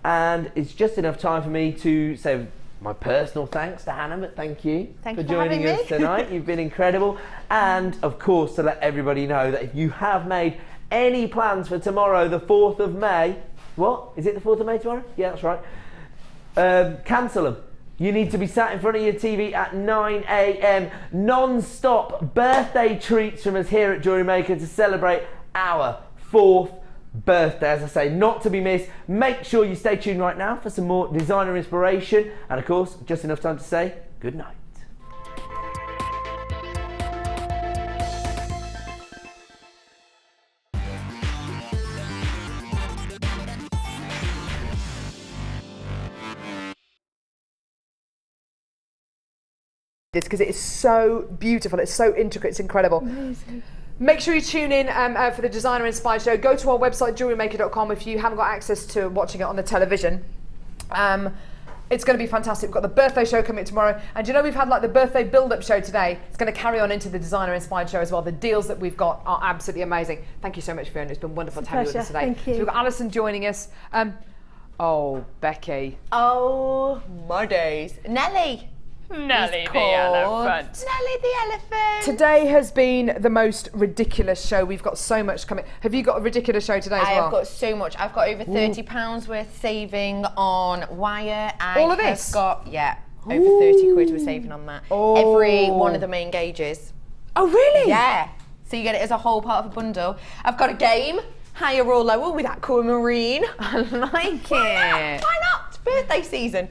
And it's just enough time for me to say my personal thanks to Hannah, but thank you for joining us tonight. You've been incredible. And of course, to let everybody know that if you have made any plans for tomorrow, the 4th of May, what? Is it the 4th of May tomorrow? Yeah, that's right. Cancel them. You need to be sat in front of your TV at 9 a.m. non-stop birthday treats from us here at Jewellery Maker to celebrate our 4th birthday, as I say, not to be missed. Make sure you stay tuned right now for some more designer inspiration, and of course, just enough time to say good night. Because it is so beautiful, it's so intricate, it's incredible. Amazing. Make sure you tune in for the Designer Inspired Show. Go to our website, JewelleryMaker.com, if you haven't got access to watching it on the television. It's going to be fantastic. We've got the birthday show coming tomorrow. And you know, we've had like the birthday build-up show today. It's going to carry on into the Designer Inspired Show as well. The deals that we've got are absolutely amazing. Thank you so much, Fiona. It's been wonderful to have you with us today. Thank you. So we've got Alison joining us. Oh, Becky. Oh, my days. Nelly. Nelly the elephant. Nelly the elephant. Today has been the most ridiculous show. We've got so much coming. Have you got a ridiculous show today as well? I've got so much. I've got over £30 worth saving on wire. All of this? I've got, yeah, over 30 quid we're saving on that. Every one of the main gauges. Oh, really? Yeah. So you get it as a whole part of a bundle. I've got a game, higher or lower, with Aquamarine. I like it. Why not? It's birthday season.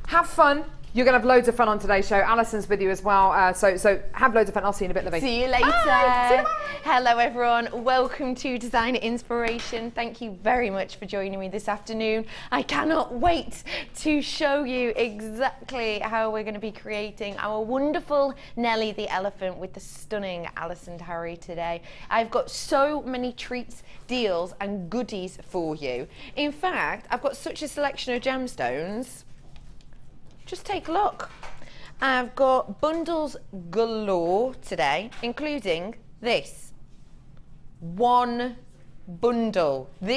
Have fun. You're going to have loads of fun on today's show. Alison's with you as well. So have loads of fun. I'll see you in a bit, Libby. See you later. Bye. See you tomorrow. Hello, everyone. Welcome to Designer Inspiration. Thank you very much for joining me this afternoon. I cannot wait to show you exactly how we're going to be creating our wonderful Nelly the elephant with the stunning Alison Harry today. I've got so many treats, deals and goodies for you. In fact, I've got such a selection of gemstones. Just take a look. I've got bundles galore today, including this. One bundle. This